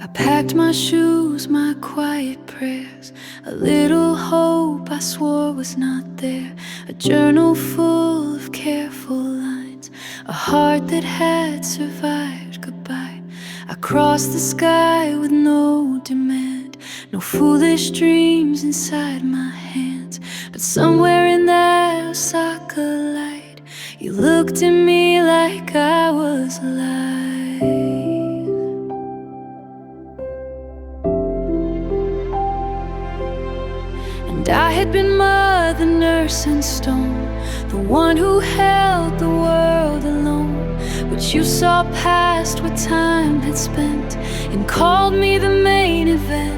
I packed my shoes, my quiet prayers, a little hope I swore was not there, a journal full of careful lines, a heart that had survived goodbye. I crossed the sky with no demand, no foolish dreams inside my hands. But somewhere in that Osaka light, you looked at me like I was alive. And I had been mother, nurse, and stone, the one who held the world alone. But you saw past what time had spent and called me the main event.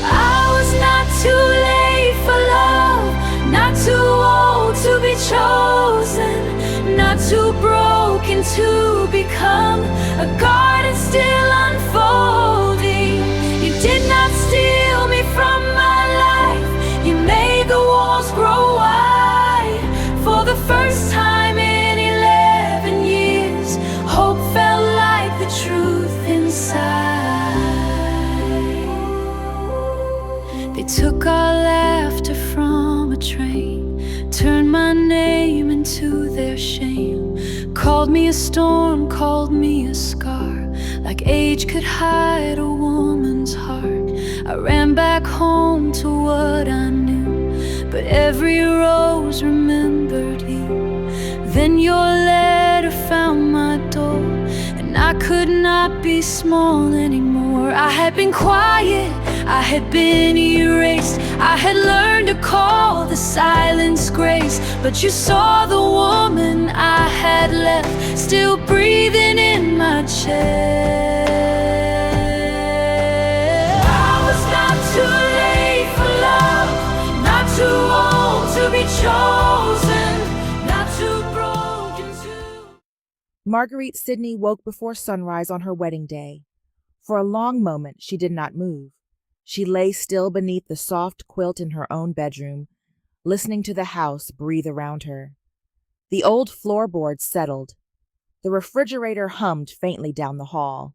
I was not too late for love, not too old to be chosen, not too broken to become a garden still unfolding. You did not steal me from my life, you made the walls grow wide. For the first time in 11 years, hope felt like the truth inside. They took our laughter from a train, turned my name into their shame, called me a storm, called me a scar, like age could hide a woman's heart. I ran back home to what I knew, but every rose remembered you. Then your letter found my door, and I could not be small anymore. I had been quiet, I had been erased, I had learned to call the silence grace. But you saw the woman I had left, still breathing in my chest. I was not too late for love, not too old to be chosen, not too broken to... Marguerite Sidney woke before sunrise on her wedding day. For a long moment she did not move. She lay still beneath the soft quilt in her own bedroom, listening to the house breathe around her. The old floorboards settled. The refrigerator hummed faintly down the hall.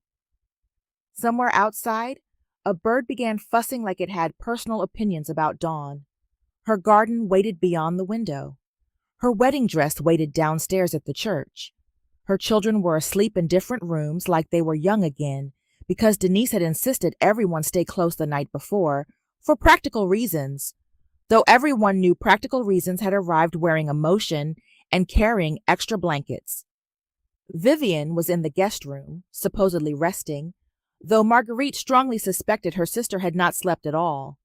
Somewhere outside, a bird began fussing like it had personal opinions about Dawn. Her garden waited beyond the window. Her wedding dress waited downstairs at the church. Her children were asleep in different rooms like they were young again, because Denise had insisted everyone stay close the night before, for practical reasons, though everyone knew practical reasons had arrived wearing emotion and carrying extra blankets. Vivian was in the guest room, supposedly resting, though Marguerite strongly suspected her sister had not slept at all.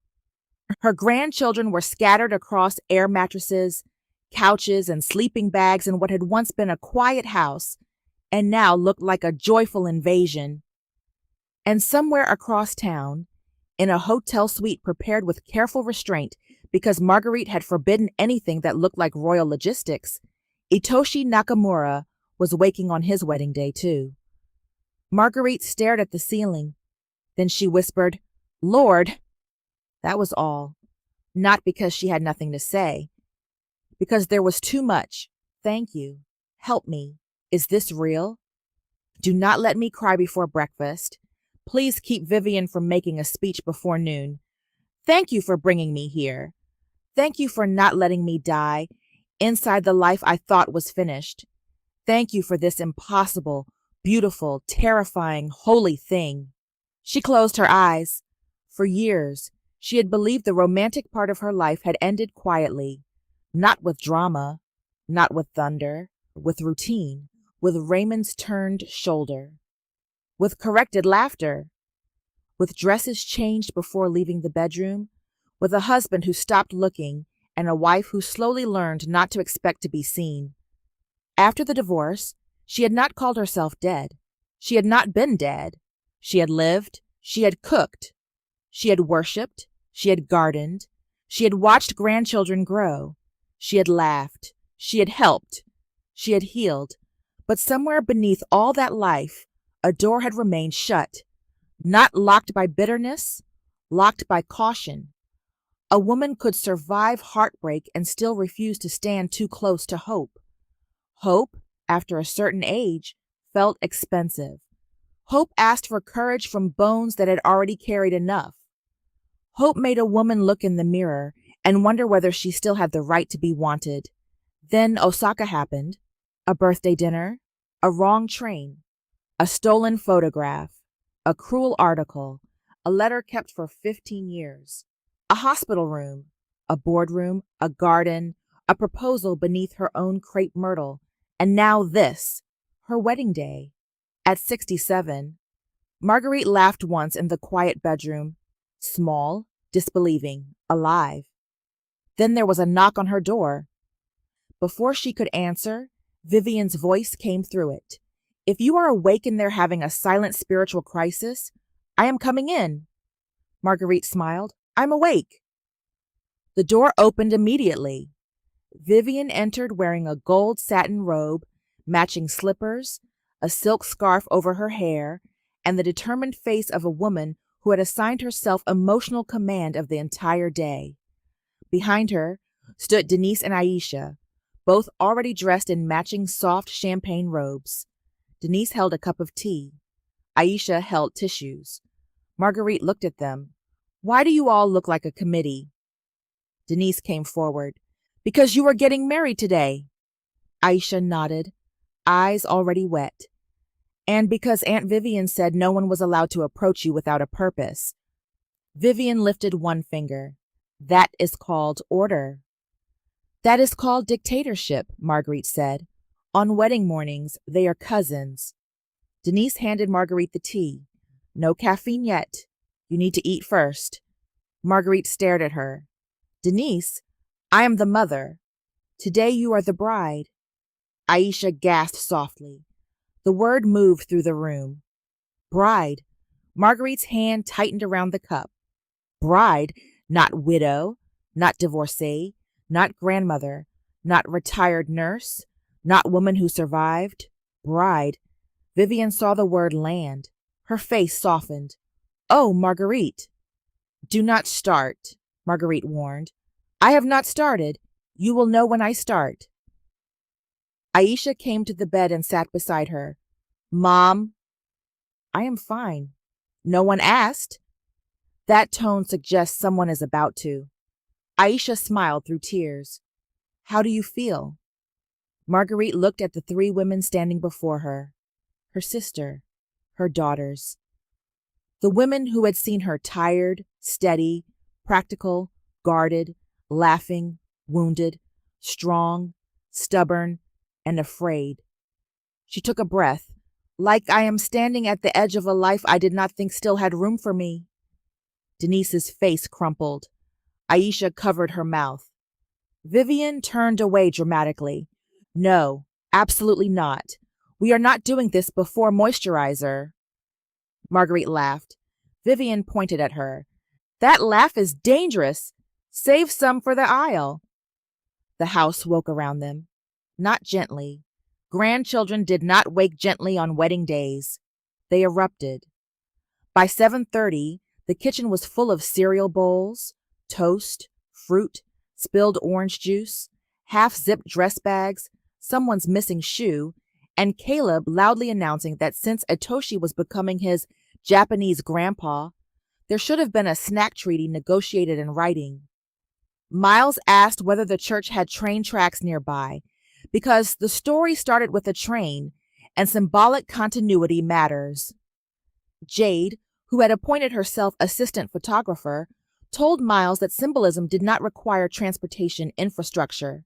Her grandchildren were scattered across air mattresses, couches, and sleeping bags in what had once been a quiet house and now looked like a joyful invasion. And somewhere across town, in a hotel suite prepared with careful restraint because Marguerite had forbidden anything that looked like royal logistics, Itoshi Nakamura was waking on his wedding day too. Marguerite stared at the ceiling. Then she whispered, "Lord." That was all. Not because she had nothing to say. Because there was too much. Thank you. Help me. Is this real? Do not let me cry before breakfast. Please keep Vivian from making a speech before noon. Thank you for bringing me here. Thank you for not letting me die inside the life I thought was finished. Thank you for this impossible, beautiful, terrifying, holy thing. She closed her eyes. For years, she had believed the romantic part of her life had ended quietly, not with drama, not with thunder, with routine, with Raymond's turned shoulder, with corrected laughter, with dresses changed before leaving the bedroom, with a husband who stopped looking and a wife who slowly learned not to expect to be seen. After the divorce, she had not called herself dead. She had not been dead. She had lived. She had cooked. She had worshipped. She had gardened. She had watched grandchildren grow. She had laughed. She had helped. She had healed. But somewhere beneath all that life, a door had remained shut, not locked by bitterness, locked by caution. A woman could survive heartbreak and still refuse to stand too close to hope. Hope, after a certain age, felt expensive. Hope asked for courage from bones that had already carried enough. Hope made a woman look in the mirror and wonder whether she still had the right to be wanted. Then Osaka happened. A birthday dinner, a wrong train, a stolen photograph, a cruel article, a letter kept for 15 years, a hospital room, a boardroom, a garden, a proposal beneath her own crepe myrtle, and now this, her wedding day. At 67, Marguerite laughed once in the quiet bedroom, small, disbelieving, alive. Then there was a knock on her door. Before she could answer, Vivian's voice came through it. If you are awake and they're having a silent spiritual crisis, I am coming in. Marguerite smiled. I'm awake. The door opened immediately. Vivian entered wearing a gold satin robe, matching slippers, a silk scarf over her hair, and the determined face of a woman who had assigned herself emotional command of the entire day. Behind her stood Denise and Aisha, both already dressed in matching soft champagne robes. Denise held a cup of tea. Aisha held tissues. Marguerite looked at them. Why do you all look like a committee? Denise came forward. Because you are getting married today. Aisha nodded, eyes already wet. And because Aunt Vivian said no one was allowed to approach you without a purpose. Vivian lifted one finger. That is called order. That is called dictatorship, Marguerite said. On wedding mornings, they are cousins. Denise handed Marguerite the tea. No caffeine yet. You need to eat first. Marguerite stared at her. Denise, I am the mother. Today you are the bride. Aisha gasped softly. The word moved through the room. Bride. Marguerite's hand tightened around the cup. Bride, not widow, not divorcee, not grandmother, not retired nurse, not woman who survived. Bride. Vivian saw the word land. Her face softened. Oh, Marguerite. Do not start, Marguerite warned. I have not started. You will know when I start. Aisha came to the bed and sat beside her. Mom. I am fine. No one asked. That tone suggests someone is about to. Aisha smiled through tears. How do you feel? Marguerite looked at the three women standing before her. Her sister, her daughters. The women who had seen her tired, steady, practical, guarded, laughing, wounded, strong, stubborn, and afraid. She took a breath, like I am standing at the edge of a life I did not think still had room for me. Denise's face crumpled. Aisha covered her mouth. Vivian turned away dramatically. No, absolutely not. We are not doing this before moisturizer. Marguerite laughed. Vivian pointed at her. That laugh is dangerous. Save some for the aisle. The house woke around them. Not gently. Grandchildren did not wake gently on wedding days. They erupted. By 7:30, the kitchen was full of cereal bowls, toast, fruit, spilled orange juice, half-zipped dress bags, someone's missing shoe, and Caleb loudly announcing that since Atoshi was becoming his Japanese grandpa, there should have been a snack treaty negotiated in writing. Miles asked whether the church had train tracks nearby, because the story started with a train, and symbolic continuity matters. Jade, who had appointed herself assistant photographer, told Miles that symbolism did not require transportation infrastructure.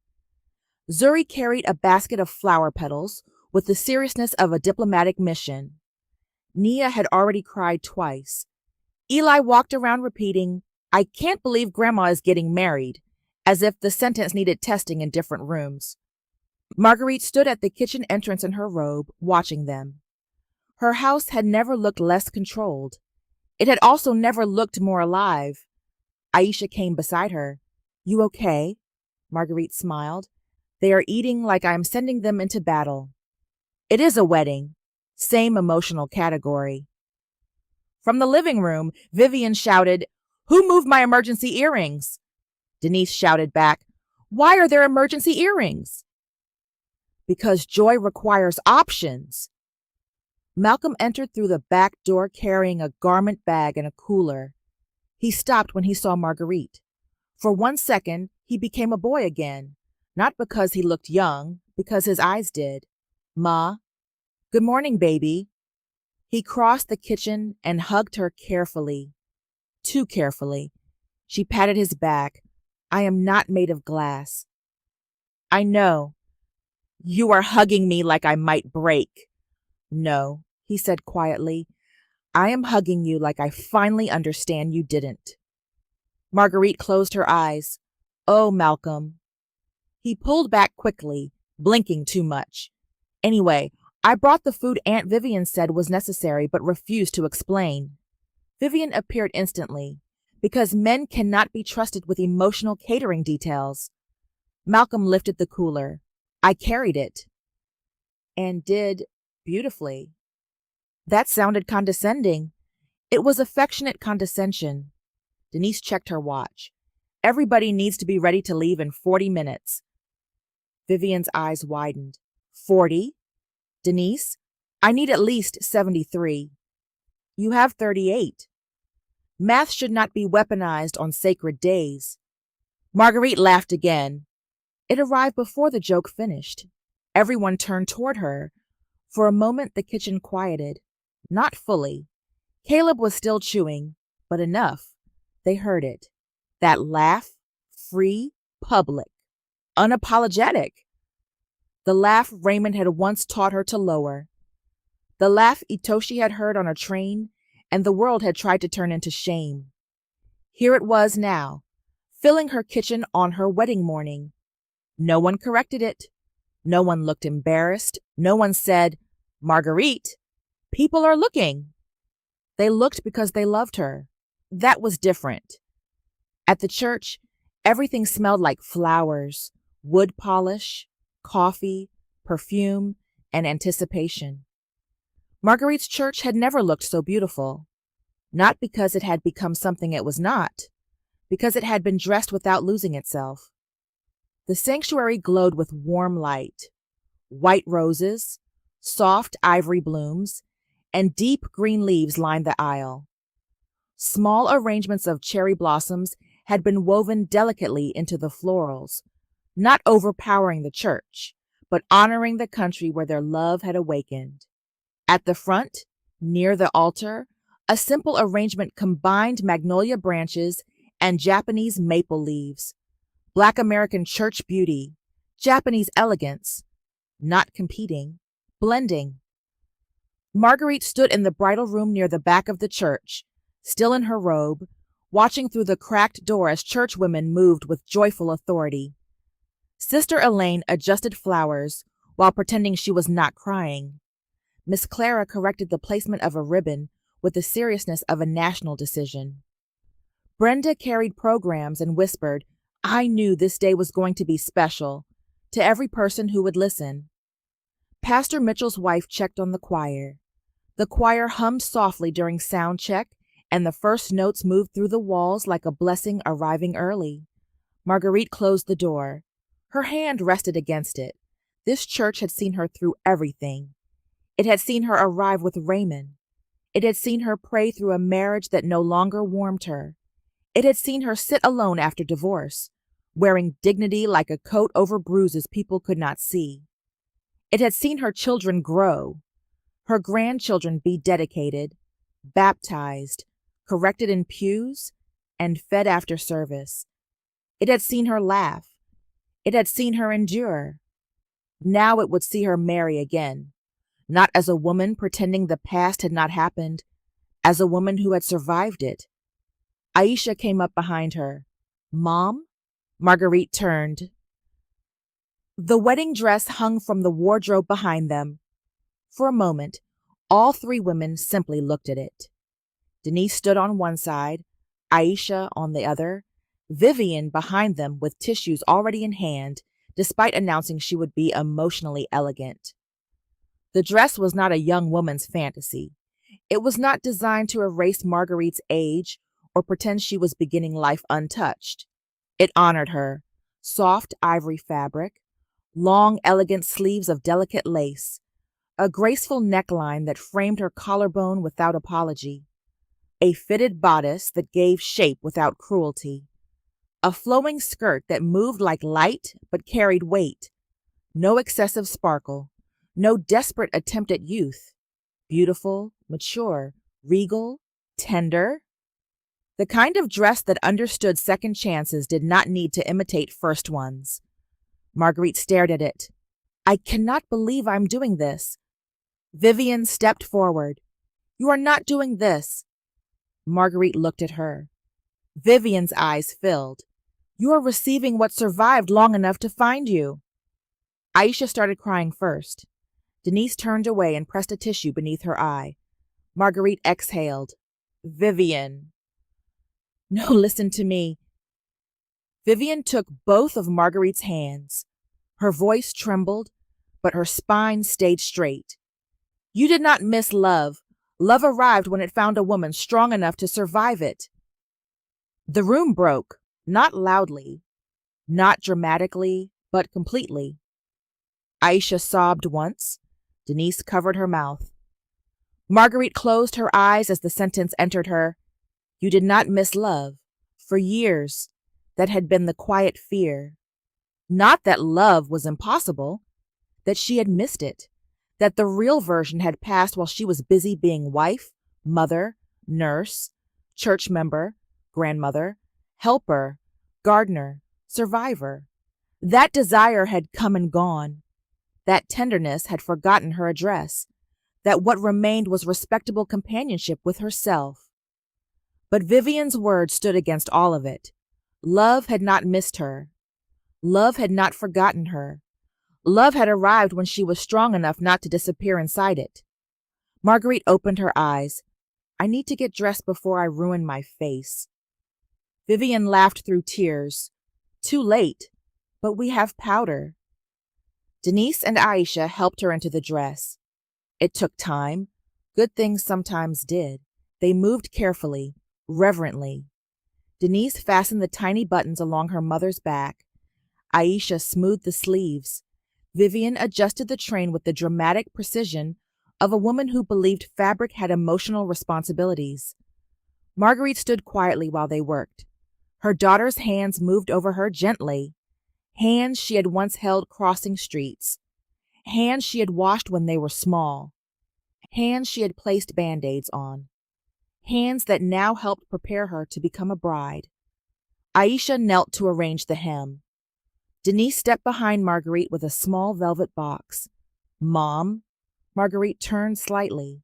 Zuri carried a basket of flower petals with the seriousness of a diplomatic mission. Nia had already cried twice. Eli walked around repeating, I can't believe Grandma is getting married, as if the sentence needed testing in different rooms. Marguerite stood at the kitchen entrance in her robe, watching them. Her house had never looked less controlled. It had also never looked more alive. Aisha came beside her. You okay? Marguerite smiled. They are eating like I am sending them into battle. It is a wedding. Same emotional category. From the living room, Vivian shouted, Who moved my emergency earrings? Denise shouted back, Why are there emergency earrings? Because joy requires options. Malcolm entered through the back door carrying a garment bag and a cooler. He stopped when he saw Marguerite. For 1 second, he became a boy again, not because he looked young, because his eyes did. "Ma, good morning, baby." He crossed the kitchen and hugged her carefully. Too carefully. She patted his back. "I am not made of glass." "I know. You are hugging me like I might break." "No," he said quietly. "I am hugging you like I finally understand you didn't." Marguerite closed her eyes. "Oh, Malcolm." He pulled back quickly, blinking too much. "Anyway, I brought the food Aunt Vivian said was necessary but refused to explain." Vivian appeared instantly, because men cannot be trusted with emotional catering details. Malcolm lifted the cooler. "I carried it." "And did beautifully." That sounded condescending. It was affectionate condescension. Denise checked her watch. "Everybody needs to be ready to leave in 40 minutes. Vivian's eyes widened. 40? "Denise, I need at least 73. You have 38. Math should not be weaponized on sacred days." Marguerite laughed again. It arrived before the joke finished. Everyone turned toward her. For a moment, the kitchen quieted. Not fully. Caleb was still chewing, but enough. They heard it. That laugh, free, public, unapologetic. The laugh Raymond had once taught her to lower. The laugh Itoshi had heard on a train and the world had tried to turn into shame. Here it was now, filling her kitchen on her wedding morning. No one corrected it. No one looked embarrassed. No one said, "Marguerite, people are looking." They looked because they loved her. That was different. At the church, everything smelled like flowers, wood polish, coffee, perfume, and anticipation. Marguerite's church had never looked so beautiful. Not because it had become something it was not, because it had been dressed without losing itself. The sanctuary glowed with warm light. White roses, soft ivory blooms, and deep green leaves lined the aisle. Small arrangements of cherry blossoms had been woven delicately into the florals, not overpowering the church, but honoring the country where their love had awakened. At the front, near the altar, a simple arrangement combined magnolia branches and Japanese maple leaves. Black American church beauty, Japanese elegance, not competing, blending. Marguerite stood in the bridal room near the back of the church, still in her robe, watching through the cracked door as churchwomen moved with joyful authority. Sister Elaine adjusted flowers while pretending she was not crying. Miss Clara corrected the placement of a ribbon with the seriousness of a national decision. Brenda carried programs and whispered, "I knew this day was going to be special," to every person who would listen. Pastor Mitchell's wife checked on the choir. The choir hummed softly during sound check, and the first notes moved through the walls like a blessing arriving early. Marguerite closed the door. Her hand rested against it. This church had seen her through everything. It had seen her arrive with Raymond. It had seen her pray through a marriage that no longer warmed her. It had seen her sit alone after divorce, wearing dignity like a coat over bruises people could not see. It had seen her children grow, her grandchildren be dedicated, baptized, corrected in pews, and fed after service. It had seen her laugh. It had seen her endure. Now it would see her marry again, not as a woman pretending the past had not happened, as a woman who had survived it. Aisha came up behind her. "Mom?" Marguerite turned. The wedding dress hung from the wardrobe behind them. For a moment, all three women simply looked at it. Denise stood on one side, Aisha on the other, Vivian behind them with tissues already in hand, despite announcing she would be emotionally elegant. The dress was not a young woman's fantasy. It was not designed to erase Marguerite's age or pretend she was beginning life untouched. It honored her. Soft ivory fabric, long, elegant sleeves of delicate lace, a graceful neckline that framed her collarbone without apology, a fitted bodice that gave shape without cruelty, a flowing skirt that moved like light but carried weight, no excessive sparkle, no desperate attempt at youth, beautiful, mature, regal, tender. The kind of dress that understood second chances did not need to imitate first ones. Marguerite stared at it. I cannot believe I'm doing this. Vivian stepped forward. You are not doing this. Marguerite looked at her. Vivian's eyes filled. You are receiving what survived long enough to find you. Aisha started crying first. Denise turned away and pressed a tissue beneath her eye. Marguerite exhaled. Vivian. No, listen to me. Vivian took both of Marguerite's hands. Her voice trembled, but her spine stayed straight. You did not miss love. Love arrived when it found a woman strong enough to survive it. The room broke, not loudly, not dramatically, but completely. Aisha sobbed once. Denise covered her mouth. Marguerite closed her eyes as the sentence entered her. You did not miss love. For years, that had been the quiet fear. Not that love was impossible, that she had missed it, that the real version had passed while she was busy being wife, mother, nurse, church member, grandmother, helper, gardener, survivor. That desire had come and gone. That tenderness had forgotten her address, that what remained was respectable companionship with herself. But Vivian's words stood against all of it. Love had not missed her. Love had not forgotten her. Love had arrived when she was strong enough not to disappear inside it. Marguerite opened her eyes. I need to get dressed before I ruin my face. Vivian laughed through tears. Too late, but we have powder. Denise and Aisha helped her into the dress. It took time. Good things sometimes did. They moved carefully, reverently. Denise fastened the tiny buttons along her mother's back. Aisha smoothed the sleeves. Vivian adjusted the train with the dramatic precision of a woman who believed fabric had emotional responsibilities. Marguerite stood quietly while they worked. Her daughter's hands moved over her gently, hands she had once held crossing streets, hands she had washed when they were small, hands she had placed Band-Aids on, hands that now helped prepare her to become a bride. Aisha knelt to arrange the hem. Denise stepped behind Marguerite with a small velvet box. Mom? Marguerite turned slightly.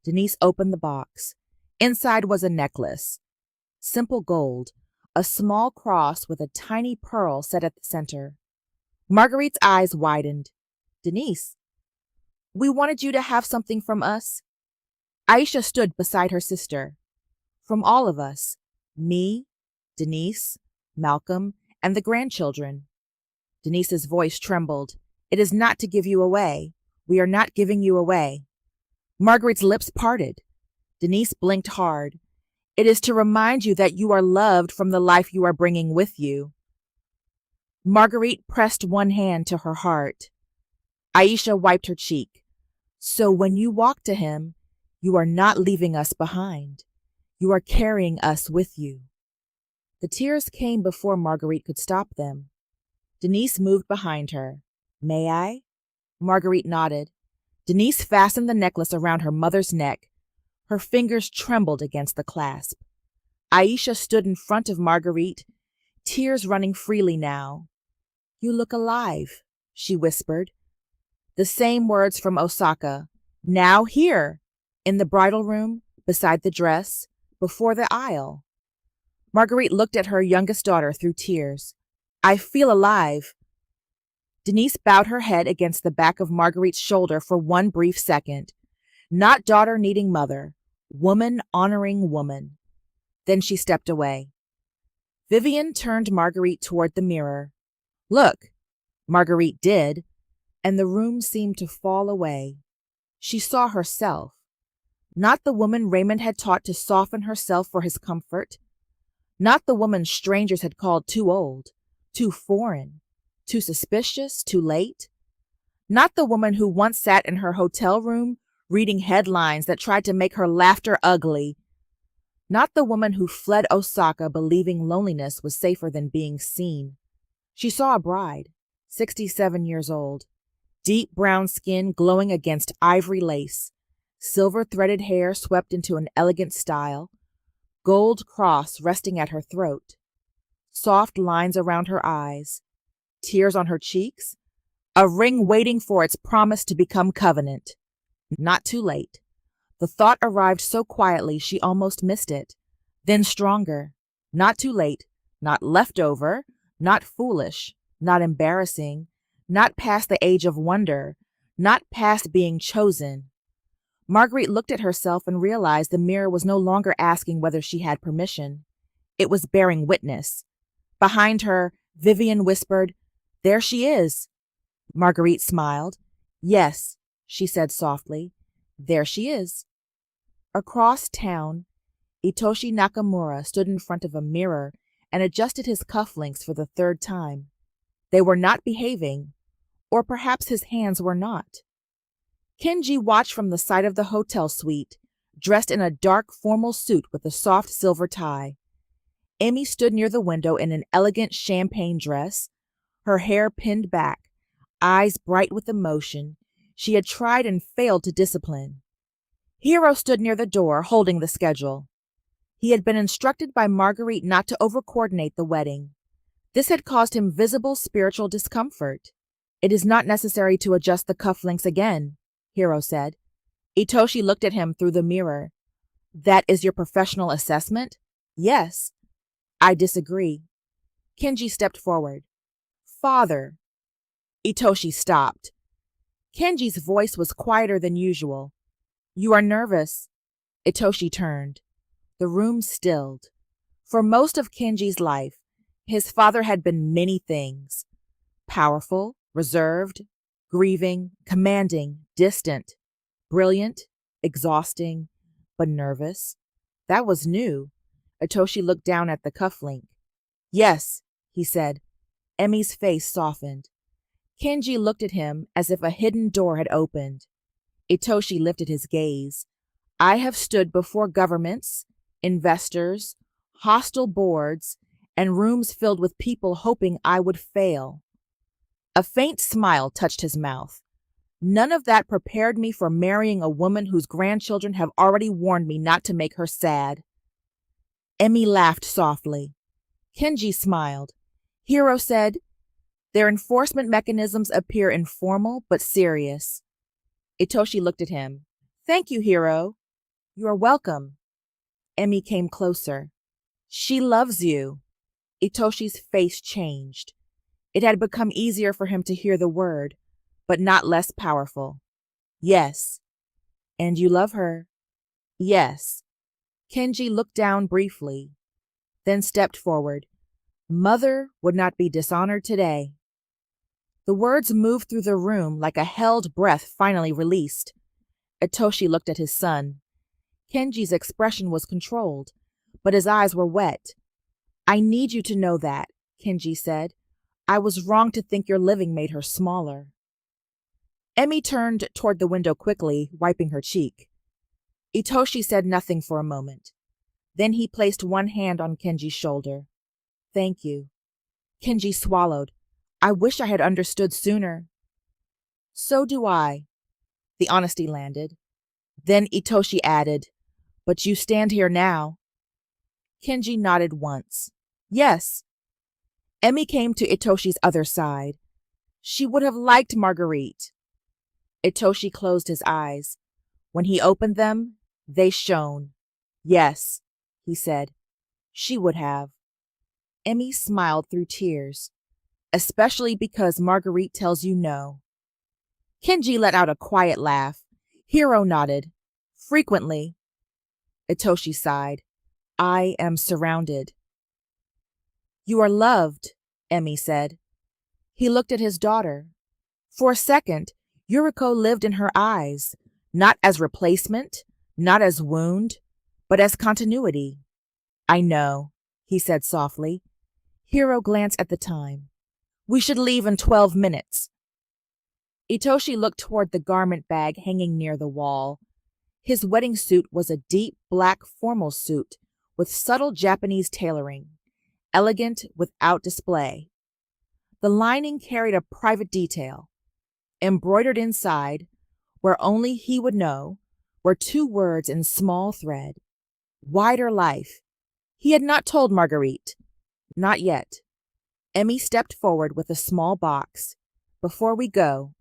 Denise opened the box. Inside was a necklace. Simple gold, a small cross with a tiny pearl set at the center. Marguerite's eyes widened. Denise, we wanted you to have something from us. Aisha stood beside her sister. From all of us, me, Denise, Malcolm, and the grandchildren. Denise's voice trembled. It is not to give you away. We are not giving you away. Marguerite's lips parted. Denise blinked hard. It is to remind you that you are loved from the life you are bringing with you. Marguerite pressed one hand to her heart. Aisha wiped her cheek. So when you walk to him, you are not leaving us behind. You are carrying us with you. The tears came before Marguerite could stop them. Denise moved behind her. May I? Marguerite nodded. Denise fastened the necklace around her mother's neck. Her fingers trembled against the clasp. Aisha stood in front of Marguerite, tears running freely now. You look alive, she whispered. The same words from Osaka. Now here, in the bridal room, beside the dress, before the aisle. Marguerite looked at her youngest daughter through tears. I feel alive. Denise bowed her head against the back of Marguerite's shoulder for one brief second. Not daughter needing mother, woman honoring woman. Then she stepped away. Vivian turned Marguerite toward the mirror. Look, Marguerite did, and the room seemed to fall away. She saw herself, not the woman Raymond had taught to soften herself for his comfort, not the woman strangers had called too old, too foreign, too suspicious, too late, Not the woman who once sat in her hotel room reading headlines that tried to make her laughter ugly. Not the woman who fled Osaka believing loneliness was safer than being seen. She saw a bride, 67 years old, deep brown skin glowing against ivory lace, silver threaded hair swept into an elegant style, gold cross resting at her throat, soft lines around her eyes, tears on her cheeks, a ring waiting for its promise to become covenant. Not too late. The thought arrived so quietly she almost missed it. Then stronger. Not too late, not leftover, not foolish, not embarrassing, not past the age of wonder, not past being chosen. Marguerite looked at herself and realized the mirror was no longer asking whether she had permission. It was bearing witness. Behind her, Vivian whispered, "There she is." Marguerite smiled. "Yes," she said softly, "there she is." Across town, Itoshi Nakamura stood in front of a mirror and adjusted his cufflinks for the third time. They were not behaving, or perhaps his hands were not. Kenji watched from the side of the hotel suite, dressed in a dark formal suit with a soft silver tie. Emi stood near the window in an elegant champagne dress, her hair pinned back, eyes bright with emotion. She had tried and failed to discipline. Hiro stood near the door, holding the schedule. He had been instructed by Marguerite not to over-coordinate the wedding. This had caused him visible spiritual discomfort. "It is not necessary to adjust the cufflinks again," Hiro said. Itoshi looked at him through the mirror. "That is your professional assessment?" "Yes." "I disagree." Kenji stepped forward. "Father." Itoshi stopped. Kenji's voice was quieter than usual. "You are nervous." Itoshi turned. The room stilled. For most of Kenji's life, his father had been many things. Powerful, reserved, grieving, commanding, distant, brilliant, exhausting, but nervous. That was new. Itoshi looked down at the cufflink. "Yes," he said. Emi's face softened. Kenji looked at him as if a hidden door had opened. Itoshi lifted his gaze. "I have stood before governments, investors, hostile boards, and rooms filled with people hoping I would fail." A faint smile touched his mouth. "None of that prepared me for marrying a woman whose grandchildren have already warned me not to make her sad." Emi laughed softly. Kenji smiled. Hiro said, "Their enforcement mechanisms appear informal but serious." Itoshi looked at him. "Thank you, Hiro." "You are welcome." Emi came closer. "She loves you." Itoshi's face changed. It had become easier for him to hear the word, but not less powerful. "Yes." "And you love her?" "Yes." Kenji looked down briefly, then stepped forward. "Mother would not be dishonored today." The words moved through the room like a held breath finally released. Itoshi looked at his son. Kenji's expression was controlled, but his eyes were wet. "I need you to know that," Kenji said. "I was wrong to think your living made her smaller." Emi turned toward the window quickly, wiping her cheek. Itoshi said nothing for a moment. Then he placed one hand on Kenji's shoulder. "Thank you." Kenji swallowed. "I wish I had understood sooner." "So do I." The honesty landed. Then Itoshi added, "But you stand here now." Kenji nodded once. "Yes." Emi came to Itoshi's other side. She would have liked Marguerite. Itoshi closed his eyes. When he opened them, they shone. "Yes," he said. "She would have." Emi smiled through tears. "Especially because Marguerite tells you no." Kenji let out a quiet laugh. Hiro nodded. "Frequently." Itoshi sighed. "I am surrounded." "You are loved," Emi said. He looked at his daughter. For a second, Yuriko lived in her eyes, not as replacement, not as wound, but as continuity. "I know," he said softly. Hiro glanced at the time. "We should leave in 12 minutes." Itoshi looked toward the garment bag hanging near the wall. His wedding suit was a deep black formal suit with subtle Japanese tailoring, elegant without display. The lining carried a private detail. Embroidered inside, where only he would know, were 2 words in small thread: wider life. He had not told Marguerite. Not yet. Emmy stepped forward with a small box. Before we go.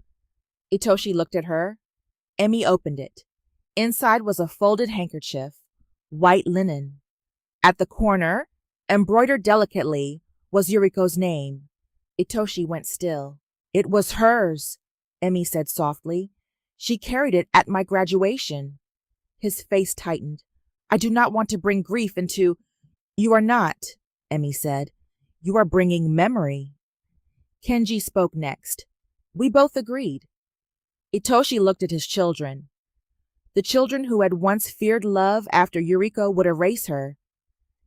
Itoshi looked at her. Emmy opened it. Inside was a folded handkerchief, white linen. At the corner, embroidered delicately, was Yuriko's name. Itoshi went still. It was hers, Emmy said softly. She carried it at my graduation. His face tightened. I do not want to bring grief into... You are not, Emmy said. You are bringing memory. Kenji spoke next. We both agreed. Itoshi looked at his children. The children who had once feared love after Yuriko would erase her.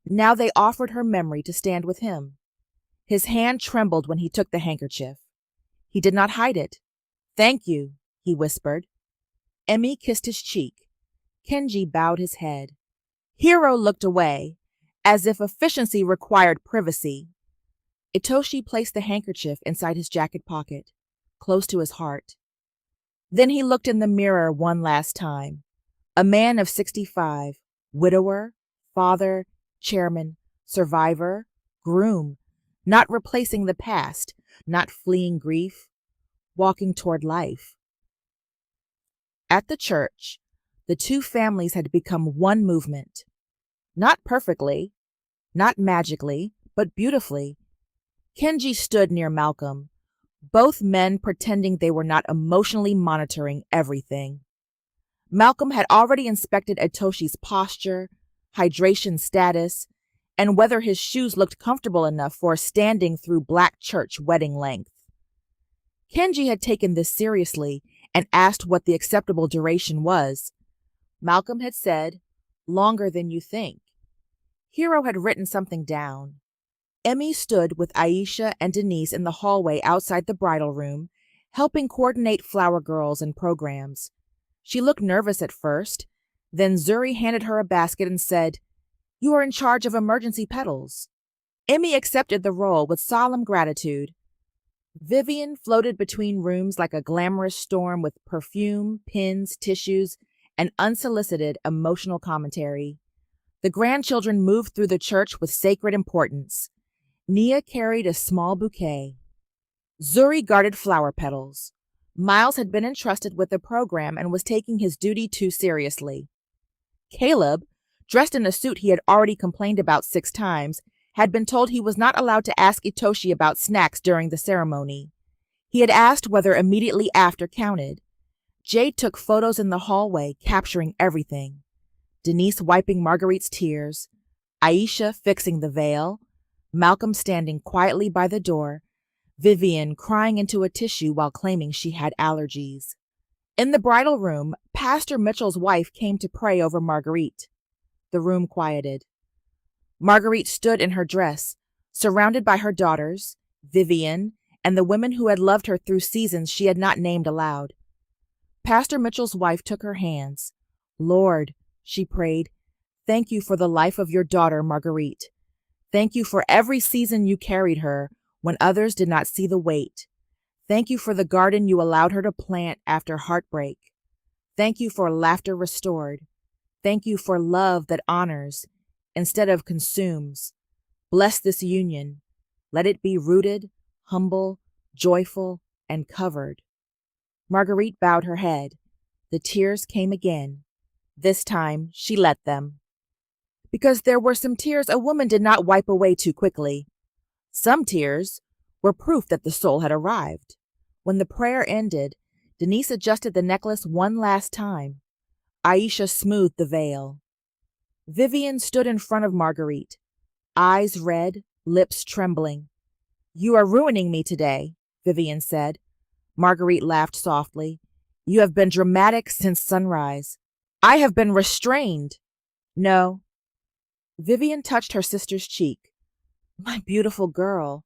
Now they offered her memory to stand with him. His hand trembled when he took the handkerchief. He did not hide it. Thank you, he whispered. Emmy kissed his cheek. Kenji bowed his head. Hiro looked away, as if efficiency required privacy. Itoshi placed the handkerchief inside his jacket pocket, close to his heart. Then he looked in the mirror one last time. A man of 65, widower, father, chairman, survivor, groom, not replacing the past, not fleeing grief, walking toward life. At the church, the 2 families had become one movement. Not perfectly, not magically, but beautifully. Kenji stood near Malcolm, both men pretending they were not emotionally monitoring everything. Malcolm had already inspected Itoshi's posture, hydration status, and whether his shoes looked comfortable enough for standing through black church wedding length. Kenji had taken this seriously and asked what the acceptable duration was. Malcolm had said, longer than you think. Hiro had written something down. Emmy stood with Aisha and Denise in the hallway outside the bridal room, helping coordinate flower girls and programs. She looked nervous at first. Then Zuri handed her a basket and said, You are in charge of emergency petals. Emmy accepted the role with solemn gratitude. Vivian floated between rooms like a glamorous storm with perfume, pins, tissues, and unsolicited emotional commentary. The grandchildren moved through the church with sacred importance. Nia carried a small bouquet. Zuri guarded flower petals. Miles had been entrusted with the program and was taking his duty too seriously. Caleb, dressed in a suit he had already complained about 6 times, had been told he was not allowed to ask Itoshi about snacks during the ceremony. He had asked whether immediately after counted. Jade took photos in the hallway, capturing everything. Denise wiping Marguerite's tears, Aisha fixing the veil, Malcolm standing quietly by the door, Vivian crying into a tissue while claiming she had allergies. In the bridal room, Pastor Mitchell's wife came to pray over Marguerite. The room quieted. Marguerite stood in her dress, surrounded by her daughters, Vivian, and the women who had loved her through seasons she had not named aloud. Pastor Mitchell's wife took her hands. Lord, she prayed, thank you for the life of your daughter, Marguerite. Thank you for every season you carried her when others did not see the weight. Thank you for the garden you allowed her to plant after heartbreak. Thank you for laughter restored. Thank you for love that honors instead of consumes. Bless this union. Let it be rooted, humble, joyful, and covered. Marguerite bowed her head. The tears came again. This time she let them. Because there were some tears a woman did not wipe away too quickly. Some tears were proof that the soul had arrived. When the prayer ended, Denise adjusted the necklace one last time. Aisha smoothed the veil. Vivian stood in front of Marguerite, eyes red, lips trembling. You are ruining me today, Vivian said. Marguerite laughed softly. You have been dramatic since sunrise. I have been restrained. No. Vivian touched her sister's cheek. My beautiful girl.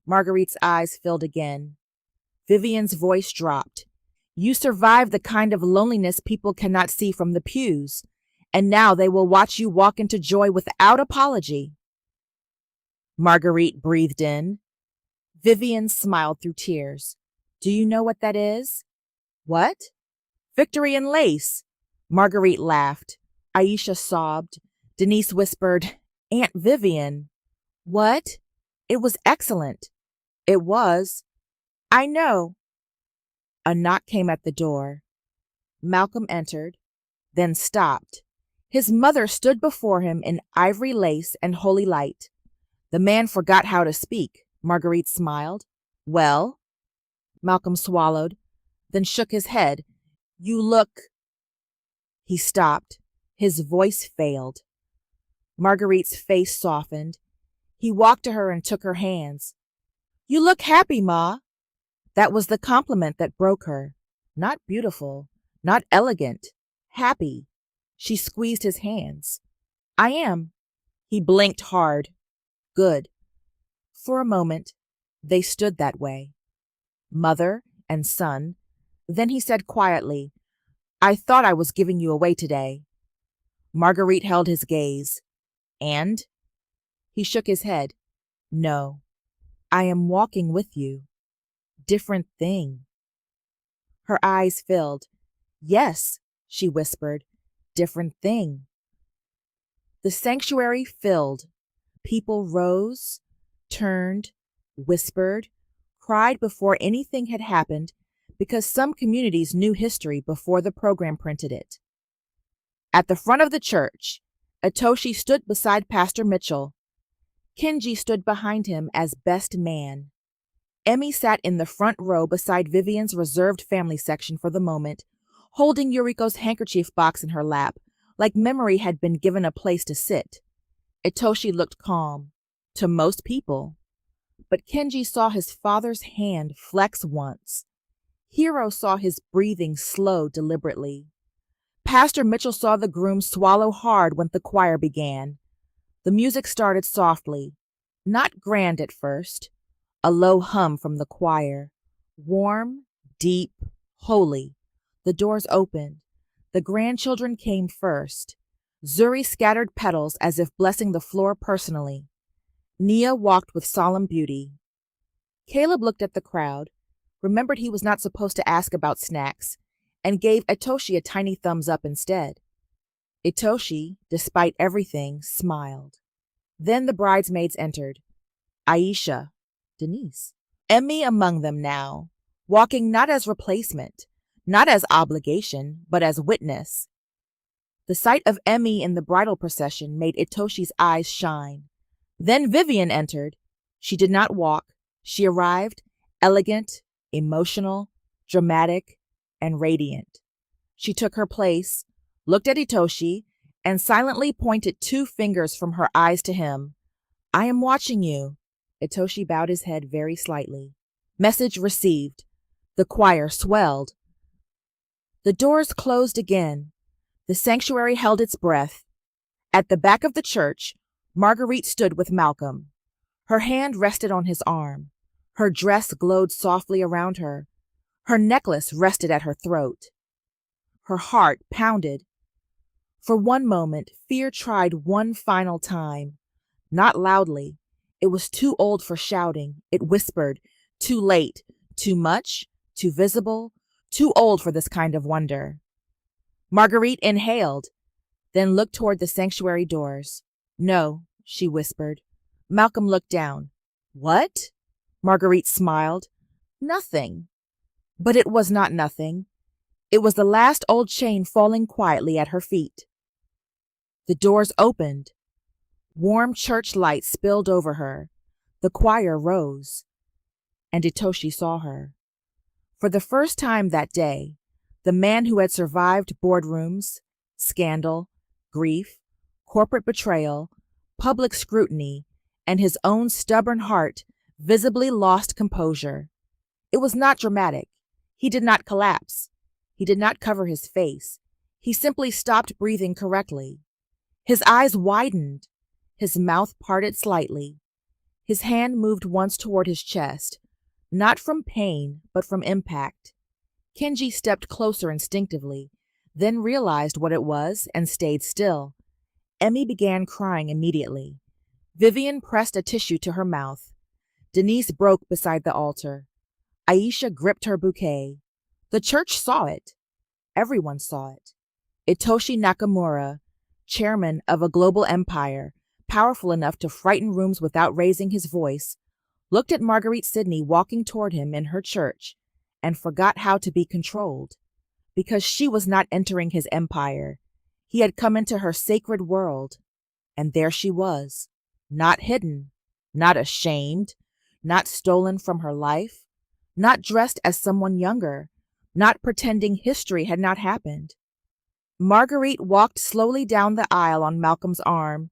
Marguerite's eyes filled again. Vivian's voice dropped. You survived the kind of loneliness people cannot see from the pews, and now they will watch you walk into joy without apology. Marguerite breathed in. Vivian smiled through tears. Do you know what that is? What? Victory in lace. Marguerite laughed. Aisha sobbed. Denise whispered, Aunt Vivian. What? It was excellent. It was. I know. A knock came at the door. Malcolm entered, then stopped. His mother stood before him in ivory lace and holy light. The man forgot how to speak. Marguerite smiled. Well? Malcolm swallowed, then shook his head. You look... He stopped. His voice failed. Marguerite's face softened. He walked to her and took her hands. You look happy, Ma. That was the compliment that broke her. Not beautiful, not elegant, happy. She squeezed his hands. I am. He blinked hard. Good. For a moment, they stood that way, mother and son. Then he said quietly, I thought I was giving you away today. Marguerite held his gaze. And? He shook his head. No, I am walking with you. Different thing. Her eyes filled. Yes, she whispered. Different thing. The sanctuary filled. People rose, turned, whispered, cried before anything had happened because some communities knew history before the program printed it. At the front of the church, Atoshi stood beside Pastor Mitchell. Kenji stood behind him as best man. Emmy sat in the front row beside Vivian's reserved family section for the moment, holding Yuriko's handkerchief box in her lap, like memory had been given a place to sit. Itoshi looked calm, to most people. But Kenji saw his father's hand flex once. Hiro saw his breathing slow deliberately. Pastor Mitchell saw the groom swallow hard when the choir began. The music started softly, not grand at first. A low hum from the choir. Warm, deep, holy. The doors opened. The grandchildren came first. Zuri scattered petals as if blessing the floor personally. Nia walked with solemn beauty. Caleb looked at the crowd, remembered he was not supposed to ask about snacks, and gave Itoshi a tiny thumbs up instead. Itoshi, despite everything, smiled. Then the bridesmaids entered. Aisha, Denise, Emmy among them now, walking not as replacement, not as obligation, but as witness. The sight of Emmy in the bridal procession made Itoshi's eyes shine. Then Vivian entered. She did not walk. She arrived, elegant, emotional, dramatic, and radiant. She took her place, looked at Itoshi, and silently pointed 2 fingers from her eyes to him. I am watching you. Itoshi bowed his head very slightly. Message received. The choir swelled. The doors closed again. The sanctuary held its breath. At the back of the church, Marguerite stood with Malcolm. Her hand rested on his arm. Her dress glowed softly around her. Her necklace rested at her throat. Her heart pounded. For one moment, fear tried one final time. Not loudly. It was too old for shouting. It whispered, too late, too much, too visible, too old for this kind of wonder. Marguerite inhaled, then looked toward the sanctuary doors. No, she whispered. Malcolm looked down. What? Marguerite smiled. Nothing. But it was not nothing. It was the last old chain falling quietly at her feet. The doors opened. Warm church light spilled over her. The choir rose. And Itoshi saw her. For the first time that day, the man who had survived boardrooms, scandal, grief, corporate betrayal, public scrutiny, and his own stubborn heart visibly lost composure. It was not dramatic. He did not collapse. He did not cover his face. He simply stopped breathing correctly. His eyes widened. His mouth parted slightly. His hand moved once toward his chest. Not from pain, but from impact. Kenji stepped closer instinctively, then realized what it was and stayed still. Emmy began crying immediately. Vivian pressed a tissue to her mouth. Denise broke beside the altar. Aisha gripped her bouquet. The church saw it. Everyone saw it. Itoshi Nakamura, chairman of a global empire, powerful enough to frighten rooms without raising his voice, looked at Marguerite Sidney walking toward him in her church and forgot how to be controlled. Because she was not entering his empire. He had come into her sacred world, and there she was, not hidden, not ashamed, not stolen from her life, not dressed as someone younger, not pretending history had not happened. Marguerite walked slowly down the aisle on Malcolm's arm,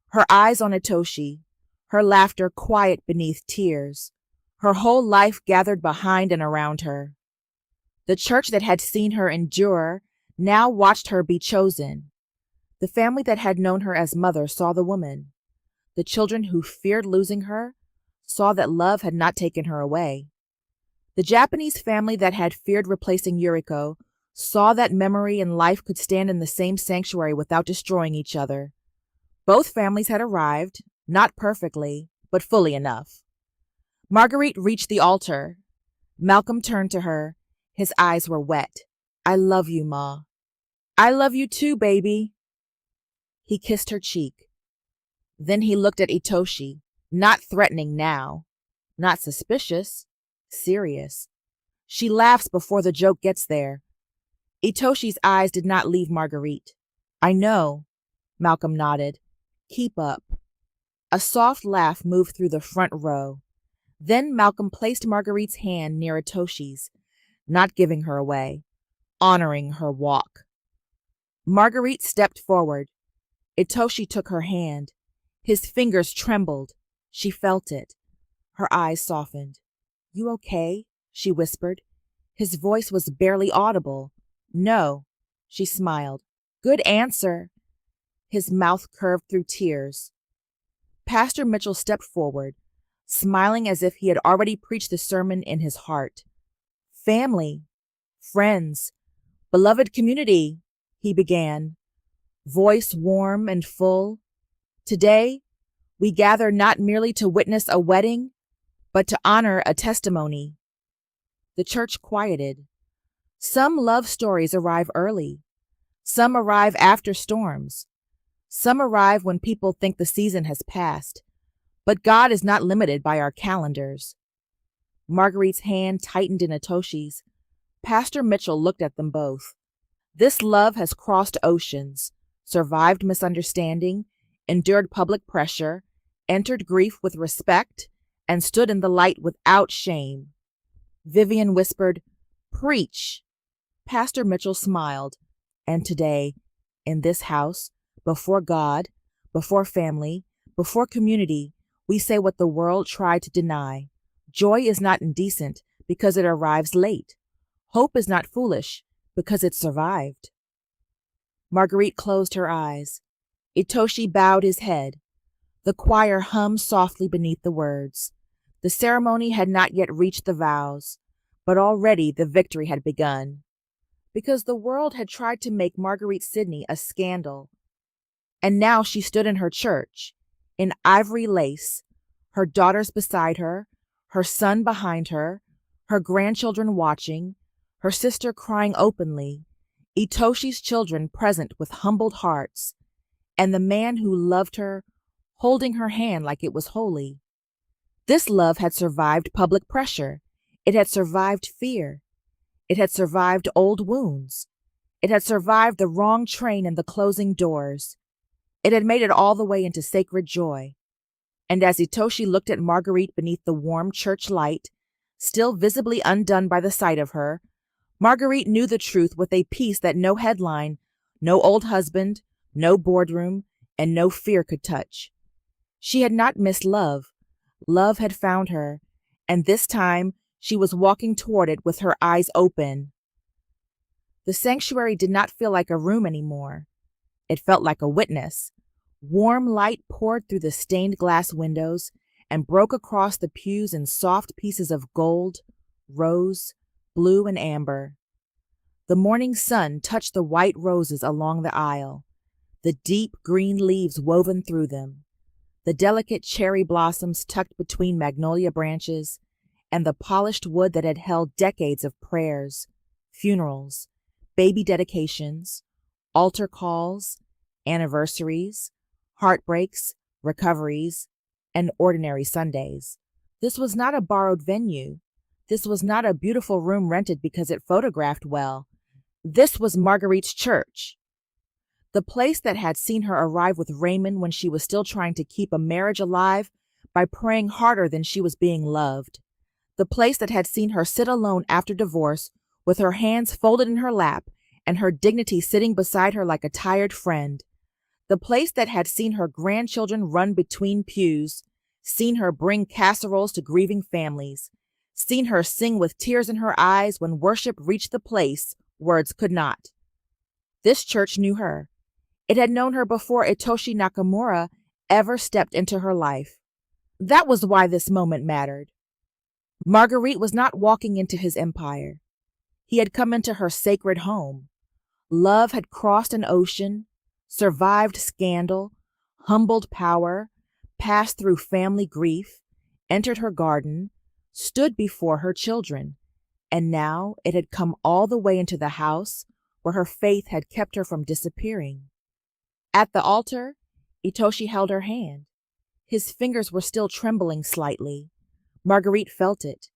her eyes on Itoshi, her laughter quiet beneath tears, her whole life gathered behind and around her. The church that had seen her endure now watched her be chosen. The family that had known her as mother saw the woman. The children who feared losing her saw that love had not taken her away. The Japanese family that had feared replacing Yuriko saw that memory and life could stand in the same sanctuary without destroying each other. Both families had arrived, not perfectly, but fully enough. Marguerite reached the altar. Malcolm turned to her. His eyes were wet. "I love you, Ma." "I love you too, baby." He kissed her cheek. Then he looked at Itoshi, not threatening now, not suspicious, serious. She laughs before the joke gets there. Itoshi's eyes did not leave Marguerite. "I know," Malcolm nodded. "Keep up." A soft laugh moved through the front row. Then Malcolm placed Marguerite's hand near Itoshi's, not giving her away, honoring her walk. Marguerite stepped forward. Itoshi took her hand. His fingers trembled. She felt it. Her eyes softened. "You okay?" she whispered. His voice was barely audible. "No," she smiled. "Good answer." His mouth curved through tears. Pastor Mitchell stepped forward, smiling as if he had already preached the sermon in his heart. "Family, friends, beloved community," he began, voice warm and full. "Today, we gather not merely to witness a wedding, but to honor a testimony." The church quieted. Some love stories arrive early. Some arrive after storms. Some arrive when people think the season has passed. But God is not limited by our calendars. Marguerite's hand tightened in Itoshi's. Pastor Mitchell looked at them both. This love has crossed oceans, survived misunderstanding, endured public pressure, entered grief with respect, and stood in the light without shame. Vivian whispered, "Preach." Pastor Mitchell smiled. "And today, in this house, before God, before family, before community, we say what the world tried to deny. Joy is not indecent because it arrives late. Hope is not foolish because it survived." Marguerite closed her eyes. Itoshi bowed his head. The choir hummed softly beneath the words. The ceremony had not yet reached the vows, but already the victory had begun. Because the world had tried to make Marguerite Sidney a scandal. And now she stood in her church, in ivory lace, her daughters beside her, her son behind her, her grandchildren watching, her sister crying openly, Itoshi's children present with humbled hearts, and the man who loved her holding her hand like it was holy. This love had survived public pressure. It had survived fear. It had survived old wounds. It had survived the wrong train and the closing doors. It had made it all the way into sacred joy. And as Itoshi looked at Marguerite beneath the warm church light, still visibly undone by the sight of her, Marguerite knew the truth with a peace that no headline, no old husband, no boardroom, and no fear could touch. She had not missed love. Love had found her, and this time she was walking toward it with her eyes open. The sanctuary did not feel like a room anymore. It felt like a witness. Warm light poured through the stained glass windows, and broke across the pews in soft pieces of gold, rose, blue, and amber. The morning sun touched the white roses along the aisle, the deep green leaves woven through them, the delicate cherry blossoms tucked between magnolia branches, and the polished wood that had held decades of prayers, funerals, baby dedications, altar calls, anniversaries, heartbreaks, recoveries, and ordinary Sundays. This was not a borrowed venue. This was not a beautiful room rented because it photographed well. This was Marguerite's church. The place that had seen her arrive with Raymond when she was still trying to keep a marriage alive by praying harder than she was being loved. The place that had seen her sit alone after divorce with her hands folded in her lap and her dignity sitting beside her like a tired friend. The place that had seen her grandchildren run between pews, seen her bring casseroles to grieving families, seen her sing with tears in her eyes when worship reached the place words could not. This church knew her. It had known her before Itoshi Nakamura ever stepped into her life. That was why this moment mattered. Marguerite was not walking into his empire. He had come into her sacred home. Love had crossed an ocean, survived scandal, humbled power, passed through family grief, entered her garden, stood before her children, and now it had come all the way into the house where her faith had kept her from disappearing. At the altar, Itoshi held her hand. His fingers were still trembling slightly. Marguerite felt it.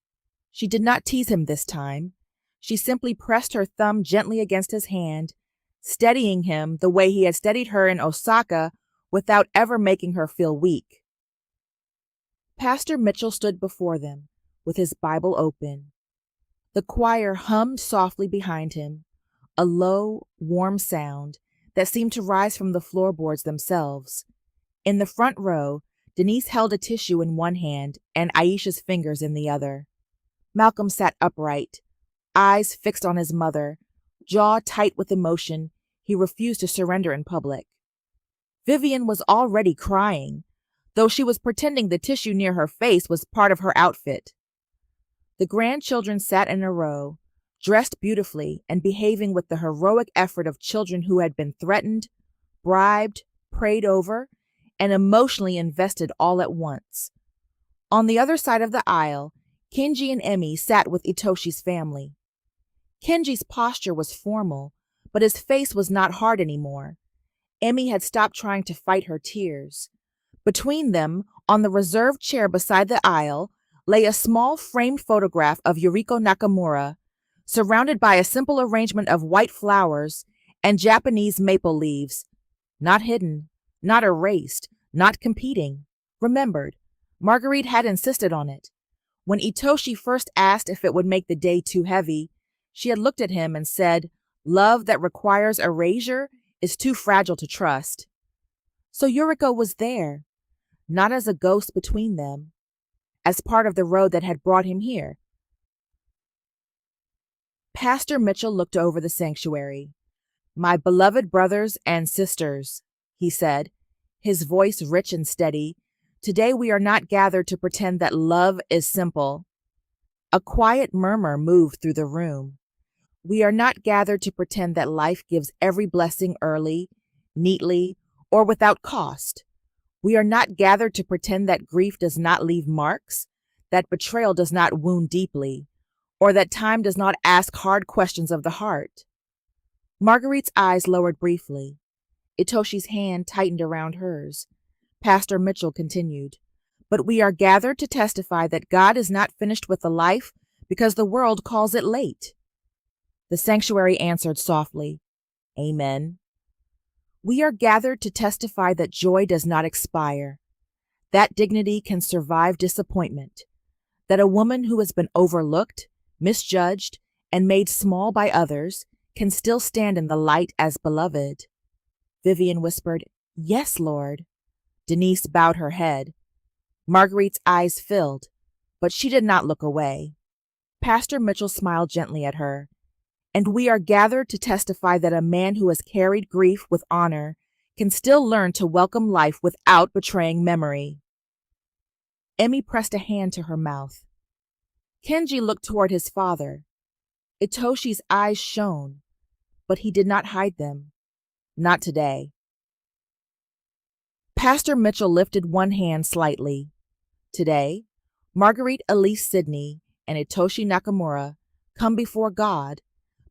She did not tease him this time. She simply pressed her thumb gently against his hand, steadying him the way he had steadied her in Osaka without ever making her feel weak. Pastor Mitchell stood before them, with his Bible open. The choir hummed softly behind him, a low, warm sound that seemed to rise from the floorboards themselves. In the front row, Denise held a tissue in one hand and Aisha's fingers in the other. Malcolm sat upright, eyes fixed on his mother, jaw tight with emotion. He refused to surrender in public. Vivian was already crying, though she was pretending the tissue near her face was part of her outfit. The grandchildren sat in a row, dressed beautifully and behaving with the heroic effort of children who had been threatened, bribed, prayed over, and emotionally invested all at once. On the other side of the aisle, Kenji and Emi sat with Itoshi's family. Kenji's posture was formal, but his face was not hard anymore. Emi had stopped trying to fight her tears. Between them, on the reserved chair beside the aisle, lay a small framed photograph of Yuriko Nakamura, surrounded by a simple arrangement of white flowers and Japanese maple leaves, not hidden, not erased, not competing, remembered. Marguerite had insisted on it. When Itoshi first asked if it would make the day too heavy, she had looked at him and said, "Love that requires erasure is too fragile to trust." So Yuriko was there, not as a ghost between them, as part of the road that had brought him here. Pastor Mitchell looked over the sanctuary. "My beloved brothers and sisters," he said, his voice rich and steady, "today we are not gathered to pretend that love is simple." A quiet murmur moved through the room. We are not gathered to pretend that life gives every blessing early, neatly, or without cost. We are not gathered to pretend that grief does not leave marks, that betrayal does not wound deeply, or that time does not ask hard questions of the heart. Marguerite's eyes lowered briefly. Itoshi's hand tightened around hers. Pastor Mitchell continued, "But we are gathered to testify that God is not finished with the life because the world calls it late." The sanctuary answered softly, "Amen." We are gathered to testify that joy does not expire, that dignity can survive disappointment, that a woman who has been overlooked, misjudged, and made small by others can still stand in the light as beloved. Vivian whispered, "Yes, Lord." Denise bowed her head. Marguerite's eyes filled, but she did not look away. Pastor Mitchell smiled gently at her. "And we are gathered to testify that a man who has carried grief with honor can still learn to welcome life without betraying memory." Emmy pressed a hand to her mouth. Kenji looked toward his father. Itoshi's eyes shone, but he did not hide them. Not today. Pastor Mitchell lifted one hand slightly. Today, Marguerite Elise Sidney and Itoshi Nakamura come before God,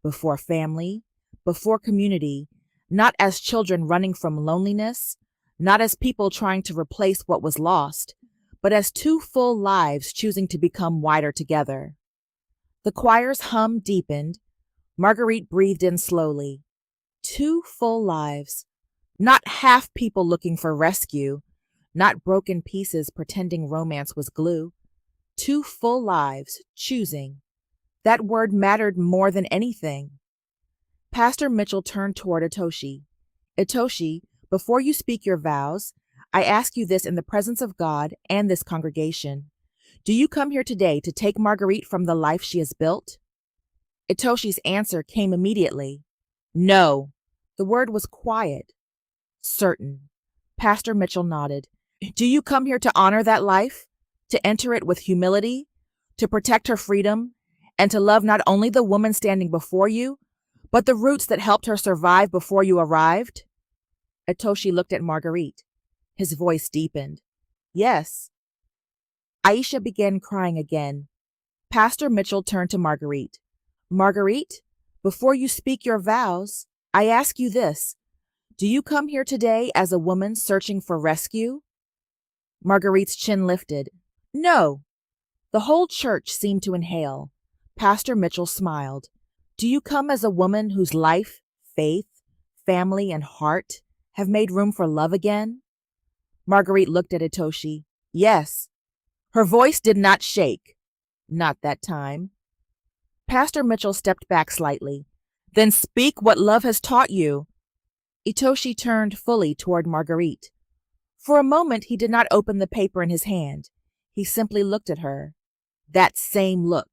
before family, before community, not as children running from loneliness, not as people trying to replace what was lost, but as two full lives choosing to become wider together. The choir's hum deepened. Marguerite breathed in slowly. 2 full lives. Not half people looking for rescue, not broken pieces pretending romance was glue. 2 full lives, choosing. That word mattered more than anything. Pastor Mitchell turned toward Itoshi. Itoshi, before you speak your vows, I ask you this in the presence of God and this congregation. Do you come here today to take Marguerite from the life she has built? Itoshi's answer came immediately. No. The word was quiet. Certain. Pastor Mitchell nodded. Do you come here to honor that life? To enter it with humility? To protect her freedom? And to love not only the woman standing before you, but the roots that helped her survive before you arrived? Itoshi looked at Marguerite. His voice deepened. Yes. Aisha began crying again. Pastor Mitchell turned to Marguerite. Marguerite, before you speak your vows, I ask you this. Do you come here today as a woman searching for rescue? Marguerite's chin lifted. No. The whole church seemed to inhale. Pastor Mitchell smiled. Do you come as a woman whose life, faith, family, and heart have made room for love again? Marguerite looked at Itoshi. Yes. Her voice did not shake. Not that time. Pastor Mitchell stepped back slightly. Then speak what love has taught you. Itoshi turned fully toward Marguerite. For a moment, he did not open the paper in his hand. He simply looked at her. That same look.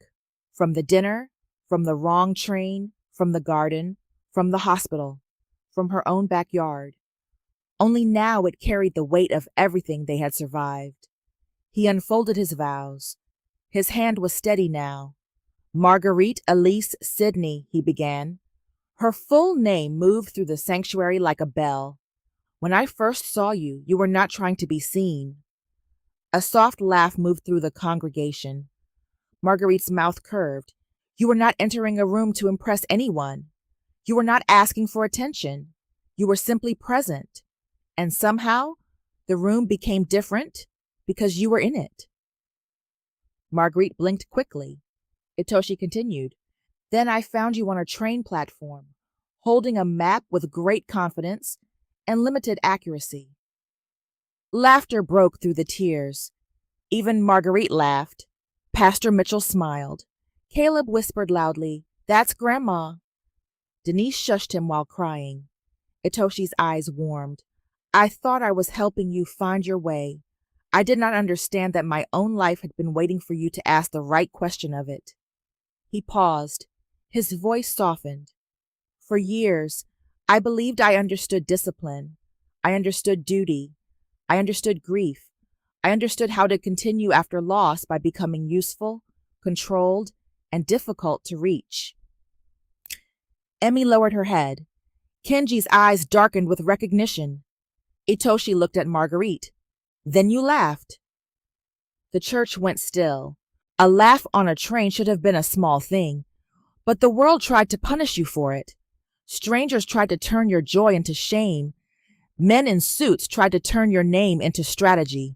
From the dinner, from the wrong train, from the garden, from the hospital, from her own backyard. Only now it carried the weight of everything they had survived. He unfolded his vows. His hand was steady now. Marguerite Elise Sidney, he began. Her full name moved through the sanctuary like a bell. When I first saw you, you were not trying to be seen. A soft laugh moved through the congregation. Marguerite's mouth curved. You were not entering a room to impress anyone. You were not asking for attention. You were simply present. And somehow, the room became different because you were in it. Marguerite blinked quickly. Itoshi continued. Then I found you on a train platform, holding a map with great confidence and limited accuracy. Laughter broke through the tears. Even Marguerite laughed. Pastor Mitchell smiled. Caleb whispered loudly, That's Grandma. Denise shushed him while crying. Itoshi's eyes warmed. I thought I was helping you find your way. I did not understand that my own life had been waiting for you to ask the right question of it. He paused. His voice softened. For years, I believed I understood discipline. I understood duty. I understood grief. I understood how to continue after loss by becoming useful, controlled, and difficult to reach. Emmy lowered her head. Kenji's eyes darkened with recognition. Itoshi looked at Marguerite. Then you laughed. The church went still. A laugh on a train should have been a small thing, but the world tried to punish you for it. Strangers tried to turn your joy into shame. Men in suits tried to turn your name into strategy.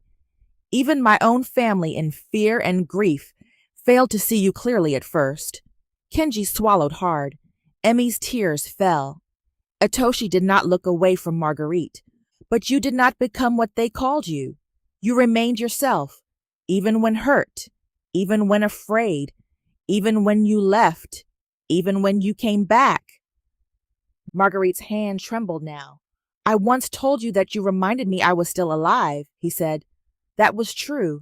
Even my own family, in fear and grief, failed to see you clearly at first. Kenji swallowed hard. Emmy's tears fell. Itoshi did not look away from Marguerite. But you did not become what they called you. You remained yourself, even when hurt, even when afraid, even when you left, even when you came back. Marguerite's hand trembled now. I once told you that you reminded me I was still alive, he said. That was true.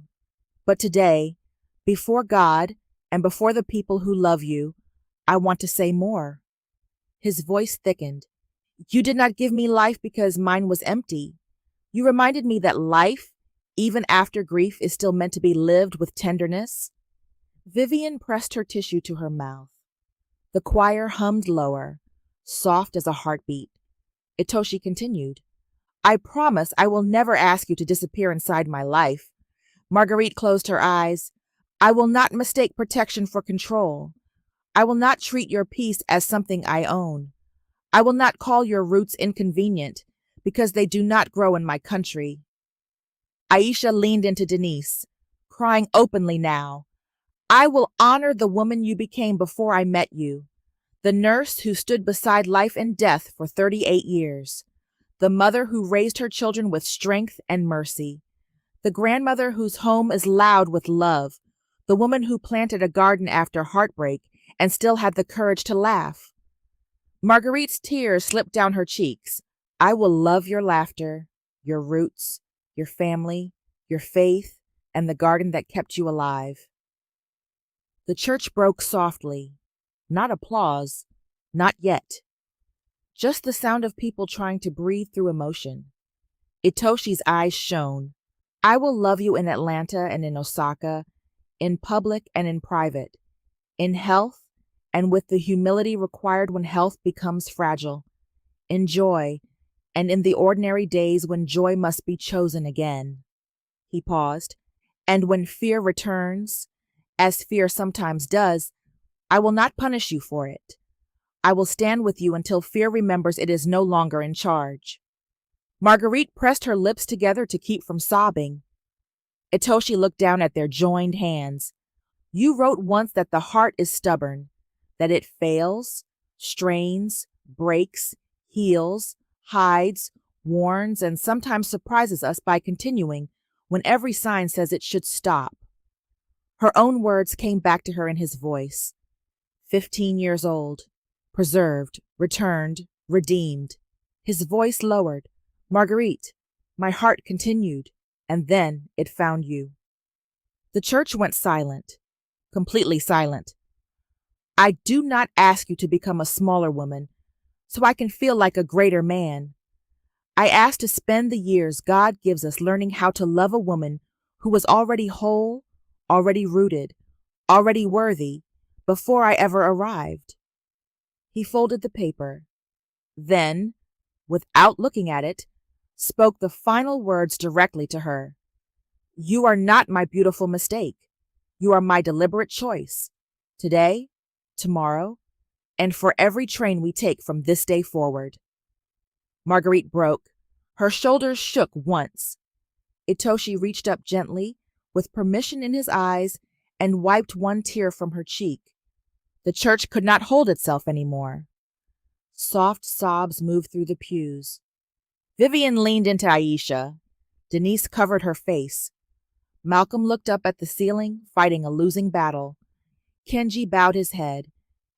But today, before God and before the people who love you, I want to say more. His voice thickened. You did not give me life because mine was empty. You reminded me that life, even after grief is still meant to be lived with tenderness? Vivian pressed her tissue to her mouth. The choir hummed lower, soft as a heartbeat. Itoshi continued, I promise I will never ask you to disappear inside my life. Marguerite closed her eyes. I will not mistake protection for control. I will not treat your peace as something I own. I will not call your roots inconvenient because they do not grow in my country. Aisha leaned into Denise, crying openly now. I will honor the woman you became before I met you, the nurse who stood beside life and death for 38 years, the mother who raised her children with strength and mercy, the grandmother whose home is loud with love, the woman who planted a garden after heartbreak and still had the courage to laugh. Marguerite's tears slipped down her cheeks. I will love your laughter, your roots, your family, your faith, and the garden that kept you alive. The church broke softly. Not applause, not yet. Just the sound of people trying to breathe through emotion. Itoshi's eyes shone. I will love you in Atlanta and in Osaka, in public and in private, in health and with the humility required when health becomes fragile, in joy and in the ordinary days when joy must be chosen again. He paused. And when fear returns, as fear sometimes does, I will not punish you for it. I will stand with you until fear remembers it is no longer in charge. Marguerite pressed her lips together to keep from sobbing. Itoshi looked down at their joined hands. You wrote once that the heart is stubborn, that it fails, strains, breaks, heals, hides, warns, and sometimes surprises us by continuing when every sign says it should stop. Her own words came back to her in his voice. 15 years old, preserved, returned, redeemed. His voice lowered. Marguerite, my heart continued, and then it found you. The church went silent, completely silent. I do not ask you to become a smaller woman, so I can feel like a greater man. I ask to spend the years God gives us learning how to love a woman who was already whole, already rooted, already worthy, before I ever arrived. He folded the paper, then, without looking at it, spoke the final words directly to her. You are not my beautiful mistake. You are my deliberate choice. Today, tomorrow, and for every train we take from this day forward. Marguerite broke. Her shoulders shook once. Itoshi reached up gently, with permission in his eyes, and wiped one tear from her cheek. The church could not hold itself anymore. Soft sobs moved through the pews. Vivian leaned into Aisha. Denise covered her face. Malcolm looked up at the ceiling, fighting a losing battle. Kenji bowed his head,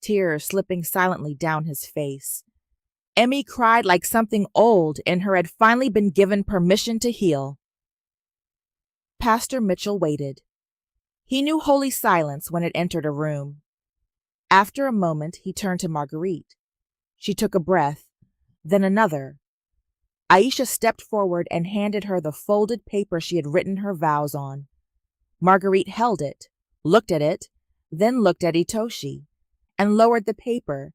tears slipping silently down his face. Emmy cried like something old in her had finally been given permission to heal. Pastor Mitchell waited. He knew holy silence when it entered a room. After a moment, he turned to Marguerite. She took a breath, then another. Aisha stepped forward and handed her the folded paper she had written her vows on. Marguerite held it, looked at it, then looked at Itoshi, and lowered the paper.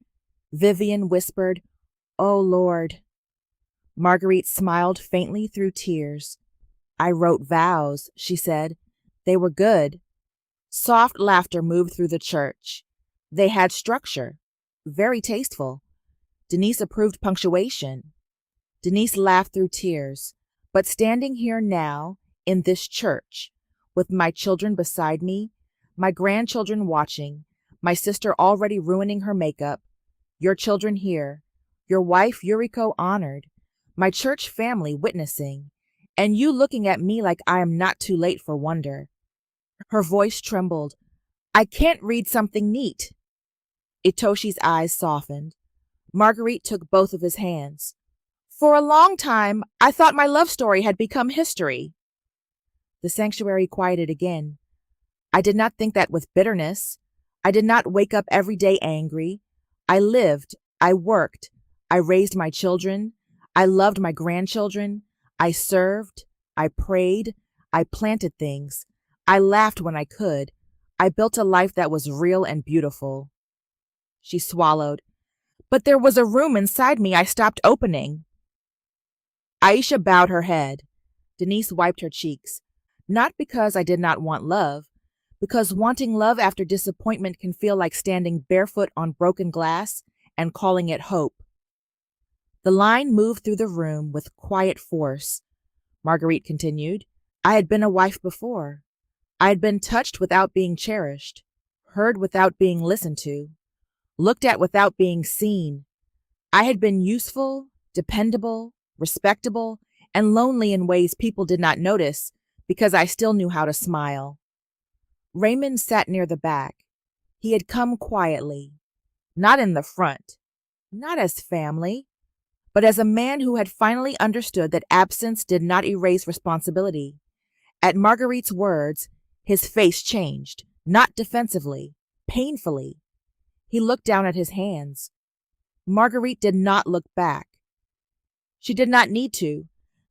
Vivian whispered, "Oh, Lord." Marguerite smiled faintly through tears. I wrote vows, she said. They were good. Soft laughter moved through the church. They had structure. Very tasteful. Denise approved punctuation. Denise laughed through tears. But standing here now, in this church, with my children beside me, my grandchildren watching, my sister already ruining her makeup, your children here, your wife Yuriko honored, my church family witnessing, and you looking at me like I am not too late for wonder. Her voice trembled. I can't read something neat. Itoshi's eyes softened. Marguerite took both of his hands. For a long time, I thought my love story had become history. The sanctuary quieted again. I did not think that with bitterness. I did not wake up every day angry. I lived, I worked, I raised my children, I loved my grandchildren, I served, I prayed, I planted things. I laughed when I could. I built a life that was real and beautiful. She swallowed. But there was a room inside me I stopped opening. Aisha bowed her head. Denise wiped her cheeks. Not because I did not want love, because wanting love after disappointment can feel like standing barefoot on broken glass and calling it hope. The line moved through the room with quiet force. Marguerite continued. I had been a wife before. I had been touched without being cherished, heard without being listened to, looked at without being seen. I had been useful, dependable, respectable, and lonely in ways people did not notice because I still knew how to smile. Raymond sat near the back. He had come quietly, not in the front, not as family, but as a man who had finally understood that absence did not erase responsibility. At Marguerite's words, his face changed, not defensively, painfully. He looked down at his hands. Marguerite did not look back. She did not need to.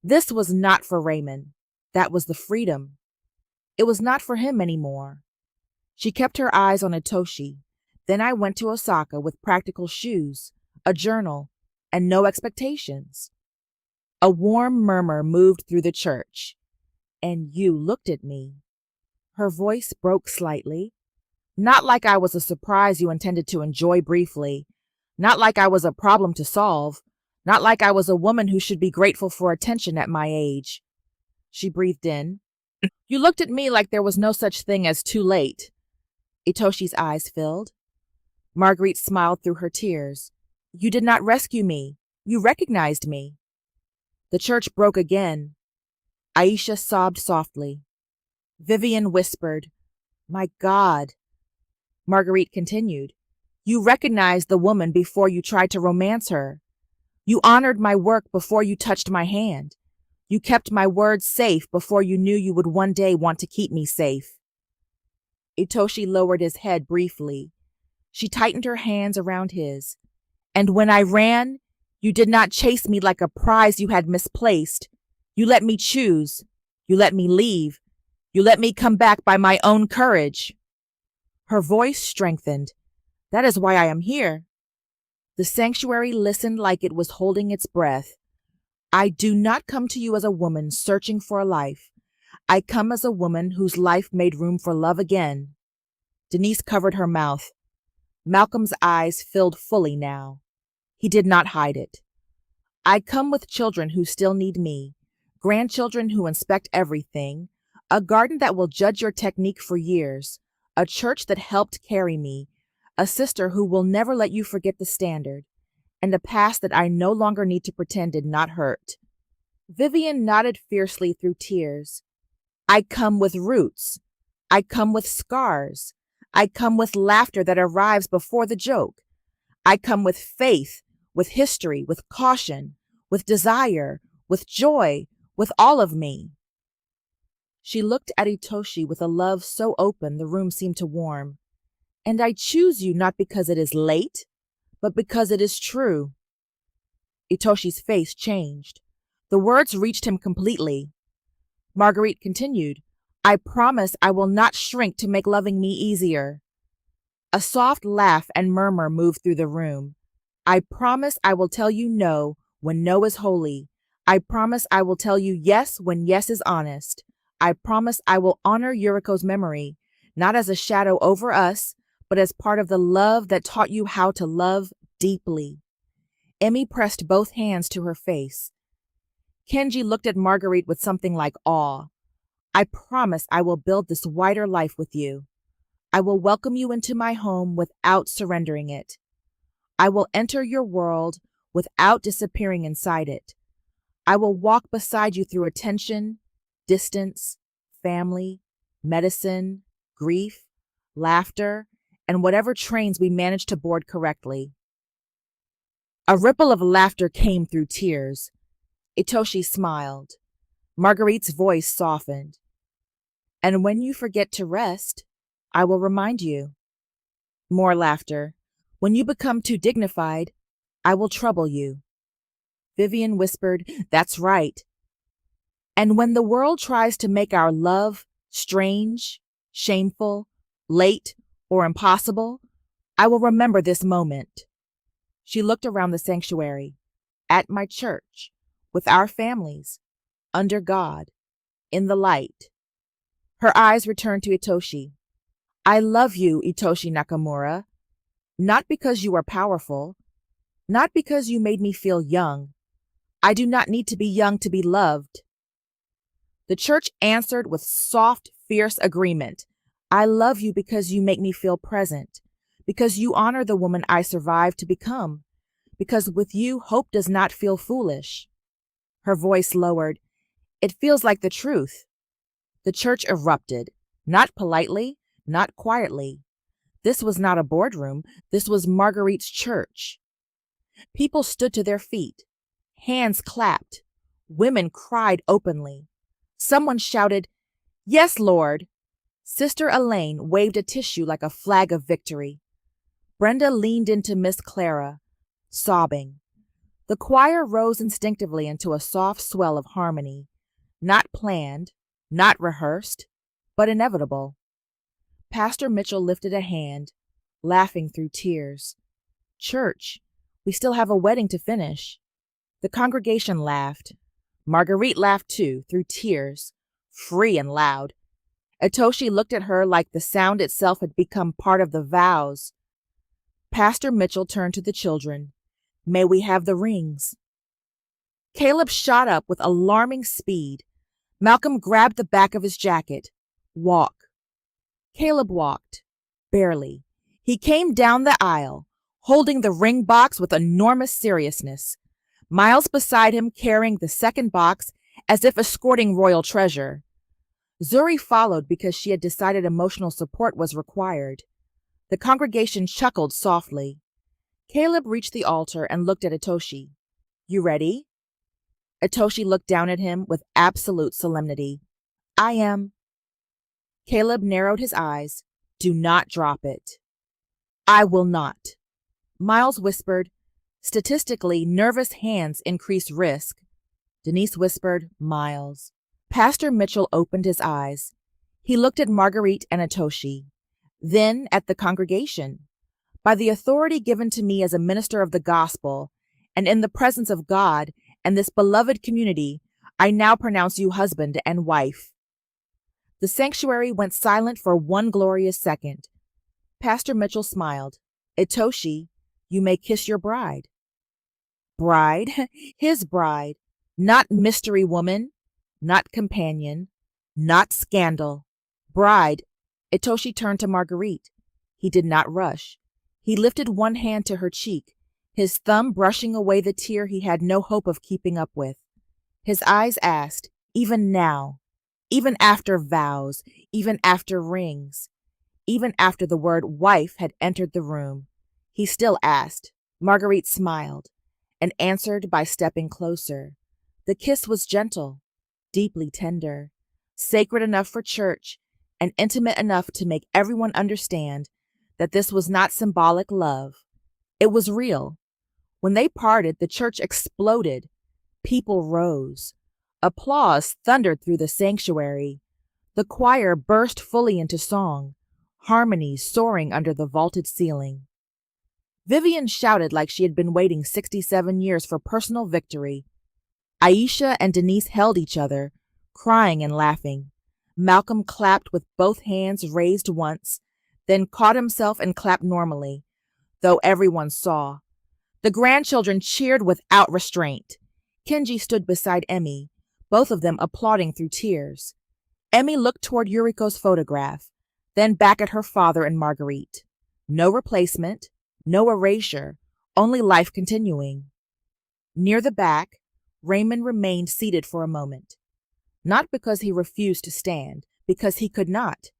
This was not for Raymond. That was the freedom. It was not for him anymore. She kept her eyes on Itoshi. Then I went to Osaka with practical shoes, a journal, and no expectations. A warm murmur moved through the church. And you looked at me. Her voice broke slightly. Not like I was a surprise you intended to enjoy briefly. Not like I was a problem to solve. Not like I was a woman who should be grateful for attention at my age. She breathed in. You looked at me like there was no such thing as too late. Itoshi's eyes filled. Marguerite smiled through her tears. You did not rescue me. You recognized me. The church broke again. Aisha sobbed softly. Vivian whispered, My God. Marguerite continued. You recognized the woman before you tried to romance her. You honored my work before you touched my hand. You kept my words safe before you knew you would one day want to keep me safe. Itoshi lowered his head briefly. She tightened her hands around his. And when I ran, you did not chase me like a prize you had misplaced. You let me choose. You let me leave. You let me come back by my own courage. Her voice strengthened. That is why I am here. The sanctuary listened like it was holding its breath. I do not come to you as a woman searching for a life. I come as a woman whose life made room for love again. Denise covered her mouth. Malcolm's eyes filled fully now. He did not hide it. I come with children who still need me, grandchildren who inspect everything, a garden that will judge your technique for years, a church that helped carry me, a sister who will never let you forget the standard, and a past that I no longer need to pretend did not hurt. Vivian nodded fiercely through tears. I come with roots. I come with scars. I come with laughter that arrives before the joke. I come with faith, with history, with caution, with desire, with joy, with all of me. She looked at Itoshi with a love so open the room seemed to warm. And I choose you not because it is late, but because it is true. Itoshi's face changed. The words reached him completely. Marguerite continued, I promise I will not shrink to make loving me easier. A soft laugh and murmur moved through the room. I promise I will tell you no when no is holy. I promise I will tell you yes when yes is honest. I promise I will honor Yuriko's memory, not as a shadow over us, but as part of the love that taught you how to love deeply. Emmy pressed both hands to her face. Kenji looked at Marguerite with something like awe. I promise I will build this wider life with you. I will welcome you into my home without surrendering it. I will enter your world without disappearing inside it. I will walk beside you through attention, distance, family, medicine, grief, laughter, and whatever trains we manage to board correctly. A ripple of laughter came through tears. Itoshi smiled. Marguerite's voice softened. And when you forget to rest, I will remind you. More laughter. When you become too dignified, I will trouble you. Vivian whispered, That's right. And when the world tries to make our love strange, shameful, late, or impossible, I will remember this moment. She looked around the sanctuary, at my church, with our families, under God, in the light. Her eyes returned to Itoshi. I love you, Itoshi Nakamura, not because you are powerful, not because you made me feel young. I do not need to be young to be loved. The church answered with soft, fierce agreement. I love you because you make me feel present, because you honor the woman I survived to become, because with you, hope does not feel foolish. Her voice lowered. It feels like the truth. The church erupted, not politely, not quietly. This was not a boardroom. This was Marguerite's church. People stood to their feet. Hands clapped. Women cried openly. Someone shouted, Yes, Lord. Sister Elaine waved a tissue like a flag of victory. Brenda leaned into Miss Clara, sobbing. The choir rose instinctively into a soft swell of harmony, not planned, not rehearsed, but inevitable. Pastor Mitchell lifted a hand, laughing through tears. Church, we still have a wedding to finish. The congregation laughed. Marguerite laughed too, through tears, free and loud. Itoshi looked at her like the sound itself had become part of the vows. Pastor Mitchell turned to the children. May we have the rings? Caleb shot up with alarming speed. Malcolm grabbed the back of his jacket. Walk. Caleb walked. Barely. He came down the aisle, holding the ring box with enormous seriousness. Miles beside him carrying the second box as if escorting royal treasure. Zuri followed because she had decided emotional support was required. The congregation chuckled softly. Caleb reached the altar and looked at Itoshi. You ready? Itoshi looked down at him with absolute solemnity. I am. Caleb narrowed his eyes. Do not drop it. I will not. Miles whispered, statistically, nervous hands increase risk. Denise whispered, Miles. Pastor Mitchell opened his eyes. He looked at Marguerite and Itoshi, then at the congregation. By the authority given to me as a minister of the gospel, and in the presence of God and this beloved community, I now pronounce you husband and wife. The sanctuary went silent for one glorious second. Pastor Mitchell smiled. Itoshi, you may kiss your bride. Bride? His bride. Not mystery woman. Not companion. Not scandal. Bride. Itoshi turned to Marguerite. He did not rush. He lifted one hand to her cheek, his thumb brushing away the tear he had no hope of keeping up with. His eyes asked, even now, even after vows, even after rings, even after the word wife had entered the room, he still asked. Marguerite smiled and answered by stepping closer. The kiss was gentle, deeply tender, sacred enough for church, and intimate enough to make everyone understand that this was not symbolic love. It was real. When they parted, the church exploded. People rose. Applause thundered through the sanctuary. The choir burst fully into song, harmony soaring under the vaulted ceiling. Vivian shouted like she had been waiting 67 years for personal victory. Aisha and Denise held each other, crying and laughing. Malcolm clapped with both hands raised once, then caught himself and clapped normally, though everyone saw. The grandchildren cheered without restraint. Kenji stood beside Emmy, both of them applauding through tears. Emmy looked toward Yuriko's photograph, then back at her father and Marguerite. No replacement, no erasure, only life continuing. Near the back, Raymond remained seated for a moment. Not because he refused to stand, because he could not.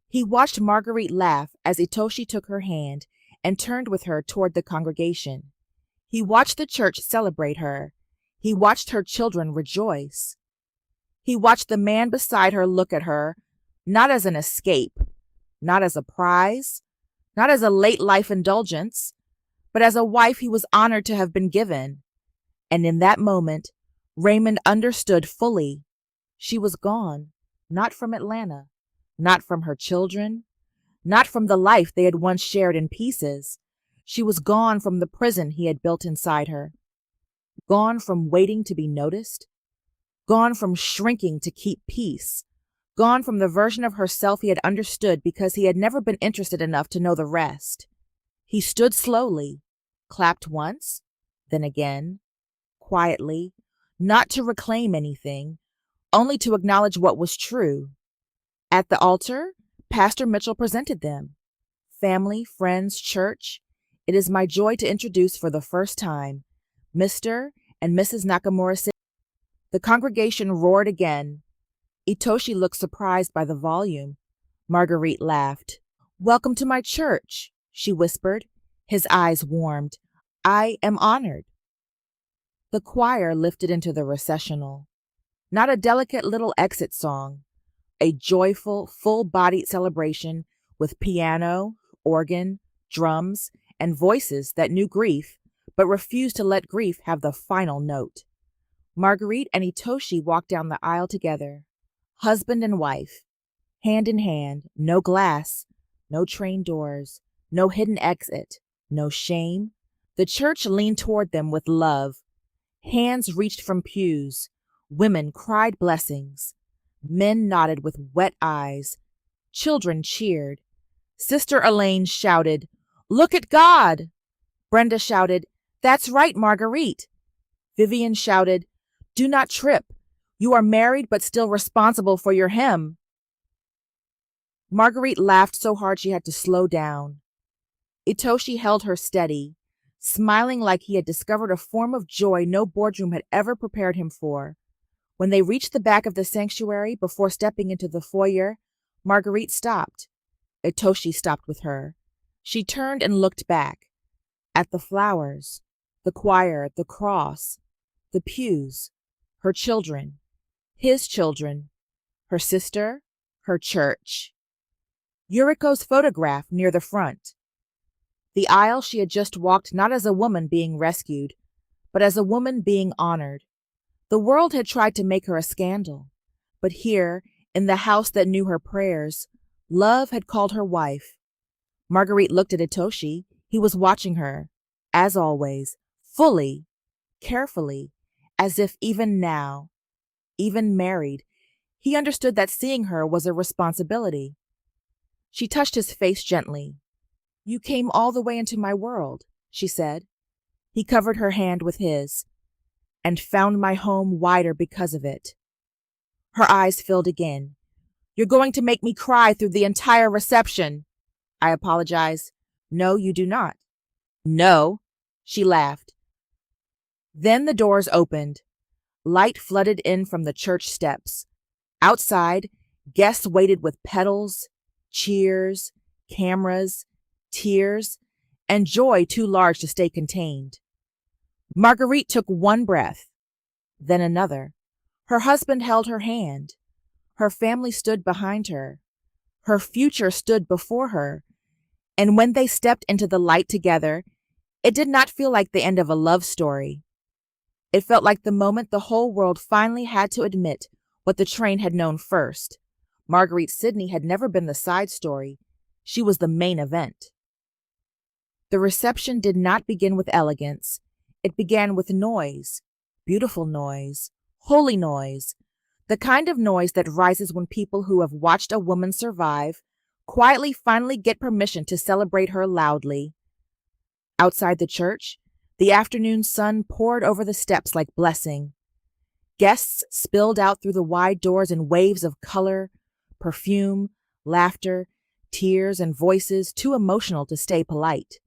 He watched Marguerite laugh as Itoshi took her hand and turned with her toward the congregation. He watched the church celebrate her. He watched her children rejoice. He watched the man beside her look at her, not as an escape, not as a prize, not as a late life indulgence, but as a wife he was honored to have been given. And in that moment, Raymond understood fully. She was gone, not from Atlanta, not from her children, not from the life they had once shared in pieces. She was gone from the prison he had built inside her, gone from waiting to be noticed, gone from shrinking to keep peace, gone from the version of herself he had understood because he had never been interested enough to know the rest. He stood slowly, clapped once, then again, quietly, not to reclaim anything, only to acknowledge what was true. At the altar, Pastor Mitchell presented them. Family, friends, church, it is my joy to introduce for the first time Mr. and Mrs. Nakamura. The congregation roared again. Itoshi looked surprised by the volume. Marguerite laughed. "Welcome to my church," she whispered. His eyes warmed. "I am honored." The choir lifted into the recessional. Not a delicate little exit song, a joyful, full-bodied celebration with piano, organ, drums, and voices that knew grief but refused to let grief have the final note. Marguerite and Itoshi walked down the aisle together, husband and wife, hand in hand, no glass, no train doors, no hidden exit, no shame. The church leaned toward them with love. Hands reached from pews. Women cried blessings. Men nodded with wet eyes. Children cheered. Sister Elaine shouted, "Look at God!" Brenda shouted, "That's right, Marguerite." Vivian shouted, "Do not trip. You are married but still responsible for your him." Marguerite laughed so hard she had to slow down. Itoshi held her steady, smiling like he had discovered a form of joy no boardroom had ever prepared him for. When they reached the back of the sanctuary before stepping into the foyer, Marguerite stopped. Itoshi stopped with her. She turned and looked back at the flowers, the choir, the cross, the pews, her children, his children, her sister, her church. Yuriko's photograph near the front. The aisle she had just walked not as a woman being rescued, but as a woman being honored. The world had tried to make her a scandal, but here, in the house that knew her prayers, love had called her wife. Marguerite looked at Itoshi. He was watching her, as always, fully, carefully, as if even now, even married, he understood that seeing her was a responsibility. She touched his face gently. "You came all the way into my world," she said. He covered her hand with his, "and found my home wider because of it." Her eyes filled again. "You're going to make me cry through the entire reception." "I apologize." "No, you do not." "No," she laughed. Then the doors opened. Light flooded in from the church steps. Outside, guests waited with petals, cheers, cameras, tears, and joy too large to stay contained. Marguerite took one breath, then another. Her husband held her hand. Her family stood behind her. Her future stood before her. And when they stepped into the light together, it did not feel like the end of a love story. It felt like the moment the whole world finally had to admit what the train had known first. Marguerite Sidney had never been the side story. She was the main event. The reception did not begin with elegance. It began with noise, beautiful noise, holy noise, the kind of noise that rises when people who have watched a woman survive quietly finally get permission to celebrate her loudly. Outside the church, the afternoon sun poured over the steps like blessing. Guests spilled out through the wide doors in waves of color, perfume, laughter, tears, and voices too emotional to stay polite.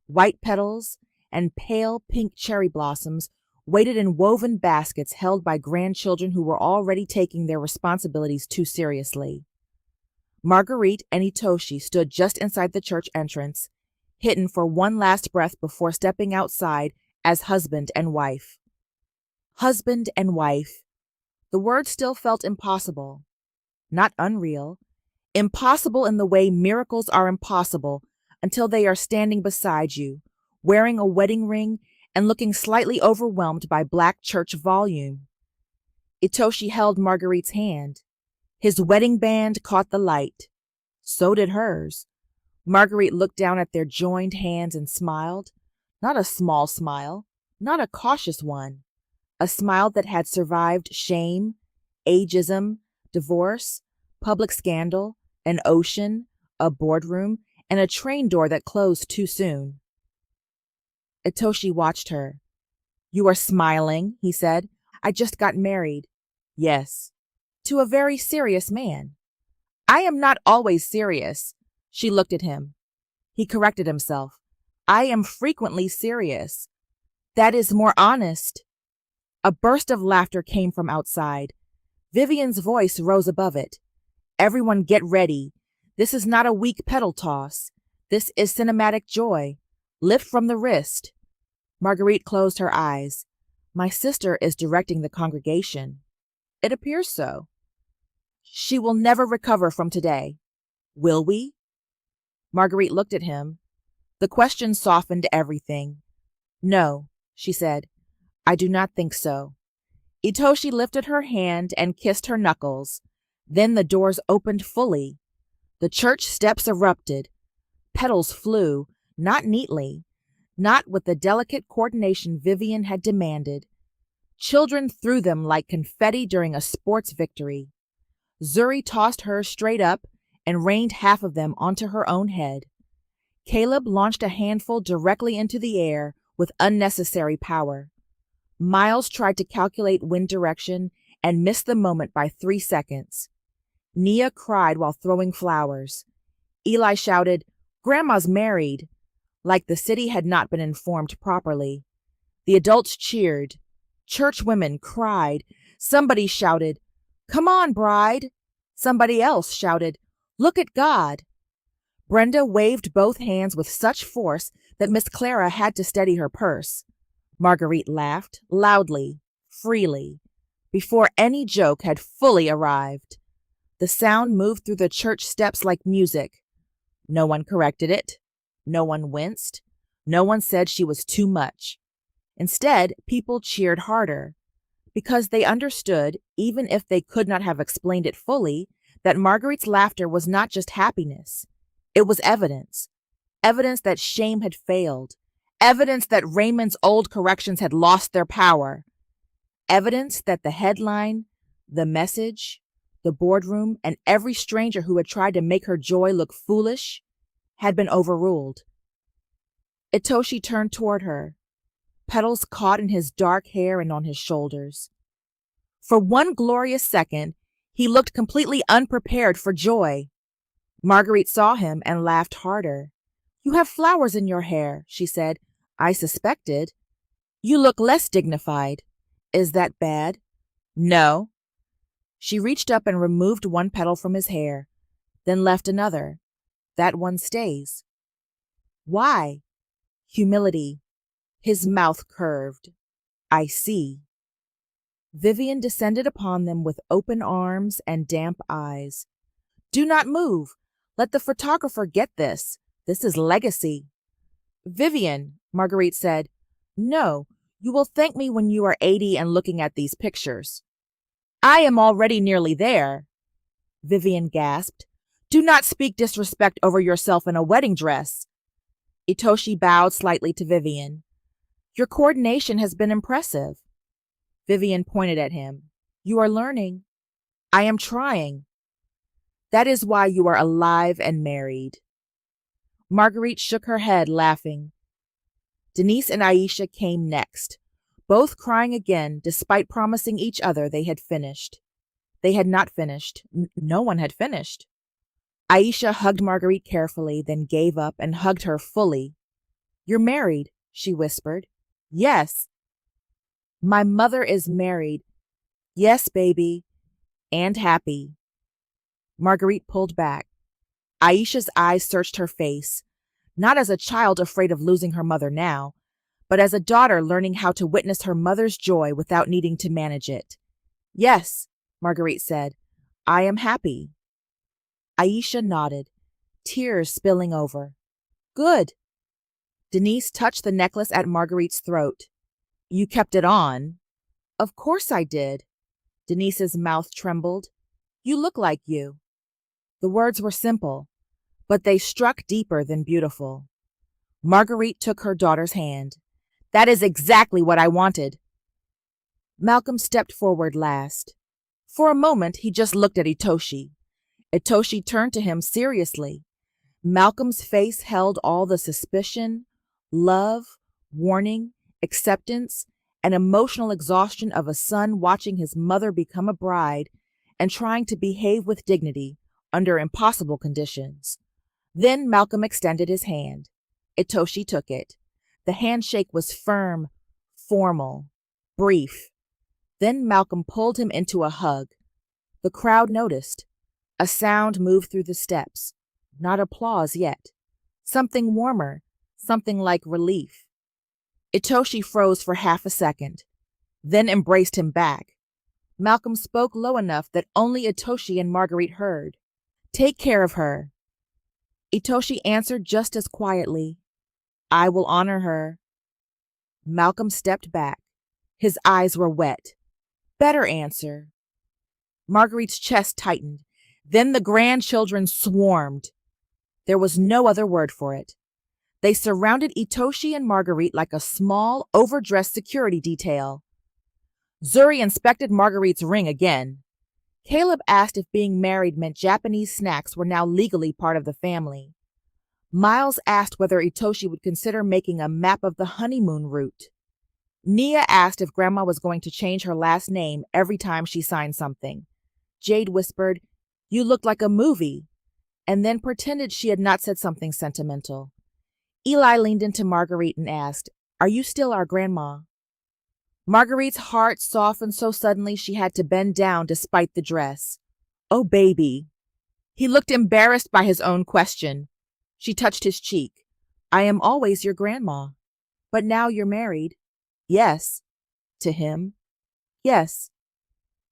White petals and pale pink cherry blossoms waited in woven baskets held by grandchildren who were already taking their responsibilities too seriously. Marguerite and Itoshi stood just inside the church entrance, hidden for one last breath before stepping outside as husband and wife. Husband and wife. The word still felt impossible, not unreal. Impossible in the way miracles are impossible until they are standing beside you, wearing a wedding ring and looking slightly overwhelmed by black church volume. Itoshi held Marguerite's hand. His wedding band caught the light. So did hers. Marguerite looked down at their joined hands and smiled. Not a small smile, not a cautious one. A smile that had survived shame, ageism, divorce, public scandal, an ocean, a boardroom, and a train door that closed too soon. Itoshi watched her. "You are smiling," he said. "I just got married." "Yes." "To a very serious man." "I am not always serious." She looked at him. He corrected himself. "I am frequently serious." "That is more honest." A burst of laughter came from outside. Vivian's voice rose above it. "Everyone get ready. This is not a weak pedal toss. This is cinematic joy. Lift from the wrist." Marguerite closed her eyes. "My sister is directing the congregation." "It appears so." "She will never recover from today." "Will we?" Marguerite looked at him. The question softened everything. "No," she said. "I do not think so." Itoshi lifted her hand and kissed her knuckles. Then the doors opened fully. The church steps erupted. Petals flew, not neatly, not with the delicate coordination Vivian had demanded. Children threw them like confetti during a sports victory. Zuri tossed hers straight up and rained half of them onto her own head. Caleb launched a handful directly into the air with unnecessary power. Miles tried to calculate wind direction and missed the moment by 3 seconds. Nia cried while throwing flowers. Eli shouted, "Grandma's married," like the city had not been informed properly. The adults cheered. Church women cried. Somebody shouted, "Come on, bride." Somebody else shouted, "Look at God." Brenda waved both hands with such force that Miss Clara had to steady her purse. Marguerite laughed, loudly, freely, before any joke had fully arrived. The sound moved through the church steps like music. No one corrected it. No one winced. No one said she was too much. Instead, people cheered harder, because they understood, even if they could not have explained it fully, that Marguerite's laughter was not just happiness. It was evidence. Evidence that shame had failed. Evidence that Raymond's old corrections had lost their power. Evidence that the headline, the message, the boardroom, and every stranger who had tried to make her joy look foolish had been overruled. Itoshi turned toward her. Petals caught in his dark hair and on his shoulders. For one glorious second, he looked completely unprepared for joy. Marguerite saw him and laughed harder. "You have flowers in your hair," she said. "I suspected." "You look less dignified." "Is that bad?" "No." She reached up and removed one petal from his hair, then left another. "That one stays." "Why?" Humility. His mouth curved. "I see." Vivian descended upon them with open arms and damp eyes. "Do not move. Let the photographer get this. This is legacy." "Vivian," Marguerite said. "No, you will thank me when you are 80 and looking at these pictures." "I am already nearly there." Vivian gasped. "Do not speak disrespect over yourself in a wedding dress." Itoshi bowed slightly to Vivian. "Your coordination has been impressive." Vivian pointed at him. "You are learning." "I am trying." "That is why you are alive and married." Marguerite shook her head, laughing. Denise and Aisha came next, both crying again despite promising each other they had finished. They had not finished. No one had finished. Aisha hugged Marguerite carefully, then gave up and hugged her fully. "You're married," she whispered. "Yes." "My mother is married." "Yes, baby. And happy." Marguerite pulled back. Aisha's eyes searched her face, not as a child afraid of losing her mother now, but as a daughter learning how to witness her mother's joy without needing to manage it. "Yes," Marguerite said. "I am happy." Aisha nodded, tears spilling over. "Good." Denise touched the necklace at Marguerite's throat. "You kept it on." "Of course I did." Denise's mouth trembled. You look like you. The words were simple, but they struck deeper than beautiful. Marguerite took her daughter's hand. That is exactly what I wanted. Malcolm stepped forward last. For a moment, he just looked at Itoshi. Itoshi turned to him seriously. Malcolm's face held all the suspicion, love, warning, acceptance, and emotional exhaustion of a son watching his mother become a bride and trying to behave with dignity under impossible conditions. Then Malcolm extended his hand. Itoshi took it. The handshake was firm, formal, brief. Then Malcolm pulled him into a hug. The crowd noticed. A sound moved through the steps. Not applause yet. Something warmer, something like relief. Itoshi froze for half a second, then embraced him back. Malcolm spoke low enough that only Itoshi and Marguerite heard. Take care of her. Itoshi answered just as quietly. I will honor her. Malcolm stepped back. His eyes were wet. Better answer. Marguerite's chest tightened. Then the grandchildren swarmed. There was no other word for it. They surrounded Itoshi and Marguerite like a small, overdressed security detail. Zuri inspected Marguerite's ring again. Caleb asked if being married meant Japanese snacks were now legally part of the family. Miles asked whether Itoshi would consider making a map of the honeymoon route. Nia asked if Grandma was going to change her last name every time she signed something. Jade whispered, You looked like a movie, and then pretended she had not said something sentimental. Eli leaned into Marguerite and asked, Are you still our grandma? Marguerite's heart softened so suddenly she had to bend down despite the dress. Oh, baby. He looked embarrassed by his own question. She touched his cheek. I am always your grandma. But now you're married. Yes. To him. Yes.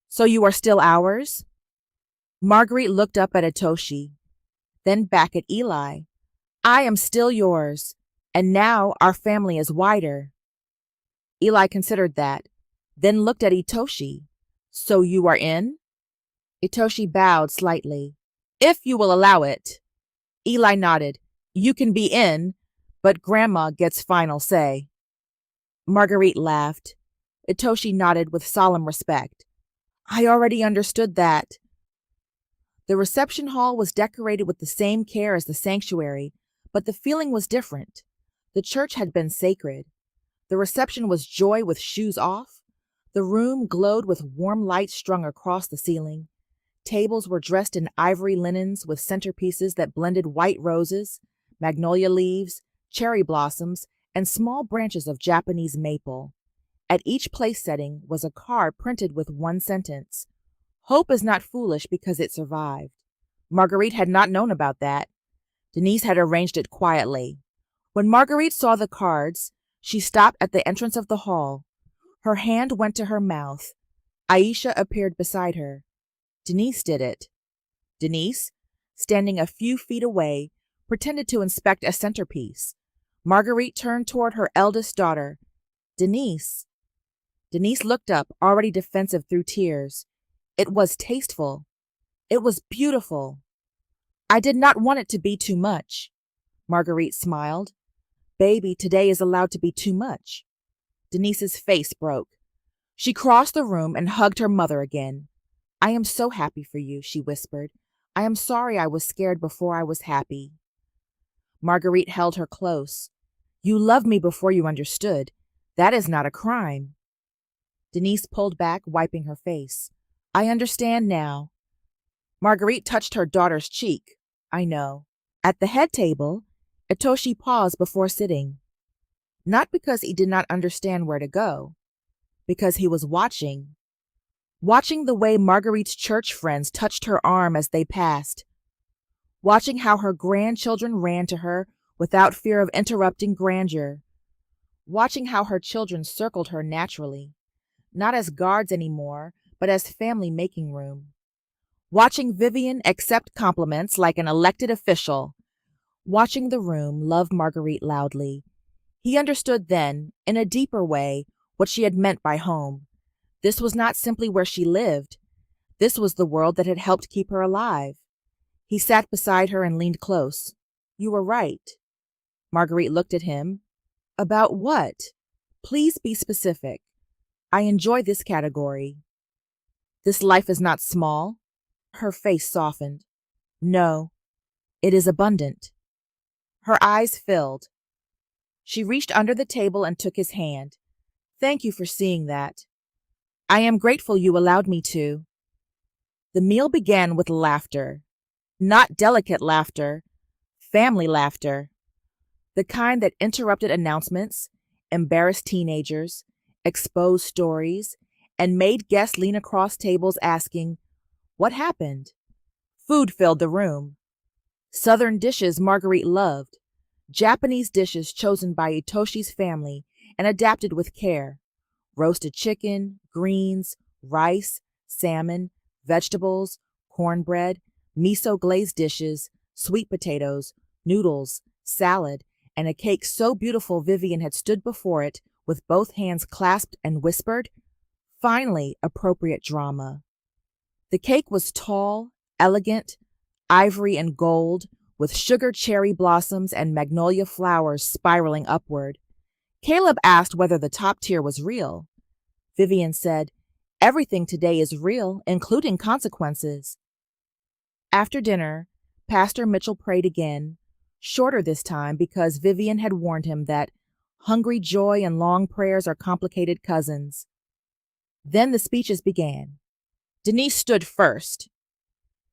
So you are still ours? Marguerite looked up at Itoshi, then back at Eli. I am still yours, and now our family is wider. Eli considered that, then looked at Itoshi. So you are in? Itoshi bowed slightly. If you will allow it. Eli nodded. You can be in, but Grandma gets final say. Marguerite laughed. Itoshi nodded with solemn respect. I already understood that. The reception hall was decorated with the same care as the sanctuary, but the feeling was different. The church had been sacred. The reception was joy with shoes off. The room glowed with warm light strung across the ceiling. Tables were dressed in ivory linens with centerpieces that blended white roses, magnolia leaves, cherry blossoms, and small branches of Japanese maple. At each place setting was a card printed with one sentence. Hope is not foolish because it survived. Marguerite had not known about that. Denise had arranged it quietly. When Marguerite saw the cards, she stopped at the entrance of the hall. Her hand went to her mouth. Aisha appeared beside her. Denise did it. Denise, standing a few feet away, pretended to inspect a centerpiece. Marguerite turned toward her eldest daughter. Denise. Denise looked up, already defensive through tears. It was tasteful. It was beautiful. I did not want it to be too much. Marguerite smiled. Baby, today is allowed to be too much. Denise's face broke. She crossed the room and hugged her mother again. I am so happy for you, she whispered. I am sorry I was scared before I was happy. Marguerite held her close. You loved me before you understood. That is not a crime. Denise pulled back, wiping her face. I understand now. Marguerite touched her daughter's cheek. I know. At the head table, Itoshi paused before sitting. Not because he did not understand where to go, because he was watching. Watching the way Marguerite's church friends touched her arm as they passed. Watching how her grandchildren ran to her without fear of interrupting grandeur. Watching how her children circled her naturally, not as guards anymore, but as family making room. Watching Vivian accept compliments like an elected official. Watching the room love Marguerite loudly. He understood then, in a deeper way, what she had meant by home. This was not simply where she lived. This was the world that had helped keep her alive. He sat beside her and leaned close. You were right. Marguerite looked at him. About what? Please be specific. I enjoy this category. This life is not small. Her face softened. No, it is abundant. Her eyes filled. She reached under the table and took his hand. Thank you for seeing that. I am grateful you allowed me to. The meal began with laughter. Not delicate laughter, family laughter. The kind that interrupted announcements, embarrassed teenagers, exposed stories, and made guests lean across tables asking, what happened? Food filled the room. Southern dishes Marguerite loved. Japanese dishes chosen by Itoshi's family and adapted with care. Roasted chicken, greens, rice, salmon, vegetables, cornbread, miso-glazed dishes, sweet potatoes, noodles, salad, and a cake so beautiful Vivian had stood before it with both hands clasped and whispered, finally, appropriate drama. The cake was tall, elegant, ivory and gold, with sugar cherry blossoms and magnolia flowers spiraling upward. Caleb asked whether the top tier was real. Vivian said, everything today is real, including consequences. After dinner, Pastor Mitchell prayed again, shorter this time because Vivian had warned him that hungry joy and long prayers are complicated cousins. Then the speeches began. Denise stood first.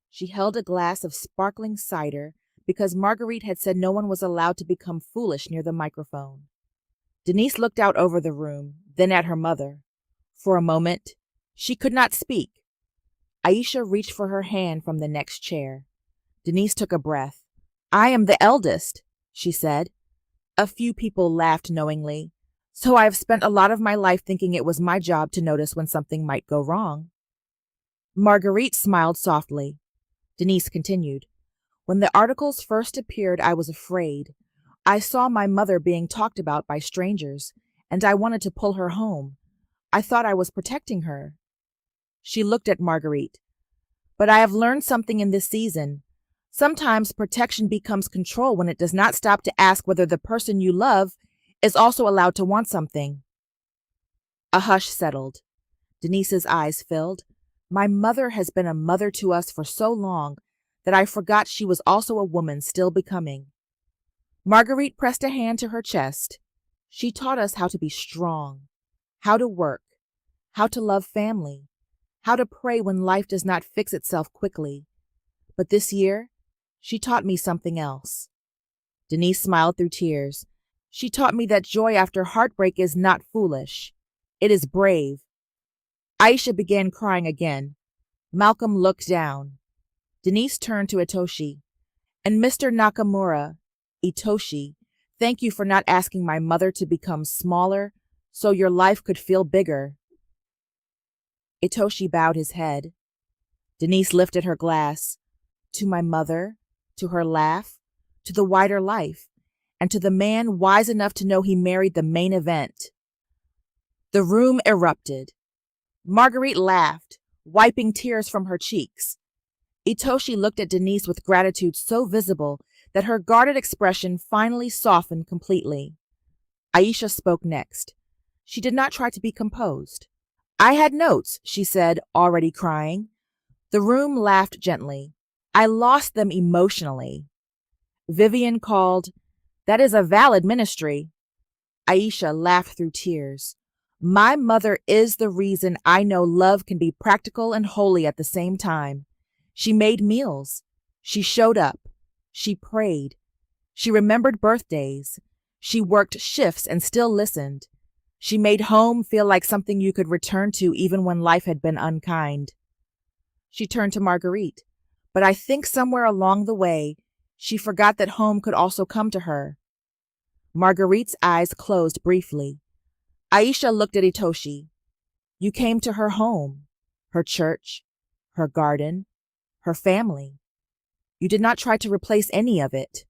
She held a glass of sparkling cider because Marguerite had said no one was allowed to become foolish near the microphone. Denise looked out over the room, then at her mother. For a moment, she could not speak. Aisha reached for her hand from the next chair. Denise took a breath. I am the eldest, she said. A few people laughed knowingly, so I have spent a lot of my life thinking it was my job to notice when something might go wrong. Marguerite smiled softly. Denise continued. When the articles first appeared, I was afraid. I saw my mother being talked about by strangers, and I wanted to pull her home. I thought I was protecting her. She looked at Marguerite. But I have learned something in this season. Sometimes protection becomes control when it does not stop to ask whether the person you love is also allowed to want something. A hush settled. Denise's eyes filled. My mother has been a mother to us for so long that I forgot she was also a woman still becoming. Marguerite pressed a hand to her chest. She taught us how to be strong, how to work, how to love family, how to pray when life does not fix itself quickly. But this year, she taught me something else. Denise smiled through tears. She taught me that joy after heartbreak is not foolish. It is brave. Aisha began crying again. Malcolm looked down. Denise turned to Itoshi. And Mr. Nakamura, Itoshi, thank you for not asking my mother to become smaller so your life could feel bigger. Itoshi bowed his head. Denise lifted her glass. To my mother, to her laugh, to the wider life, and to the man wise enough to know he married the main event. The room erupted. Marguerite laughed, wiping tears from her cheeks. Itoshi looked at Denise with gratitude so visible that her guarded expression finally softened completely. Aisha spoke next. She did not try to be composed. I had notes, she said, already crying. The room laughed gently. I lost them emotionally. Vivian called, That is a valid ministry. Aisha laughed through tears. My mother is the reason I know love can be practical and holy at the same time. She made meals. She showed up. She prayed. She remembered birthdays. She worked shifts and still listened. She made home feel like something you could return to even when life had been unkind. She turned to Marguerite, but I think somewhere along the way, she forgot that home could also come to her. Marguerite's eyes closed briefly. Aisha looked at Itoshi. You came to her home, her church, her garden, her family. You did not try to replace any of it.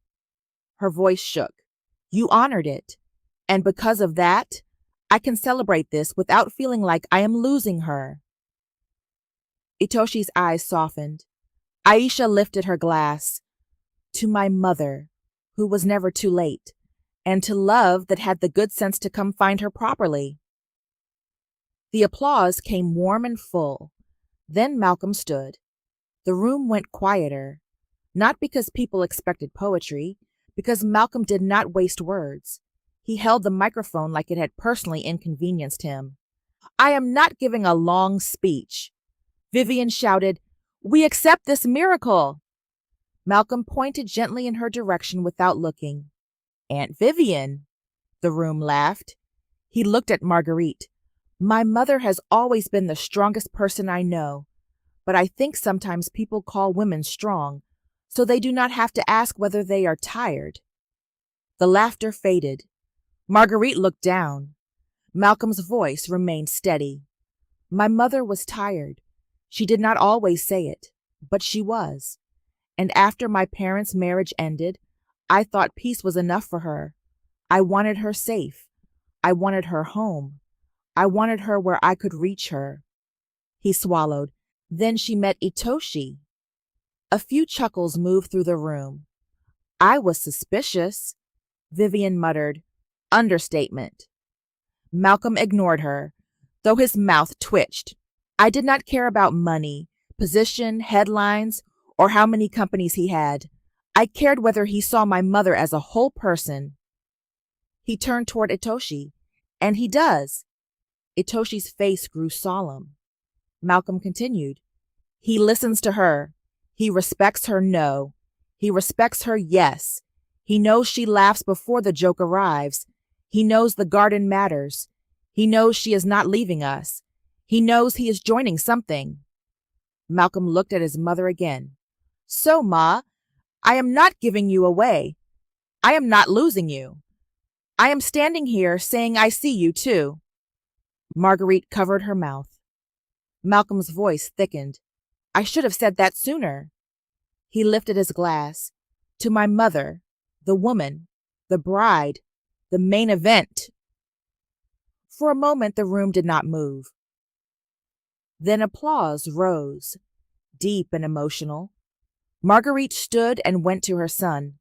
Her voice shook. You honored it. And because of that, I can celebrate this without feeling like I am losing her. Itoshi's eyes softened. Aisha lifted her glass. To my mother, who was never too late, and to love that had the good sense to come find her properly. The applause came warm and full. Then Malcolm stood. The room went quieter, not because people expected poetry, because Malcolm did not waste words. He held the microphone like it had personally inconvenienced him. I am not giving a long speech. Vivian shouted, "We accept this miracle!" Malcolm pointed gently in her direction without looking. Aunt Vivian, the room laughed. He looked at Marguerite. My mother has always been the strongest person I know, but I think sometimes people call women strong, so they do not have to ask whether they are tired. The laughter faded. Marguerite looked down. Malcolm's voice remained steady. My mother was tired. She did not always say it, but she was. And after my parents' marriage ended, I thought peace was enough for her. I wanted her safe. I wanted her home. I wanted her where I could reach her. He swallowed. Then she met Itoshi. A few chuckles moved through the room. I was suspicious, Vivian muttered. Understatement. Malcolm ignored her, though his mouth twitched. I did not care about money, position, headlines, or how many companies he had. I cared whether he saw my mother as a whole person. He turned toward Itoshi. And he does. Itoshi's face grew solemn. Malcolm continued. He listens to her. He respects her no. He respects her yes. He knows she laughs before the joke arrives. He knows the garden matters. He knows she is not leaving us. He knows he is joining something. Malcolm looked at his mother again. So, Ma, I am not giving you away. I am not losing you. I am standing here saying I see you too. Marguerite covered her mouth. Malcolm's voice thickened. I should have said that sooner. He lifted his glass. To my mother, the woman, the bride, the main event. For a moment the room did not move. Then applause rose, deep and emotional. Marguerite stood and went to her son.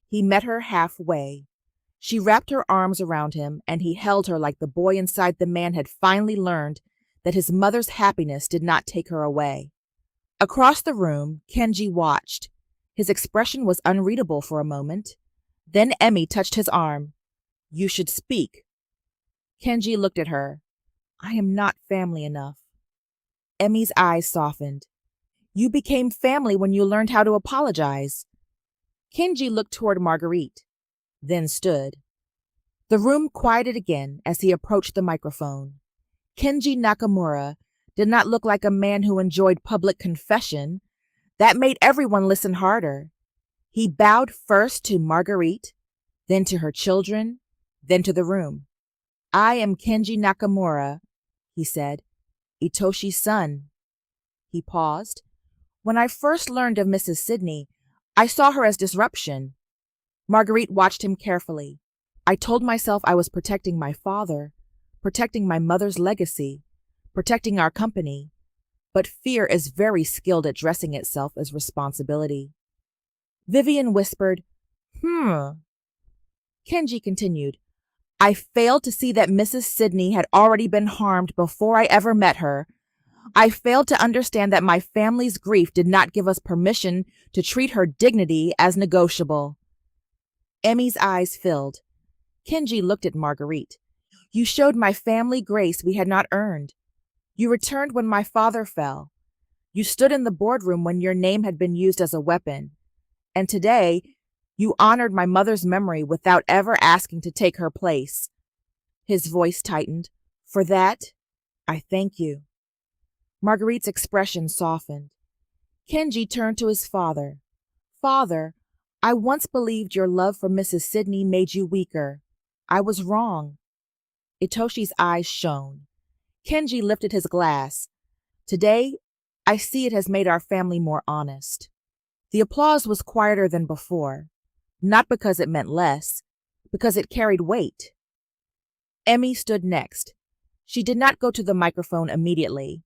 He met her halfway. She wrapped her arms around him, and he held her like the boy inside the man had finally learned that his mother's happiness did not take her away. Across the room, Kenji watched. His expression was unreadable for a moment. Then Emmy touched his arm. You should speak. Kenji looked at her. I am not family enough. Emmy's eyes softened. You became family when you learned how to apologize. Kenji looked toward Marguerite, then stood. The room quieted again as he approached the microphone. Kenji Nakamura did not look like a man who enjoyed public confession. That made everyone listen harder. He bowed first to Marguerite, then to her children, then to the room. I am Kenji Nakamura, he said, Itoshi's son. He paused. When I first learned of Mrs. Sidney, I saw her as disruption. Marguerite watched him carefully. I told myself I was protecting my father, protecting my mother's legacy, protecting our company. But fear is very skilled at dressing itself as responsibility. Vivian whispered, Kenji continued, I failed to see that Mrs. Sidney had already been harmed before I ever met her. I failed to understand that my family's grief did not give us permission to treat her dignity as negotiable. Emmy's eyes filled. Kenji looked at Marguerite. You showed my family grace we had not earned. You returned when my father fell. You stood in the boardroom when your name had been used as a weapon. And today, you honored my mother's memory without ever asking to take her place. His voice tightened. For that, I thank you. Marguerite's expression softened. Kenji turned to his father. Father, I once believed your love for Mrs. Sidney made you weaker. I was wrong. Itoshi's eyes shone. Kenji lifted his glass. Today, I see it has made our family more honest. The applause was quieter than before, not because it meant less, because it carried weight. Emmy stood next. She did not go to the microphone immediately.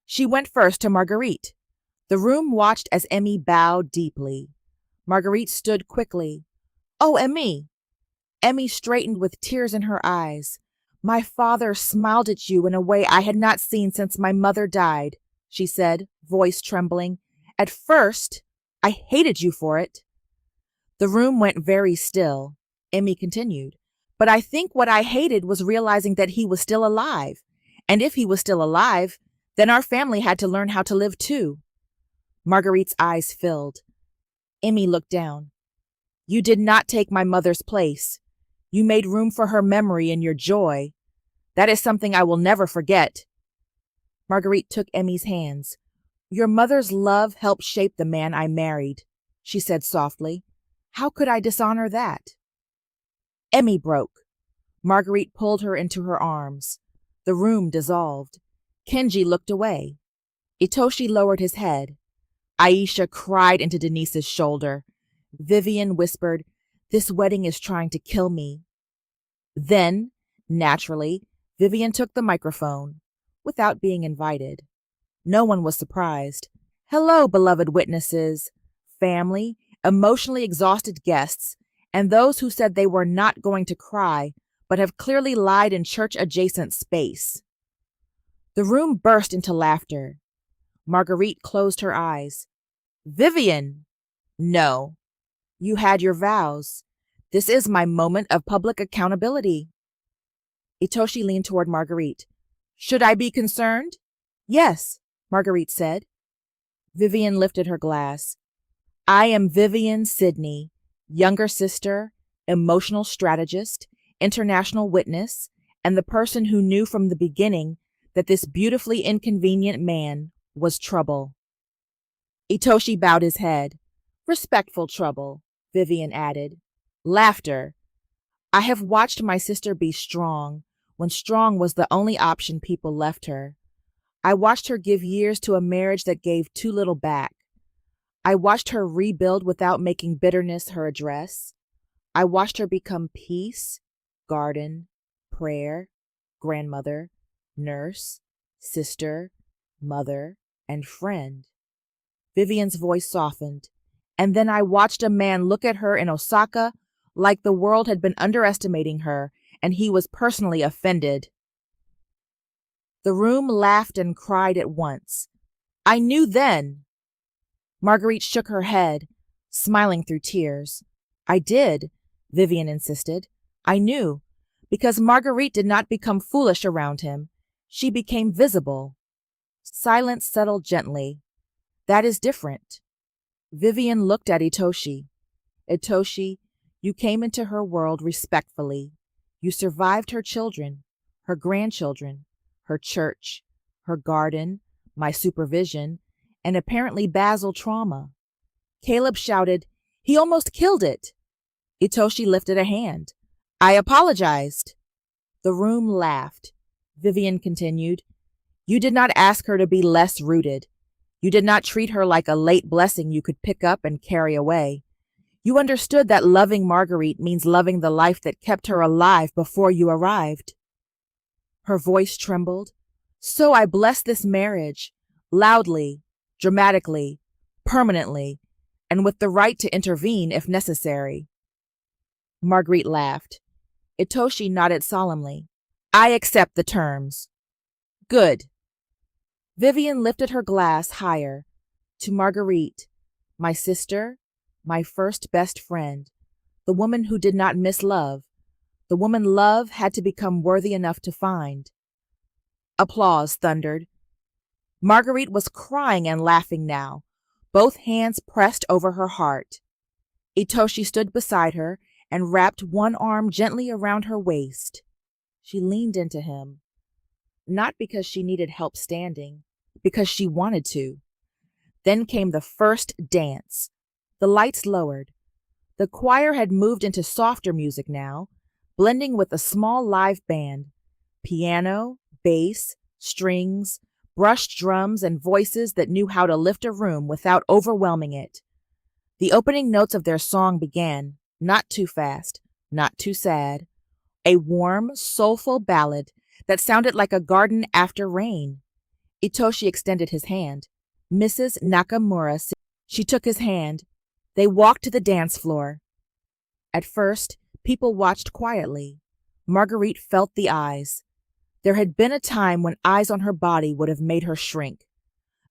She went first to Marguerite. The room watched as Emmy bowed deeply. Marguerite stood quickly. "Oh, Emmy!" Emmy straightened with tears in her eyes. "My father smiled at you in a way I had not seen since my mother died," she said, voice trembling. "At first, I hated you for it." The room went very still. Emmy continued. "But I think what I hated was realizing that he was still alive. And if he was still alive, then our family had to learn how to live too." Marguerite's eyes filled. Emmy looked down. "You did not take my mother's place. You made room for her memory in your joy. That is something I will never forget." Marguerite took Emmy's hands. "Your mother's love helped shape the man I married," she said softly. "How could I dishonor that?" Emmy broke. Marguerite pulled her into her arms. The room dissolved. Kenji looked away. Itoshi lowered his head. Aisha cried into Denise's shoulder. Vivian whispered, "This wedding is trying to kill me." Then, naturally, Vivian took the microphone, without being invited. No one was surprised. "Hello, beloved witnesses, family, emotionally exhausted guests, and those who said they were not going to cry, but have clearly lied in church-adjacent space." The room burst into laughter. Marguerite closed her eyes. "Vivian!" "No. You had your vows. This is my moment of public accountability." Itoshi leaned toward Marguerite. "Should I be concerned?" "Yes," Marguerite said. Vivian lifted her glass. "I am Vivian Sidney, younger sister, emotional strategist, international witness, and the person who knew from the beginning that this beautifully inconvenient man was trouble." Itoshi bowed his head. "Respectful trouble," Vivian added. Laughter. "I have watched my sister be strong, when strong was the only option people left her. I watched her give years to a marriage that gave too little back. I watched her rebuild without making bitterness her address. I watched her become peace, garden, prayer, grandmother, nurse, sister, mother, and friend." Vivian's voice softened. "And then I watched a man look at her in Osaka like the world had been underestimating her, and he was personally offended." The room laughed and cried at once. "I knew then." Marguerite shook her head, smiling through tears. "I did," Vivian insisted. "I knew, because Marguerite did not become foolish around him. She became visible." Silence settled gently. "That is different." Vivian looked at Itoshi. "Itoshi, you came into her world respectfully. You survived her children, her grandchildren, her church, her garden, my supervision, and apparently basal trauma." Caleb shouted, "He almost killed it." Itoshi lifted a hand. "I apologized." The room laughed. Vivian continued, "You did not ask her to be less rooted. You did not treat her like a late blessing you could pick up and carry away. You understood that loving Marguerite means loving the life that kept her alive before you arrived." Her voice trembled. "So I bless this marriage, loudly, dramatically, permanently, and with the right to intervene if necessary." Marguerite laughed. Itoshi nodded solemnly. "I accept the terms." "Good." Vivian lifted her glass higher. "To Marguerite, my sister, my first best friend, the woman who did not miss love, the woman love had to become worthy enough to find." Applause thundered. Marguerite was crying and laughing now, both hands pressed over her heart. Itoshi stood beside her and wrapped one arm gently around her waist. She leaned into him, not because she needed help standing, because she wanted to. Then came the first dance. The lights lowered. The choir had moved into softer music now, blending with a small live band. Piano, bass, strings, brushed drums, and voices that knew how to lift a room without overwhelming it. The opening notes of their song began, not too fast, not too sad. a warm, soulful ballad that sounded like a garden after rain. Itoshi extended his hand. Mrs. Nakamura, she took his hand. They walked to the dance floor. At first, people watched quietly. Marguerite felt the eyes. There had been a time when eyes on her body would have made her shrink.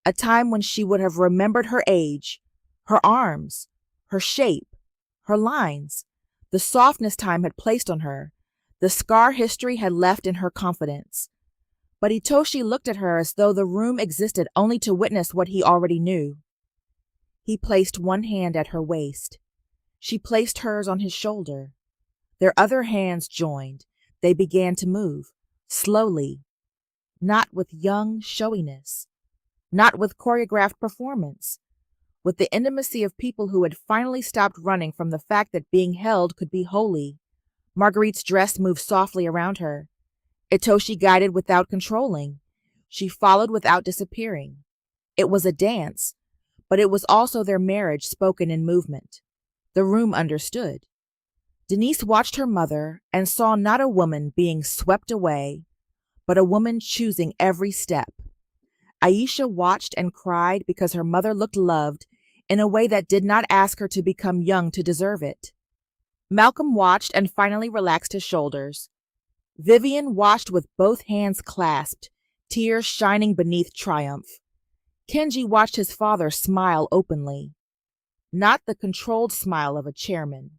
A time when she would have remembered her age, her arms, her shape, her lines, the softness time had placed on her, the scar history had left in her confidence. But Itoshi looked at her as though the room existed only to witness what he already knew. He placed one hand at her waist. She placed hers on his shoulder. Their other hands joined. They began to move, slowly, not with young showiness, not with choreographed performance, with the intimacy of people who had finally stopped running from the fact that being held could be holy. Marguerite's dress moved softly around her. Itoshi guided without controlling. She followed without disappearing. It was a dance, but it was also their marriage spoken in movement. The room understood. Denise watched her mother and saw not a woman being swept away, but a woman choosing every step. Aisha watched and cried because her mother looked loved in a way that did not ask her to become young to deserve it. Malcolm watched and finally relaxed his shoulders. Vivian watched with both hands clasped, tears shining beneath triumph. Kenji watched his father smile openly. Not the controlled smile of a chairman.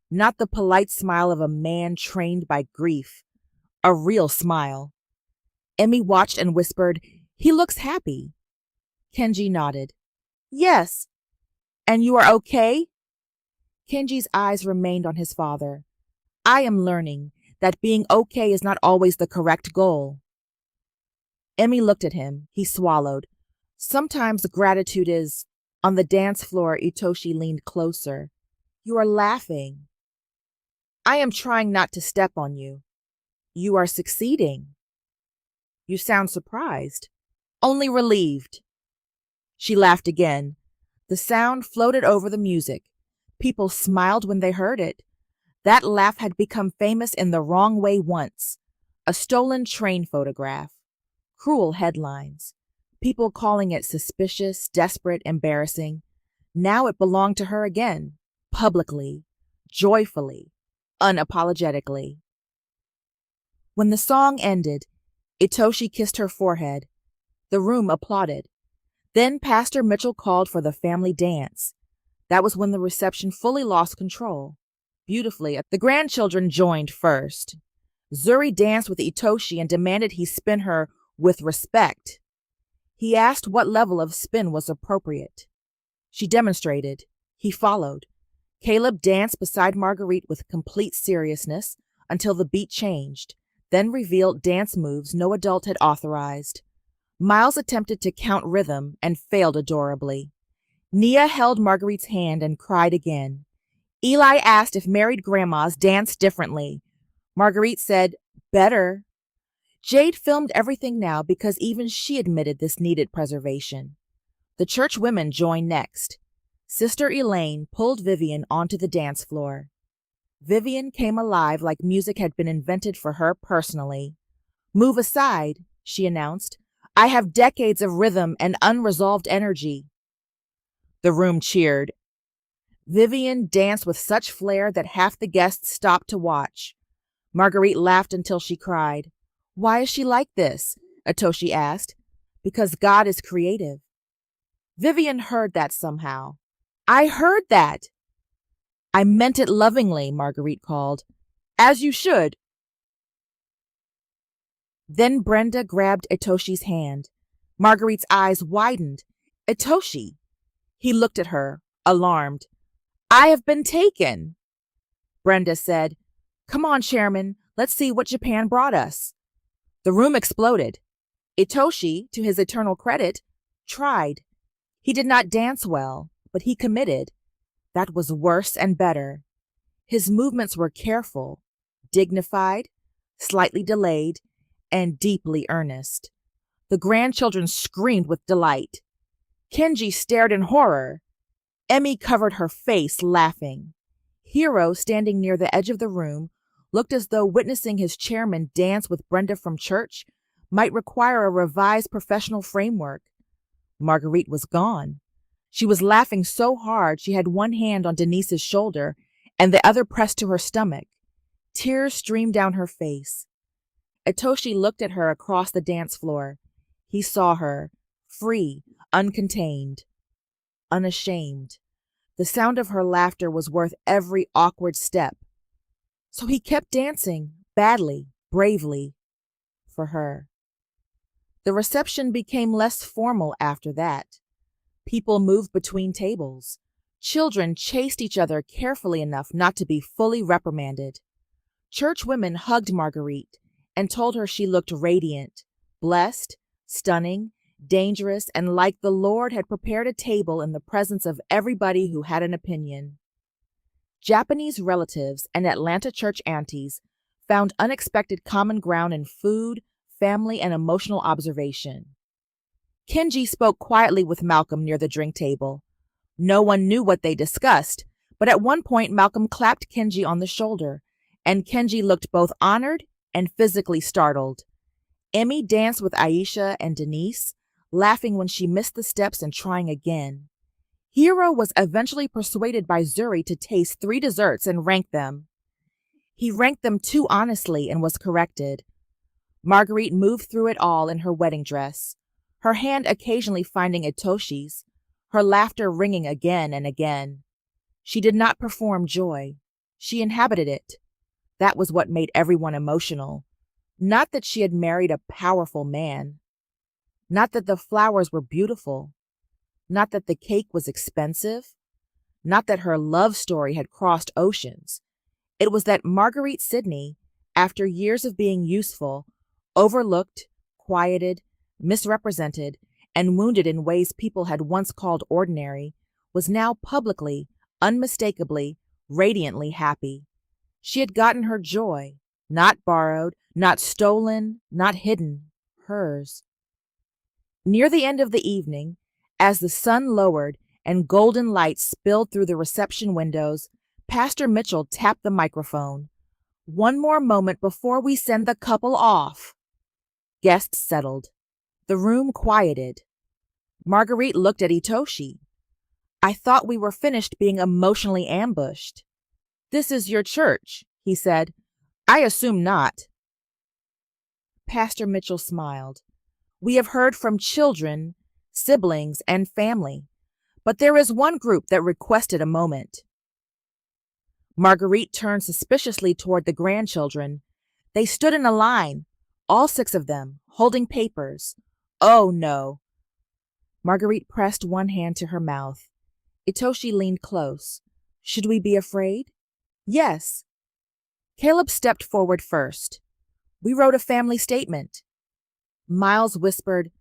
Not the polite smile of a man trained by grief. A real smile. Emmy watched and whispered, "He looks happy." Kenji nodded. "Yes. And you are okay?" Kenji's eyes remained on his father. "I am learning that being okay is not always the correct goal." Emmy looked at him. He swallowed. "Sometimes gratitude is—" On the dance floor, Itoshi leaned closer. "You are laughing." "I am trying not to step on you." "You are succeeding." "You sound surprised." "Only relieved." She laughed again. The sound floated over the music. People smiled when they heard it. That laugh had become famous in the wrong way once. A stolen train photograph. Cruel headlines. People calling it suspicious, desperate, embarrassing. Now it belonged to her again. Publicly. Joyfully. Unapologetically. When the song ended, Itoshi kissed her forehead. The room applauded. Then Pastor Mitchell called for the family dance. That was when the reception fully lost control. Beautifully, the grandchildren joined first. Zuri danced with Itoshi and demanded he spin her with respect. He asked what level of spin was appropriate. She demonstrated. He followed. Caleb danced beside Marguerite with complete seriousness until the beat changed, then revealed dance moves no adult had authorized. Miles attempted to count rhythm and failed adorably. Nia held Marguerite's hand and cried again. Eli asked if married grandmas danced differently. Marguerite said, "Better." Jade filmed everything now because even she admitted this needed preservation. The church women joined next. Sister Elaine pulled Vivian onto the dance floor. Vivian came alive like music had been invented for her personally. "Move aside," she announced. "I have decades of rhythm and unresolved energy." The room cheered. Vivian danced with such flair that half the guests stopped to watch. Marguerite laughed until she cried. "Why is she like this?" Itoshi asked. "Because God is creative." Vivian heard that somehow. "I heard that." "I meant it lovingly," Marguerite called. "As you should." Then Brenda grabbed Itoshi's hand. Marguerite's eyes widened. "Itoshi!" He looked at her, alarmed. "I have been taken." Brenda said, "Come on, Chairman, let's see what Japan brought us." The room exploded. Itoshi, to his eternal credit, tried. He did not dance well, but he committed. That was worse and better. His movements were careful, dignified, slightly delayed, and deeply earnest. The grandchildren screamed with delight. Kenji stared in horror. Emmy covered her face, laughing. Hiro, standing near the edge of the room, looked as though witnessing his chairman dance with Brenda from church might require a revised professional framework. Marguerite was gone. She was laughing so hard she had one hand on Denise's shoulder and the other pressed to her stomach. Tears streamed down her face. Itoshi looked at her across the dance floor. He saw her, free, uncontained, unashamed. The sound of her laughter was worth every awkward step. So he kept dancing, badly, bravely, for her. The reception became less formal after that. People moved between tables. Children chased each other carefully enough not to be fully reprimanded. Church women hugged Marguerite and told her she looked radiant, blessed, stunning, dangerous, and like the Lord had prepared a table in the presence of everybody who had an opinion. Japanese relatives and Atlanta church aunties found unexpected common ground in food, family, and emotional observation. Kenji spoke quietly with Malcolm near the drink table. No one knew what they discussed, but at one point Malcolm clapped Kenji on the shoulder, and Kenji looked both honored and physically startled. Emmy danced with Aisha and Denise, laughing when she missed the steps and trying again. Hiro was eventually persuaded by Zuri to taste 3 desserts and rank them. He ranked them too honestly and was corrected. Marguerite moved through it all in her wedding dress, her hand occasionally finding Itoshi's, her laughter ringing again and again. She did not perform joy. She inhabited it. That was what made everyone emotional. Not that she had married a powerful man. Not that the flowers were beautiful. Not that the cake was expensive. Not that her love story had crossed oceans. It was that Marguerite Sidney, after years of being useful, overlooked, quieted, misrepresented, and wounded in ways people had once called ordinary, was now publicly, unmistakably, radiantly happy. She had gotten her joy, not borrowed, not stolen, not hidden, hers. Near the end of the evening, as the sun lowered and golden light spilled through the reception windows, Pastor Mitchell tapped the microphone. "One more moment before we send the couple off." Guests settled. The room quieted. Marguerite looked at Itoshi. "I thought we were finished being emotionally ambushed." "This is your church," he said. "I assume not." Pastor Mitchell smiled. "We have heard from children, siblings, and family, but there is one group that requested a moment." Marguerite turned suspiciously toward the grandchildren. They stood in a line, all 6 of them, holding papers. "Oh, no." Marguerite pressed one hand to her mouth. Itoshi leaned close. "Should we be afraid?" "Yes." Caleb stepped forward first. "We wrote a family statement." Miles whispered,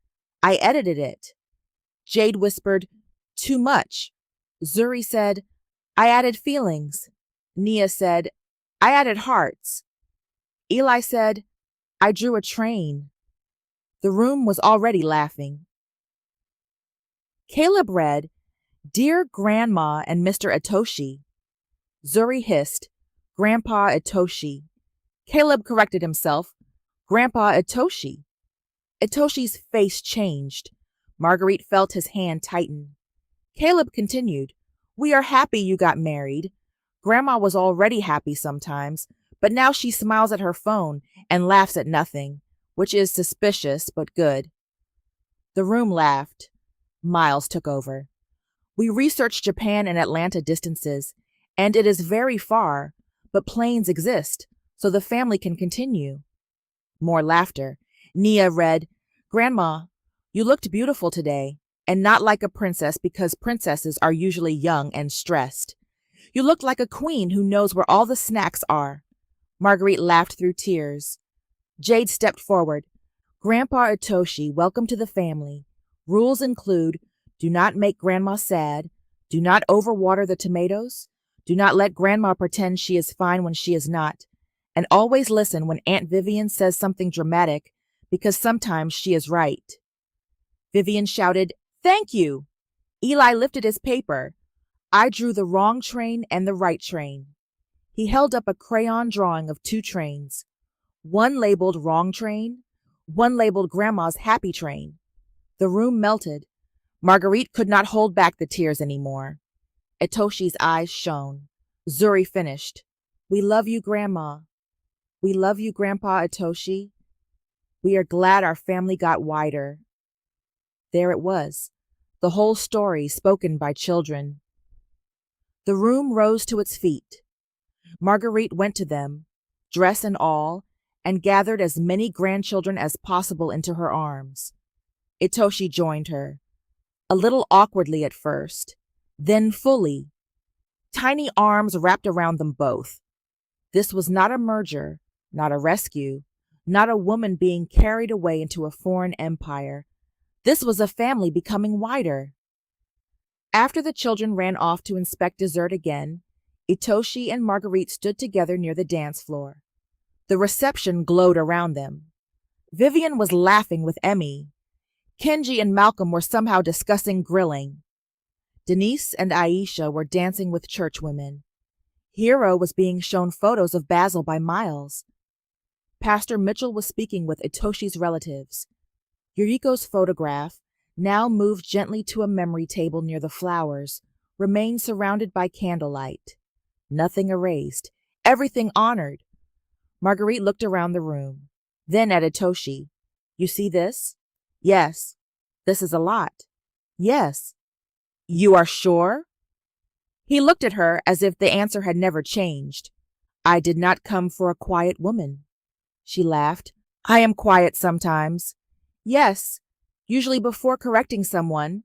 "I edited it." Jade whispered, "Too much." Zuri said, "I added feelings." Nia said, "I added hearts." Eli said, "I drew a train." The room was already laughing. Caleb read, "Dear Grandma and Mr. Itoshi." Zuri hissed, "Grandpa Itoshi." Caleb corrected himself, "Grandpa Itoshi." Itoshi's face changed. Marguerite felt his hand tighten. Caleb continued, "We are happy you got married. Grandma was already happy sometimes, but now she smiles at her phone and laughs at nothing, which is suspicious but good." The room laughed. Miles took over. "We researched Japan and Atlanta distances, and it is very far, but planes exist, so the family can continue." More laughter. Nia read, "Grandma, you looked beautiful today, and not like a princess because princesses are usually young and stressed. You looked like a queen who knows where all the snacks are." Marguerite laughed through tears. Jade stepped forward. "Grandpa Itoshi, welcome to the family. Rules include, do not make Grandma sad, do not overwater the tomatoes, do not let Grandma pretend she is fine when she is not, and always listen when Aunt Vivian says something dramatic, because sometimes she is right." Vivian shouted, "Thank you." Eli lifted his paper. "I drew the wrong train and the right train." He held up a crayon drawing of two trains, one labeled Wrong Train, one labeled Grandma's Happy Train. The room melted. Marguerite could not hold back the tears anymore. Itoshi's eyes shone. Zuri finished. "We love you, Grandma. We love you, Grandpa Itoshi. We are glad our family got wider." There it was, the whole story spoken by children. The room rose to its feet. Marguerite went to them, dress and all, and gathered as many grandchildren as possible into her arms. Itoshi joined her, a little awkwardly at first, then fully. Tiny arms wrapped around them both. This was not a merger, not a rescue, not a woman being carried away into a foreign empire. This was a family becoming wider. After the children ran off to inspect dessert again, Itoshi and Marguerite stood together near the dance floor. The reception glowed around them. Vivian was laughing with Emmy. Kenji and Malcolm were somehow discussing grilling. Denise and Aisha were dancing with churchwomen. Hiro was being shown photos of Basil by Miles. Pastor Mitchell was speaking with Itoshi's relatives. Yuriko's photograph, now moved gently to a memory table near the flowers, remained surrounded by candlelight. Nothing erased, everything honored. Marguerite looked around the room, then at Itoshi. "You see this?" "Yes." "This is a lot." "Yes." "You are sure?" He looked at her as if the answer had never changed. "I did not come for a quiet woman." She laughed. "I am quiet sometimes." "Yes, usually before correcting someone."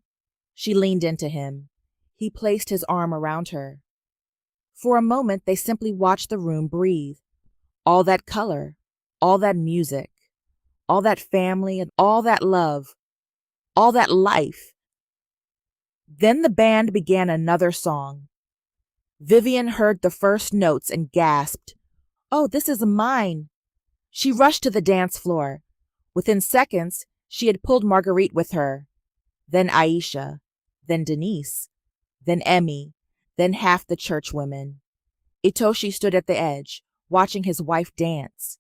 She leaned into him. He placed his arm around her. For a moment, they simply watched the room breathe. All that color, all that music, all that family, and all that love, all that life. Then the band began another song. Vivian heard the first notes and gasped, "Oh, this is mine." She rushed to the dance floor. Within seconds, she had pulled Marguerite with her. Then Aisha, then Denise, then Emmy, then half the churchwomen. Itoshi stood at the edge, watching his wife dance.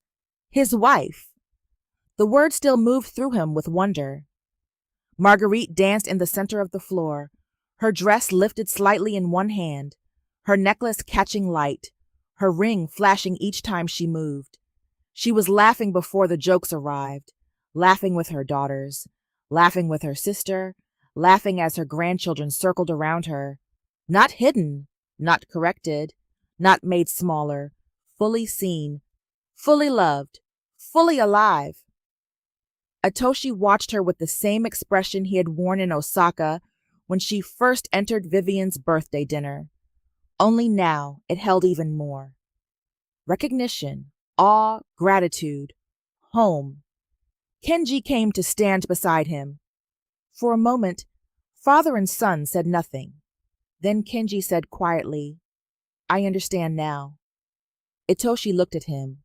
His wife! The word still moved through him with wonder. Marguerite danced in the center of the floor, her dress lifted slightly in one hand, her necklace catching light, her ring flashing each time she moved. She was laughing before the jokes arrived, laughing with her daughters, laughing with her sister, laughing as her grandchildren circled around her. Not hidden, not corrected, not made smaller, fully seen, fully loved, fully alive. Itoshi watched her with the same expression he had worn in Osaka when she first entered Vivian's birthday dinner. Only now it held even more. Recognition, awe, gratitude, home. Kenji came to stand beside him. For a moment, father and son said nothing. Then Kenji said quietly, "I understand now." Itoshi looked at him.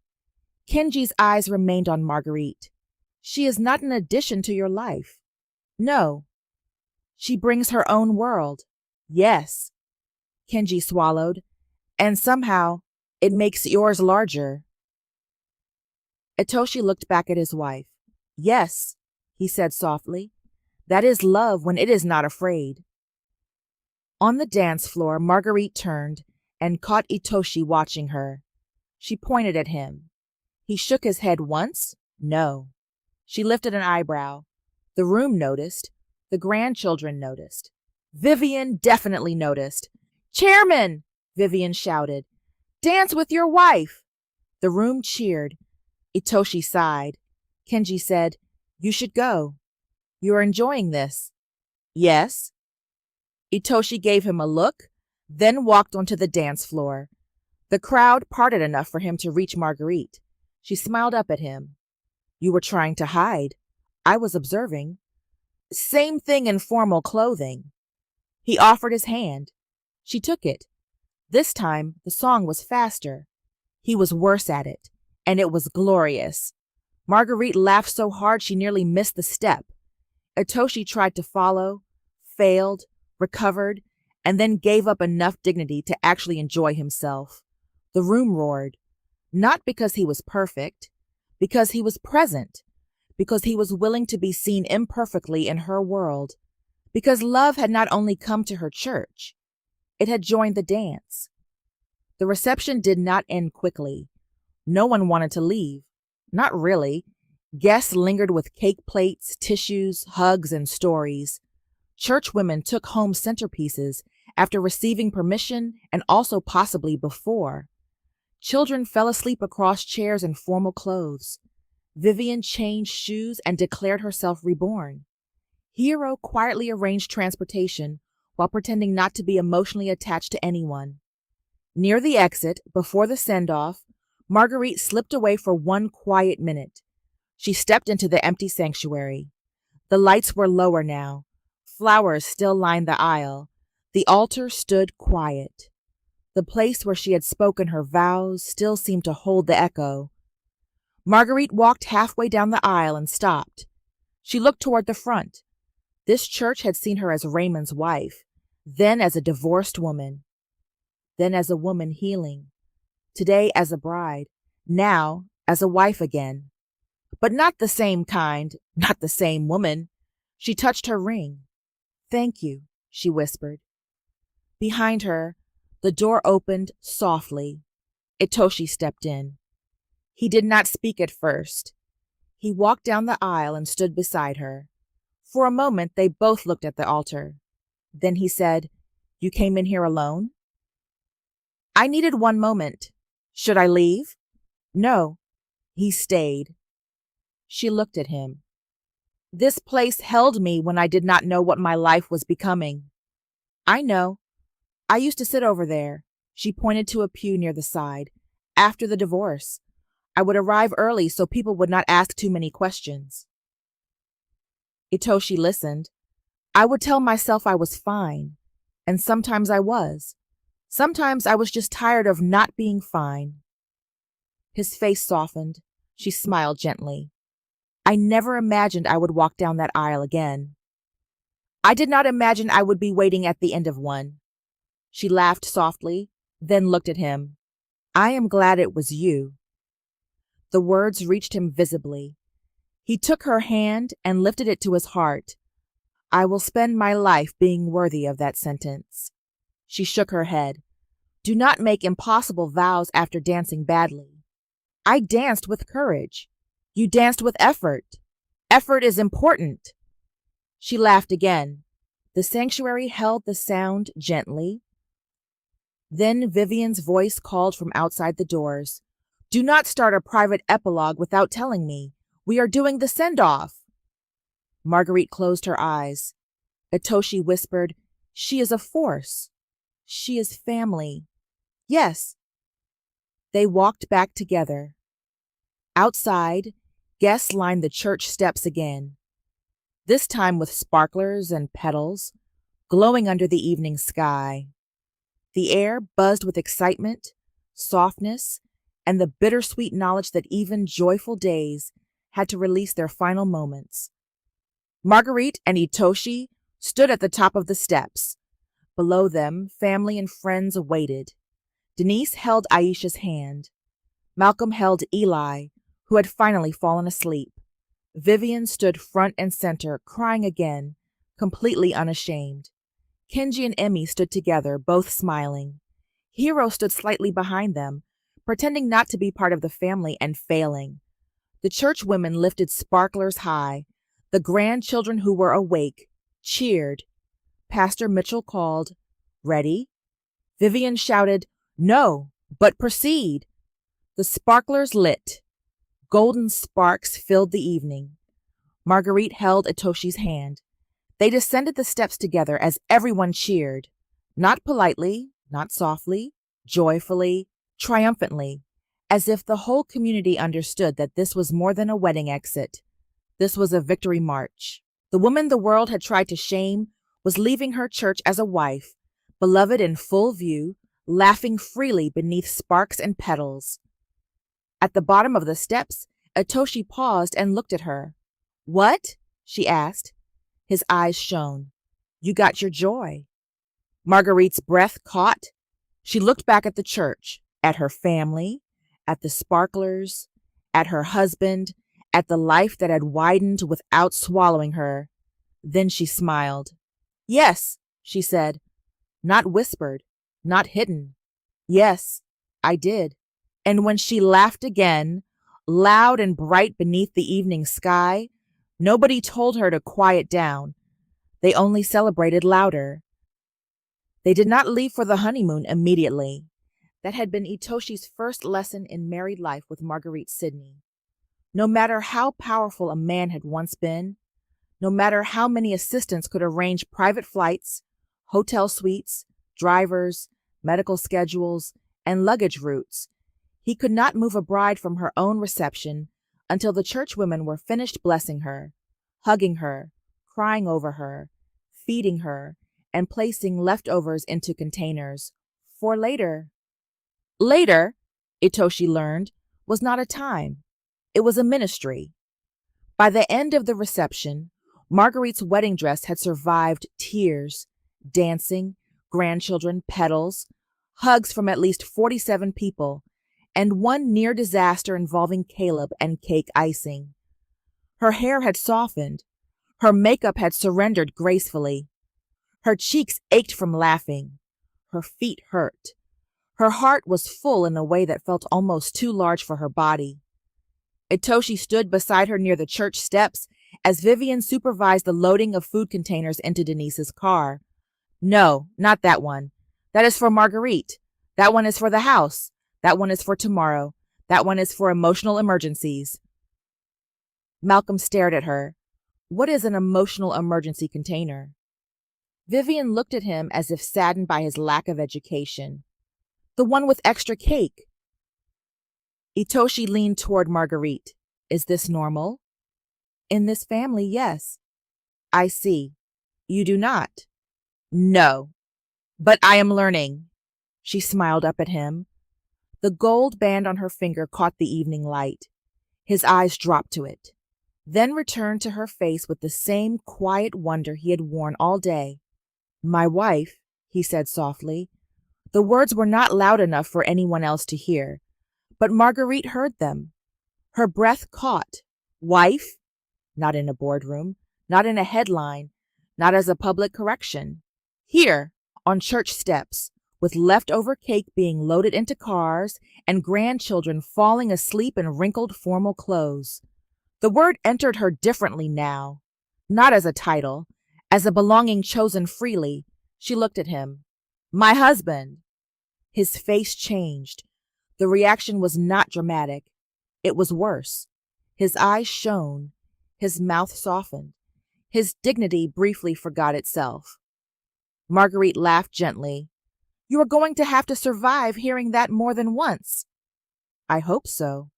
Kenji's eyes remained on Marguerite. "She is not an addition to your life." "No." "She brings her own world." "Yes." Kenji swallowed. "And somehow, it makes yours larger." Itoshi looked back at his wife. "Yes," he said softly. "That is love when it is not afraid." On the dance floor, Marguerite turned and caught Itoshi watching her. She pointed at him. He shook his head once. No. She lifted an eyebrow. The room noticed. The grandchildren noticed. Vivian definitely noticed. "Chairman!" Vivian shouted. "Dance with your wife!" The room cheered. Itoshi sighed. Kenji said, "You should go. You are enjoying this." "Yes." Itoshi gave him a look, then walked onto the dance floor. The crowd parted enough for him to reach Marguerite. She smiled up at him. "You were trying to hide. I was observing." "Same thing in formal clothing." He offered his hand. She took it. This time, the song was faster. He was worse at it, and it was glorious. Marguerite laughed so hard she nearly missed the step. Itoshi tried to follow, failed, recovered, and then gave up enough dignity to actually enjoy himself. The room roared, not because he was perfect, because he was present, because he was willing to be seen imperfectly in her world, because love had not only come to her church, it had joined the dance. The reception did not end quickly. No one wanted to leave. Not really. Guests lingered with cake plates, tissues, hugs, and stories. Churchwomen took home centerpieces after receiving permission and also possibly before. Children fell asleep across chairs in formal clothes. Vivian changed shoes and declared herself reborn. Hero quietly arranged transportation while pretending not to be emotionally attached to anyone. Near the exit, before the send-off, Marguerite slipped away for one quiet minute. She stepped into the empty sanctuary. The lights were lower now. Flowers still lined the aisle. The altar stood quiet. The place where she had spoken her vows still seemed to hold the echo. Marguerite walked halfway down the aisle and stopped. She looked toward the front. This church had seen her as Raymond's wife, then as a divorced woman, then as a woman healing, today as a bride, now as a wife again. But not the same kind, not the same woman. She touched her ring. "Thank you," she whispered. Behind her, the door opened softly. Itoshi stepped in. He did not speak at first. He walked down the aisle and stood beside her. For a moment, they both looked at the altar. Then he said, "You came in here alone?" "I needed one moment. Should I leave?" "No." He stayed. She looked at him. "This place held me when I did not know what my life was becoming." "I know. I used to sit over there." She pointed to a pew near the side. "After the divorce. I would arrive early so people would not ask too many questions." Itoshi listened. "I would tell myself I was fine, and sometimes I was. Sometimes I was just tired of not being fine." His face softened. She smiled gently. "I never imagined I would walk down that aisle again. I did not imagine I would be waiting at the end of one." She laughed softly, then looked at him. "I am glad it was you." The words reached him visibly. He took her hand and lifted it to his heart. "I will spend my life being worthy of that sentence." She shook her head. "Do not make impossible vows after dancing badly." "I danced with courage. You danced with effort. Effort is important." She laughed again. The sanctuary held the sound gently. Then Vivian's voice called from outside the doors. "Do not start a private epilogue without telling me. We are doing the send-off." Marguerite closed her eyes. Itoshi whispered, "She is a force. She is family." "Yes." They walked back together. Outside, guests lined the church steps again, this time with sparklers and petals, glowing under the evening sky. The air buzzed with excitement, softness, and the bittersweet knowledge that even joyful days had to release their final moments. Marguerite and Itoshi stood at the top of the steps. Below them, family and friends awaited. Denise held Aisha's hand. Malcolm held Eli, who had finally fallen asleep. Vivian stood front and center, crying again, completely unashamed. Kenji and Emmy stood together, both smiling. Hiro stood slightly behind them, pretending not to be part of the family and failing. The church women lifted sparklers high. The grandchildren who were awake cheered. Pastor Mitchell called, "Ready?" Vivian shouted, "No, but proceed." The sparklers lit. Golden sparks filled the evening. Marguerite held Itoshi's hand. They descended the steps together as everyone cheered. Not politely, not softly, joyfully, triumphantly, as if the whole community understood that this was more than a wedding exit. This was a victory march. The woman the world had tried to shame was leaving her church as a wife, beloved in full view, laughing freely beneath sparks and petals. At the bottom of the steps, Itoshi paused and looked at her. "What?" she asked. His eyes shone. "You got your joy." Marguerite's breath caught. She looked back at the church, at her family, at the sparklers, at her husband, at the life that had widened without swallowing her. Then she smiled. Yes, she said, not whispered, not hidden. Yes, I did. And when she laughed again, loud and bright beneath the evening sky, nobody told her to quiet down. They only celebrated louder. They did not leave for the honeymoon immediately. That had been Itoshi's first lesson in married life with Marguerite Sidney. No matter how powerful a man had once been, no matter how many assistants could arrange private flights, hotel suites, drivers, medical schedules, and luggage routes, he could not move a bride from her own reception until the churchwomen were finished blessing her, hugging her, crying over her, feeding her, and placing leftovers into containers for later. Later, Itoshi learned, was not a time. It was a ministry. By the end of the reception, Marguerite's wedding dress had survived tears, dancing, grandchildren, petals, hugs from at least 47 people, and one near disaster involving Caleb and cake icing. Her hair had softened. Her makeup had surrendered gracefully. Her cheeks ached from laughing. Her feet hurt. Her heart was full in a way that felt almost too large for her body. Itoshi stood beside her near the church steps as Vivian supervised the loading of food containers into Denise's car. No, not that one. That is for Marguerite. That one is for the house. That one is for tomorrow. That one is for emotional emergencies. Malcolm stared at her. What is an emotional emergency container? Vivian looked at him as if saddened by his lack of education. The one with extra cake. Itoshi leaned toward Marguerite. Is this normal? In this family, yes. I see. You do not. No. But I am learning. She smiled up at him. The gold band on her finger caught the evening light. His eyes dropped to it, then returned to her face with the same quiet wonder he had worn all day. My wife, he said softly. The words were not loud enough for anyone else to hear, but Marguerite heard them. Her breath caught. Wife? Not in a boardroom, not in a headline, not as a public correction. Here, on church steps, with leftover cake being loaded into cars and grandchildren falling asleep in wrinkled formal clothes. The word entered her differently now, not as a title, as a belonging chosen freely. She looked at him. My husband. His face changed. The reaction was not dramatic. It was worse. His eyes shone. His mouth softened. His dignity briefly forgot itself. Marguerite laughed gently. You are going to have to survive hearing that more than once. I hope so.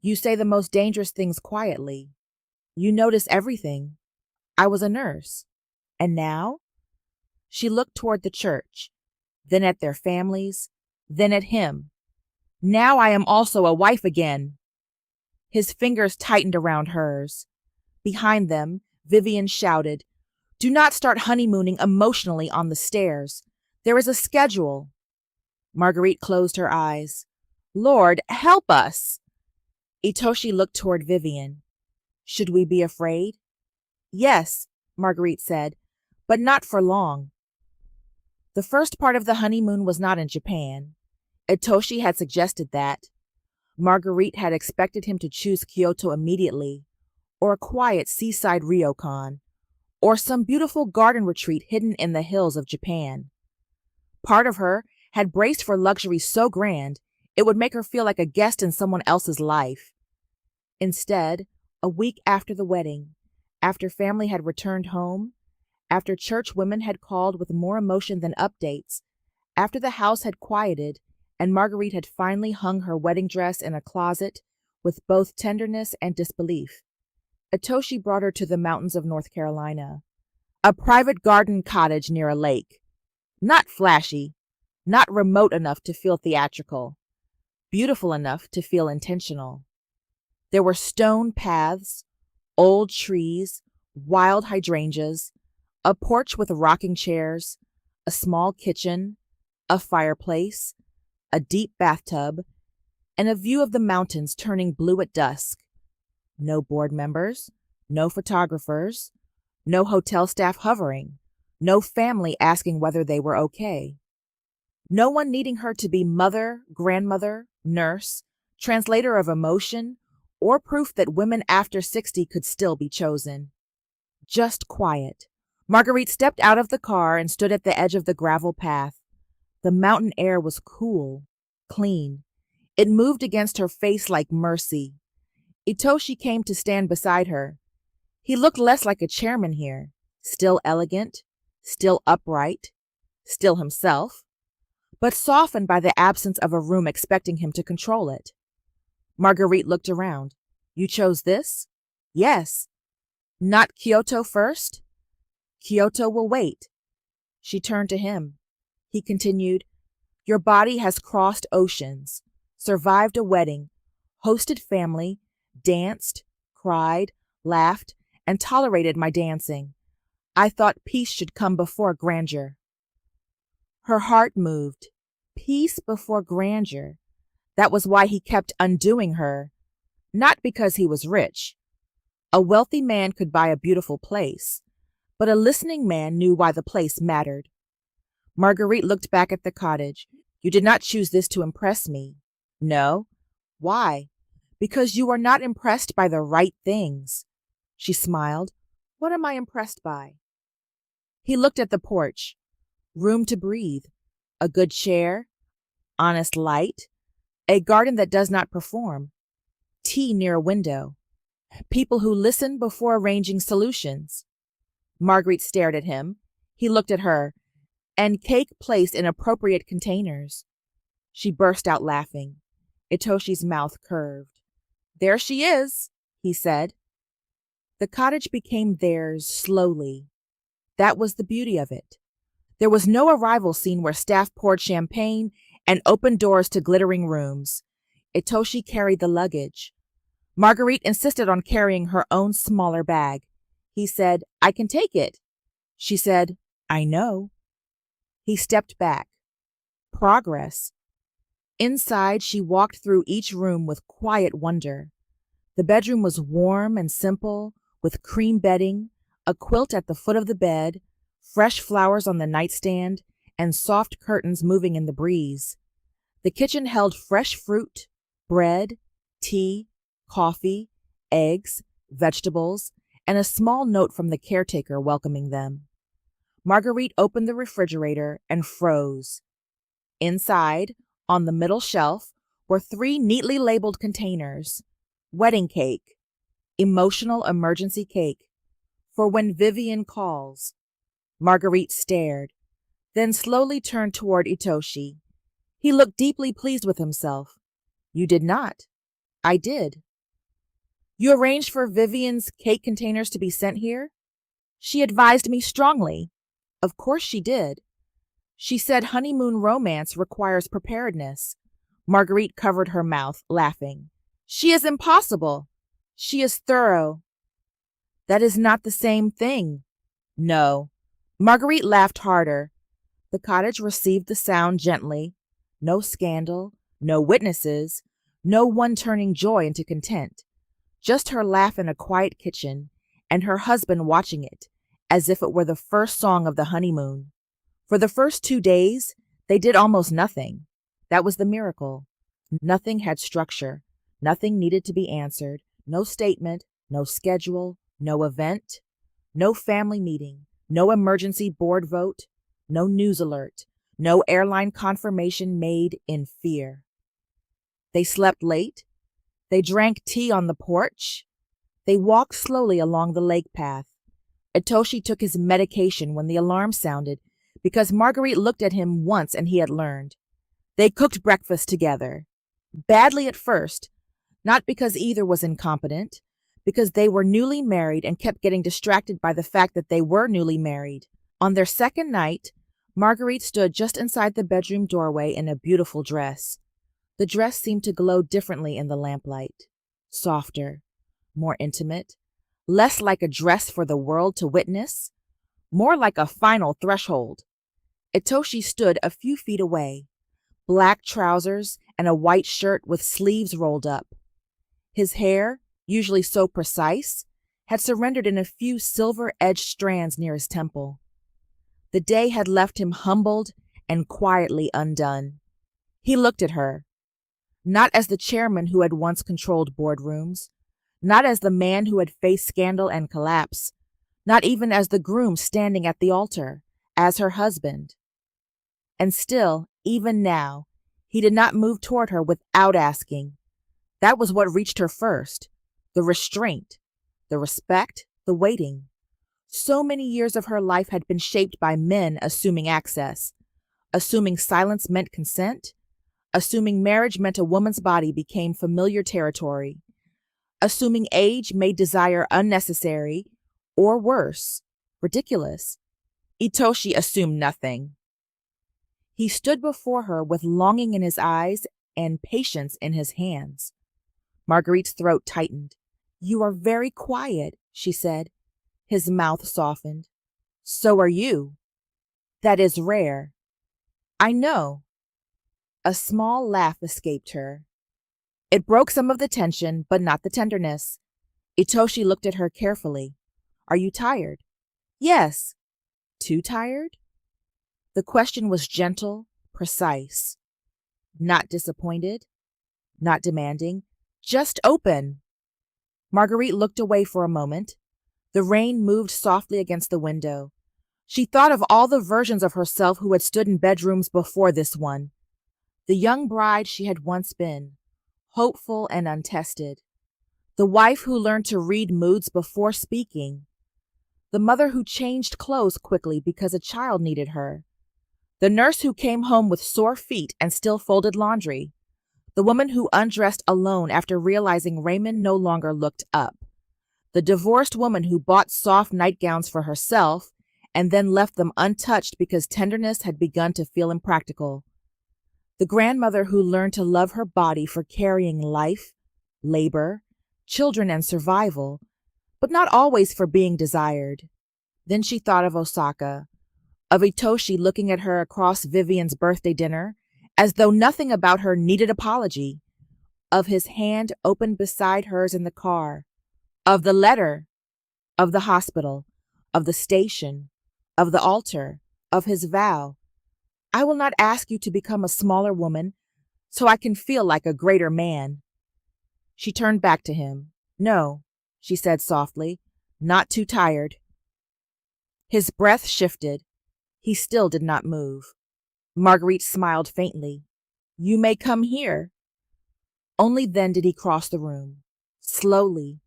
You say the most dangerous things quietly. You notice everything. I was a nurse. And now? She looked toward the church, then at their families, then at him. Now I am also a wife again. His fingers tightened around hers. Behind them, Vivian shouted, Do not start honeymooning emotionally on the stairs. There is a schedule. Marguerite closed her eyes. Lord, help us! Itoshi looked toward Vivian. Should we be afraid? Yes, Marguerite said, but not for long. The first part of the honeymoon was not in Japan. Itoshi had suggested that. Marguerite had expected him to choose Kyoto immediately, or a quiet seaside ryokan, or some beautiful garden retreat hidden in the hills of Japan. Part of her had braced for luxury so grand it would make her feel like a guest in someone else's life. Instead, a week after the wedding, after family had returned home, after church women had called with more emotion than updates, after the house had quieted, and Marguerite had finally hung her wedding dress in a closet with both tenderness and disbelief, Itoshi brought her to the mountains of North Carolina, a private garden cottage near a lake. Not flashy, not remote enough to feel theatrical, beautiful enough to feel intentional. There were stone paths, old trees, wild hydrangeas, a porch with rocking chairs, a small kitchen, a fireplace, a deep bathtub, and a view of the mountains turning blue at dusk. No board members, no photographers, no hotel staff hovering, no family asking whether they were okay. No one needing her to be mother, grandmother, nurse, translator of emotion, or proof that women after 60 could still be chosen. Just quiet. Marguerite stepped out of the car and stood at the edge of the gravel path. The mountain air was cool, clean. It moved against her face like mercy. Itoshi came to stand beside her. He looked less like a chairman here, still elegant, still upright, still himself, but softened by the absence of a room expecting him to control it. Marguerite looked around. You chose this? Yes. Not Kyoto first? Kyoto will wait. She turned to him. He continued, Your body has crossed oceans, survived a wedding, hosted family, danced, cried, laughed, and tolerated my dancing. I thought peace should come before grandeur. Her heart moved. Peace before grandeur. That was why he kept undoing her. Not because he was rich. A wealthy man could buy a beautiful place, but a listening man knew why the place mattered. Marguerite looked back at the cottage. You did not choose this to impress me. No. Why? Because you are not impressed by the right things. She smiled. What am I impressed by? He looked at the porch. Room to breathe. A good chair. Honest light. A garden that does not perform. Tea near a window. People who listen before arranging solutions. Marguerite stared at him. He looked at her. And cake placed in appropriate containers. She burst out laughing. Itoshi's mouth curved. There she is, he said. The cottage became theirs slowly. That was the beauty of it. There was no arrival scene where staff poured champagne and opened doors to glittering rooms. Itoshi carried the luggage. Marguerite insisted on carrying her own smaller bag. He said, I can take it. She said, I know. He stepped back. Progress. Inside, she walked through each room with quiet wonder. The bedroom was warm and simple, with cream bedding, a quilt at the foot of the bed, fresh flowers on the nightstand, and soft curtains moving in the breeze. The kitchen held fresh fruit, bread, tea, coffee, eggs, vegetables, and a small note from the caretaker welcoming them. Marguerite opened the refrigerator and froze. Inside, on the middle shelf, were 3 neatly labeled containers. Wedding cake, emotional emergency cake, for when Vivian calls. Marguerite stared, then slowly turned toward Itoshi. He looked deeply pleased with himself. You did not. I did. You arranged for Vivian's cake containers to be sent here? She advised me strongly. Of course she did. She said honeymoon romance requires preparedness. Marguerite covered her mouth, laughing. She is impossible. She is thorough. That is not the same thing. No. Marguerite laughed harder. The cottage received the sound gently. No scandal, no witnesses, no one turning joy into content. Just her laugh in a quiet kitchen, and her husband watching it, as if it were the first song of the honeymoon. For the first 2 days, they did almost nothing. That was the miracle. Nothing had structure. Nothing needed to be answered. No statement, no schedule, no event, no family meeting, no emergency board vote, no news alert, no airline confirmation made in fear. They slept late. They drank tea on the porch. They walked slowly along the lake path. Itoshi took his medication when the alarm sounded because Marguerite looked at him once and he had learned. They cooked breakfast together. Badly at first, not because either was incompetent, because they were newly married and kept getting distracted by the fact that they were newly married. On their second night, Marguerite stood just inside the bedroom doorway in a beautiful dress. The dress seemed to glow differently in the lamplight. Softer, more intimate, less like a dress for the world to witness, more like a final threshold. Itoshi stood a few feet away, black trousers, and a white shirt with sleeves rolled up. His hair, usually so precise, had surrendered in a few silver-edged strands near his temple. The day had left him humbled and quietly undone. He looked at her, not as the chairman who had once controlled boardrooms, not as the man who had faced scandal and collapse, not even as the groom standing at the altar, as her husband. And still, even now, he did not move toward her without asking. That was what reached her first, the restraint, the respect, the waiting. So many years of her life had been shaped by men assuming access, assuming silence meant consent, assuming marriage meant a woman's body became familiar territory, assuming age made desire unnecessary, or worse, ridiculous. Itoshi assumed nothing. He stood before her with longing in his eyes and patience in his hands. Marguerite's throat tightened. "You are very quiet," she said. His mouth softened. "So are you. That is rare." "I know." A small laugh escaped her. It broke some of the tension, but not the tenderness. Itoshi looked at her carefully. "Are you tired?" "Yes." "Too tired?" The question was gentle, precise. Not disappointed, not demanding, just open. Marguerite looked away for a moment. The rain moved softly against the window. She thought of all the versions of herself who had stood in bedrooms before this one. The young bride she had once been, hopeful and untested. The wife who learned to read moods before speaking. The mother who changed clothes quickly because a child needed her. The nurse who came home with sore feet and still folded laundry. The woman who undressed alone after realizing Raymond no longer looked up. The divorced woman who bought soft nightgowns for herself and then left them untouched because tenderness had begun to feel impractical. The grandmother who learned to love her body for carrying life, labor, children, and survival, but not always for being desired. Then she thought of Osaka, of Itoshi looking at her across Vivian's birthday dinner, as though nothing about her needed apology, of his hand opened beside hers in the car, of the letter, of the hospital, of the station, of the altar, of his vow. "I will not ask you to become a smaller woman so I can feel like a greater man." She turned back to him. "No," she said softly, "not too tired." His breath shifted. He still did not move. Marguerite smiled faintly. "You may come here." Only then did he cross the room, slowly,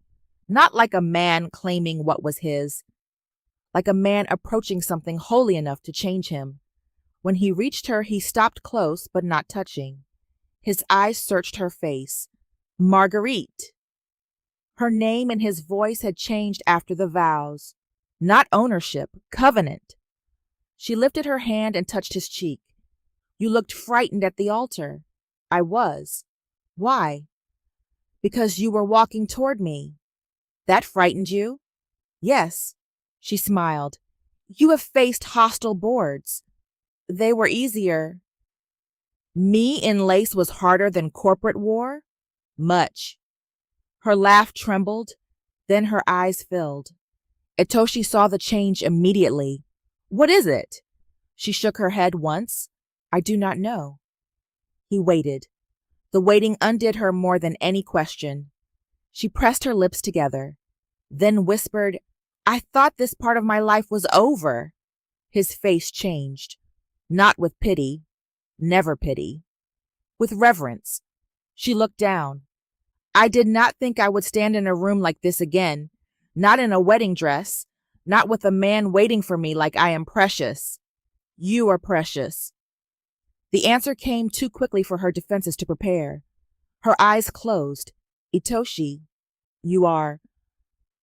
not like a man claiming what was his, like a man approaching something holy enough to change him. When he reached her, he stopped close, but not touching. His eyes searched her face. "Marguerite." Her name and his voice had changed after the vows. Not ownership, covenant. She lifted her hand and touched his cheek. "You looked frightened at the altar." "I was." "Why?" "Because you were walking toward me." "That frightened you?" "Yes." She smiled. "You have faced hostile boards. They were easier." "Me in lace was harder than corporate war?" "Much." Her laugh trembled, then her eyes filled. Itoshi saw the change immediately. "What is it?" She shook her head once. "I do not know." He waited. The waiting undid her more than any question. She pressed her lips together, then whispered, "I thought this part of my life was over." His face changed. Not with pity, never pity. With reverence. She looked down. "I did not think I would stand in a room like this again, not in a wedding dress, not with a man waiting for me like I am precious." "You are precious." The answer came too quickly for her defenses to prepare. Her eyes closed. "Itoshi, you are.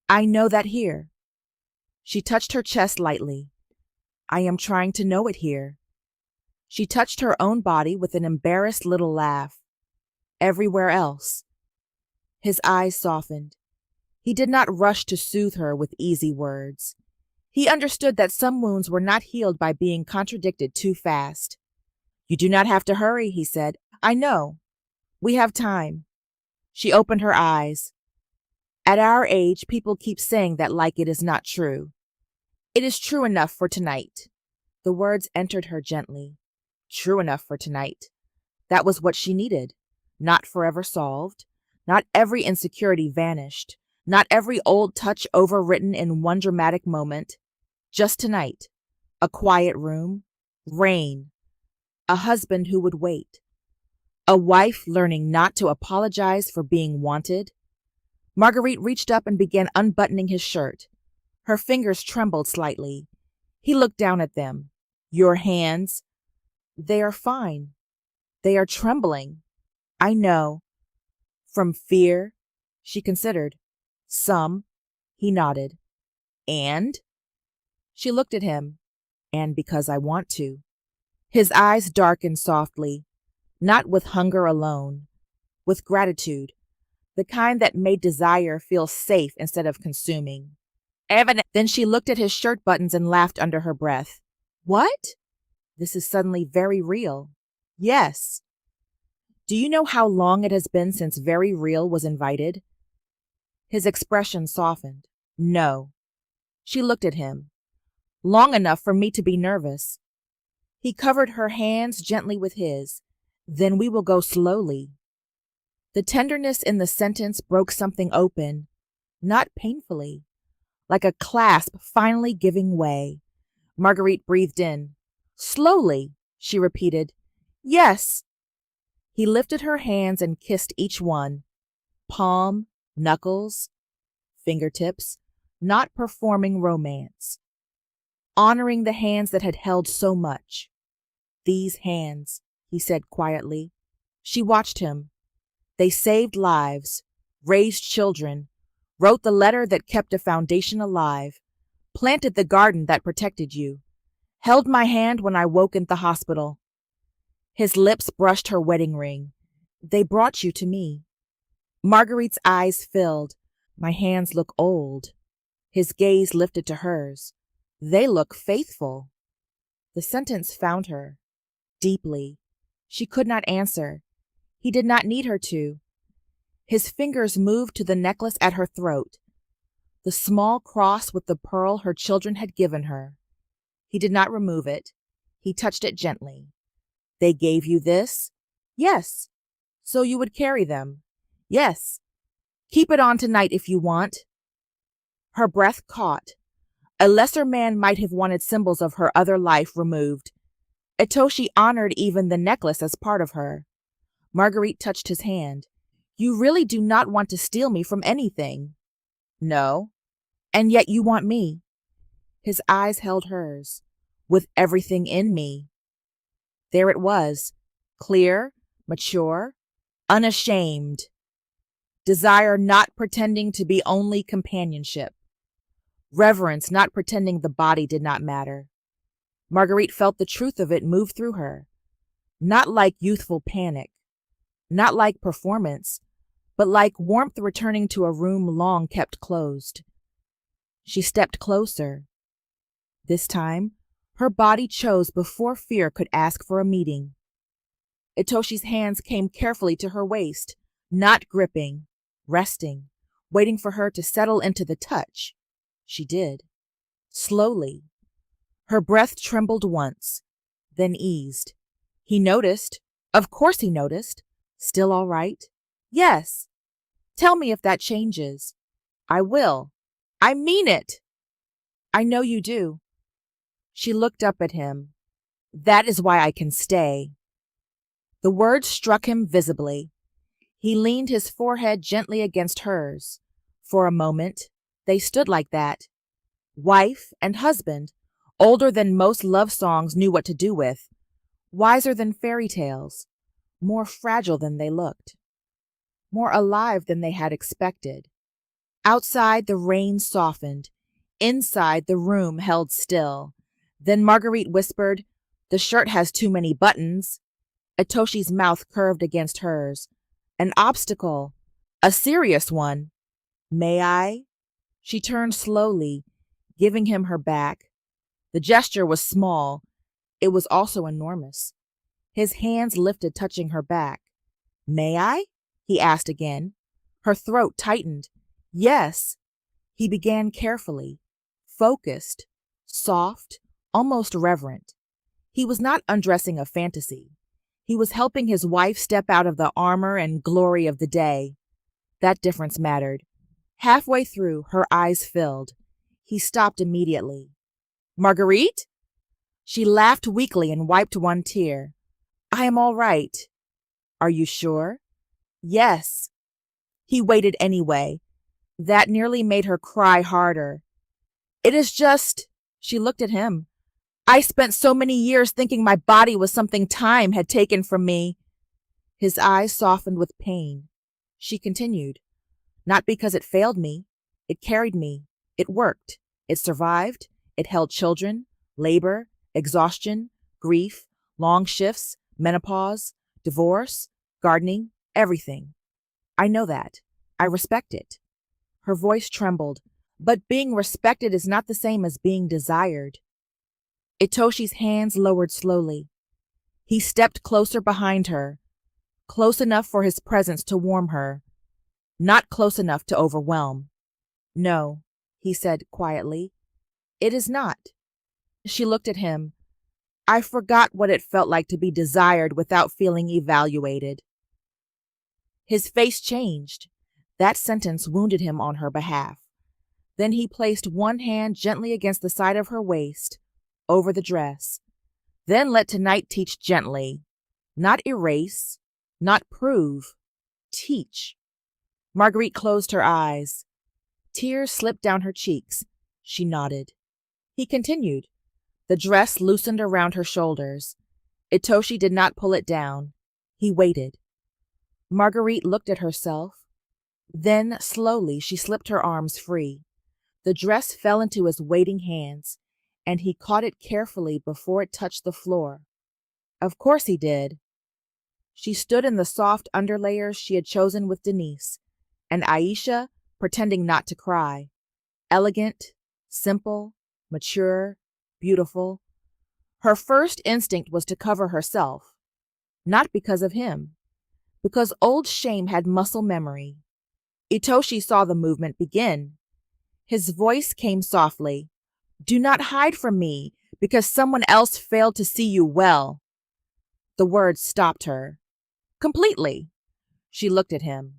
I know that here." She touched her chest lightly. "I am trying to know it here." She touched her own body with an embarrassed little laugh. "Everywhere else." His eyes softened. He did not rush to soothe her with easy words. He understood that some wounds were not healed by being contradicted too fast. You do not have to hurry, he said. I know. We have time. She opened her eyes. At our age, people keep saying that like it is not true. It is true enough for tonight. The words entered her gently. True enough for tonight. That was what she needed. Not forever solved. Not every insecurity vanished. Not every old touch overwritten in one dramatic moment. Just tonight. A quiet room. Rain. A husband who would wait. A wife learning not to apologize for being wanted. Marguerite reached up and began unbuttoning his shirt. Her fingers trembled slightly. He looked down at them. Your hands? They are fine. They are trembling. I know. From fear? She considered. Some. He nodded. And? She looked at him. And because I want to. His eyes darkened softly, not with hunger alone, with gratitude, the kind that made desire feel safe instead of consuming. Then she looked at his shirt buttons and laughed under her breath. What? This is suddenly very real. Yes. Do you know how long it has been since Very Real was invited? His expression softened. No. She looked at him. Long enough for me to be nervous. He covered her hands gently with his. Then we will go slowly. The tenderness in the sentence broke something open, not painfully, like a clasp finally giving way. Marguerite breathed in. Slowly, she repeated. Yes. He lifted her hands and kissed each one. Palm, knuckles, fingertips, not performing romance. Honoring the hands that had held so much. These hands, he said quietly. She watched him. They saved lives, raised children, wrote the letter that kept a foundation alive, planted the garden that protected you, held my hand when I woke in the hospital. His lips brushed her wedding ring. They brought you to me. Marguerite's eyes filled. My hands look old. His gaze lifted to hers. They look faithful. The sentence found her. Deeply. She could not answer. He did not need her to. His fingers moved to the necklace at her throat, the small cross with the pearl her children had given her. He did not remove it. He touched it gently. They gave you this? Yes. So you would carry them? Yes. Keep it on tonight if you want. Her breath caught. A lesser man might have wanted symbols of her other life removed. Itoshi honored even the necklace as part of her. Marguerite touched his hand. You really do not want to steal me from anything. No. And yet you want me. His eyes held hers. With everything in me. There it was. Clear, mature, unashamed. Desire not pretending to be only companionship. Reverence not pretending the body did not matter. Marguerite felt the truth of it move through her. Not like youthful panic. Not like performance, but like warmth returning to a room long kept closed. She stepped closer. This time, her body chose before fear could ask for a meeting. Itoshi's hands came carefully to her waist, not gripping, resting, waiting for her to settle into the touch. She did. Slowly. Her breath trembled once, then eased. He noticed. Of course he noticed. Still all right? Yes. Tell me if that changes. I will. I mean it. I know you do. She looked up at him. That is why I can stay. The words struck him visibly. He leaned his forehead gently against hers. For a moment, they stood like that. Wife and husband, older than most love songs knew what to do with, wiser than fairy tales, more fragile than they looked, more alive than they had expected. Outside, the rain softened. Inside, the room held still. Then Marguerite whispered, "The shirt has too many buttons." Itoshi's mouth curved against hers. An obstacle. A serious one. May I? She turned slowly, giving him her back. The gesture was small. It was also enormous. His hands lifted, touching her back. May I? He asked again. Her throat tightened. Yes. He began carefully, focused, soft, almost reverent. He was not undressing a fantasy. He was helping his wife step out of the armor and glory of the day. That difference mattered. Halfway through, her eyes filled. He stopped immediately. Marguerite? She laughed weakly and wiped one tear. I am all right. Are you sure? Yes. He waited anyway. That nearly made her cry harder. It is just, she looked at him. I spent so many years thinking my body was something time had taken from me. His eyes softened with pain. She continued. Not because it failed me. It carried me. It worked. It survived. It held children, labor, exhaustion, grief, long shifts, menopause, divorce, gardening, everything. I know that. I respect it. Her voice trembled, but being respected is not the same as being desired. Itoshi's hands lowered slowly. He stepped closer behind her, close enough for his presence to warm her, not close enough to overwhelm. No, he said quietly. It is not. She looked at him. I forgot what it felt like to be desired without feeling evaluated. His face changed. That sentence wounded him on her behalf. Then he placed one hand gently against the side of her waist, over the dress. Then let tonight teach gently. Not erase, not prove. Teach. Marguerite closed her eyes. Tears slipped down her cheeks. She nodded. He continued. The dress loosened around her shoulders. Itoshi did not pull it down. He waited. Marguerite looked at herself. Then, slowly, she slipped her arms free. The dress fell into his waiting hands, and he caught it carefully before it touched the floor. Of course he did. She stood in the soft underlayers she had chosen with Denise, and Aisha pretending not to cry. Elegant, simple, mature, beautiful. Her first instinct was to cover herself, not because of him, because old shame had muscle memory. Itoshi saw the movement begin. His voice came softly. Do not hide from me because someone else failed to see you well. The words stopped her. Completely. She looked at him.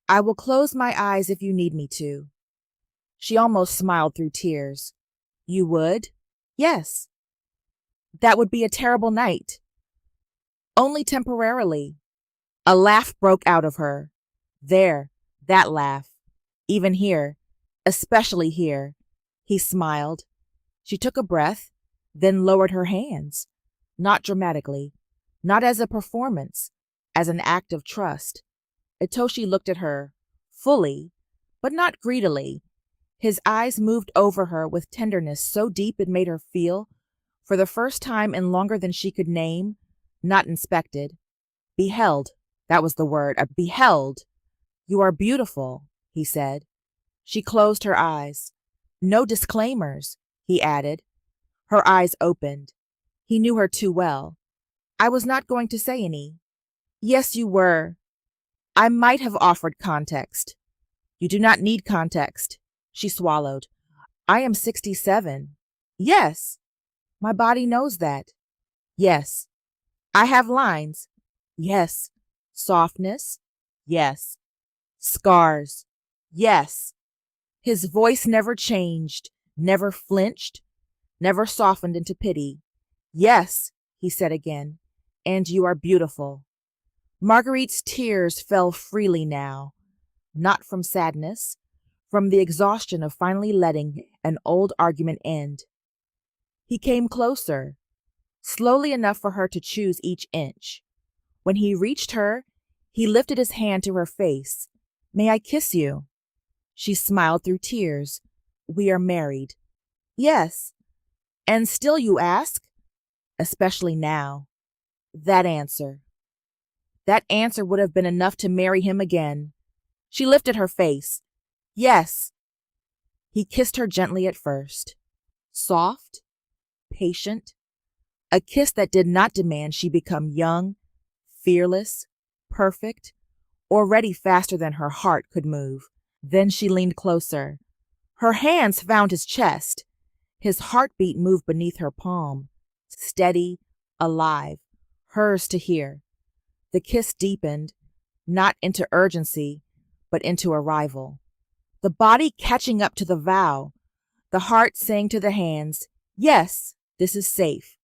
I will close my eyes if you need me to. She almost smiled through tears. You would? Yes. That would be a terrible night. Only temporarily. A laugh broke out of her. There, that laugh. Even here, especially here. He smiled. She took a breath, then lowered her hands. Not dramatically, not as a performance, as an act of trust. Itoshi looked at her, fully, but not greedily. His eyes moved over her with tenderness so deep it made her feel, for the first time in longer than she could name, not inspected. Beheld, that was the word, beheld. You are beautiful, he said. She closed her eyes. No disclaimers, he added. Her eyes opened. He knew her too well. I was not going to say any. Yes, you were. I might have offered context. You do not need context. She swallowed. I am 67. Yes. My body knows that. Yes. I have lines. Yes. Softness. Yes. Scars. Yes. His voice never changed, never flinched, never softened into pity. Yes, he said again, and you are beautiful. Marguerite's tears fell freely now, not from sadness, from the exhaustion of finally letting an old argument end. He came closer, slowly enough for her to choose each inch. When he reached her, he lifted his hand to her face. May I kiss you? She smiled through tears. We are married. Yes. And still you ask? Especially now. That answer would have been enough to marry him again. She lifted her face. Yes. He kissed her gently at first. Soft, patient, A kiss that did not demand she become young, fearless, perfect, already faster than her heart could move. Then she leaned closer. Her hands found his chest. His heartbeat moved beneath her palm, steady, alive, hers to hear. The kiss deepened, not into urgency, but into arrival. The body catching up to the vow, the heart saying to the hands, yes, this is safe.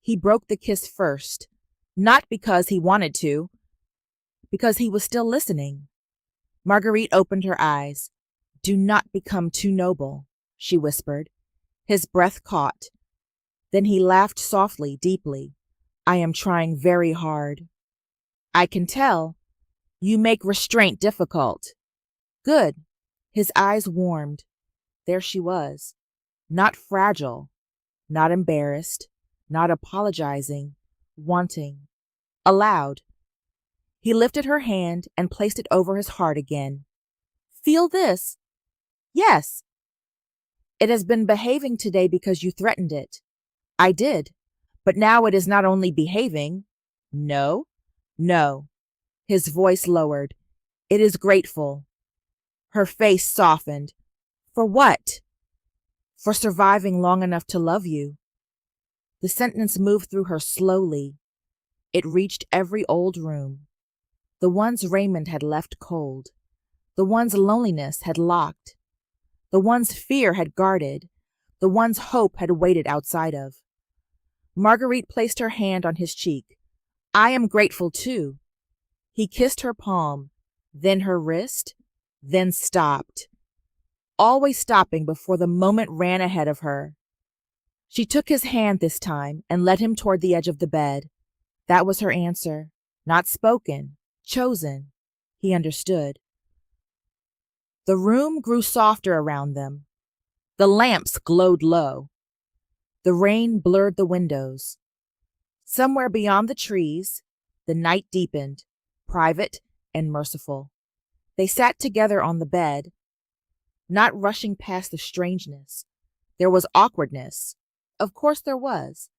He broke the kiss first, not because he wanted to, because he was still listening. Marguerite opened her eyes. Do not become too noble, she whispered. His breath caught. Then he laughed softly, deeply. I am trying very hard. I can tell. You make restraint difficult. Good. His eyes warmed. There she was. Not fragile, not embarrassed, not apologizing, wanting. Aloud. He lifted her hand and placed it over his heart again. Feel this. Yes. It has been behaving today because you threatened it. I did. But now it is not only behaving. No. No. His voice lowered. It is grateful. Her face softened. For what? For surviving long enough to love you. The sentence moved through her slowly. It reached every old room. The ones Raymond had left cold. The ones loneliness had locked. The ones fear had guarded. The ones hope had waited outside of. Marguerite placed her hand on his cheek. I am grateful too. He kissed her palm, then her wrist, then stopped. Always stopping before the moment ran ahead of her. She took his hand this time and led him toward the edge of the bed. That was her answer. Not spoken, chosen. He understood. The room grew softer around them. The lamps glowed low. The rain blurred the windows. Somewhere beyond the trees, the night deepened, private and merciful. They sat together on the bed, not rushing past the strangeness. There was awkwardness. Of course there was.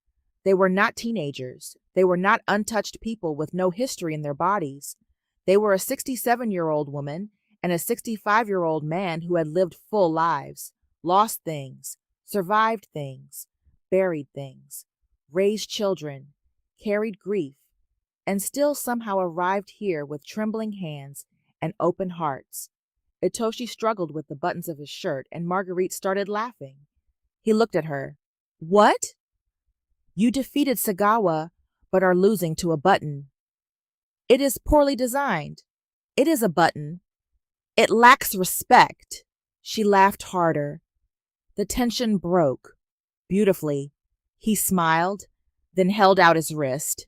They were not teenagers. They were not untouched people with no history in their bodies. They were a 67-year-old woman and a 65-year-old man who had lived full lives, lost things, survived things, buried things, raised children, carried grief, and still somehow arrived here with trembling hands and open hearts. Itoshi struggled with the buttons of his shirt, and Marguerite started laughing. He looked at her. What? You defeated Sagawa, but are losing to a button. It is poorly designed. It is a button. It lacks respect. She laughed harder. The tension broke. Beautifully. He smiled, then held out his wrist.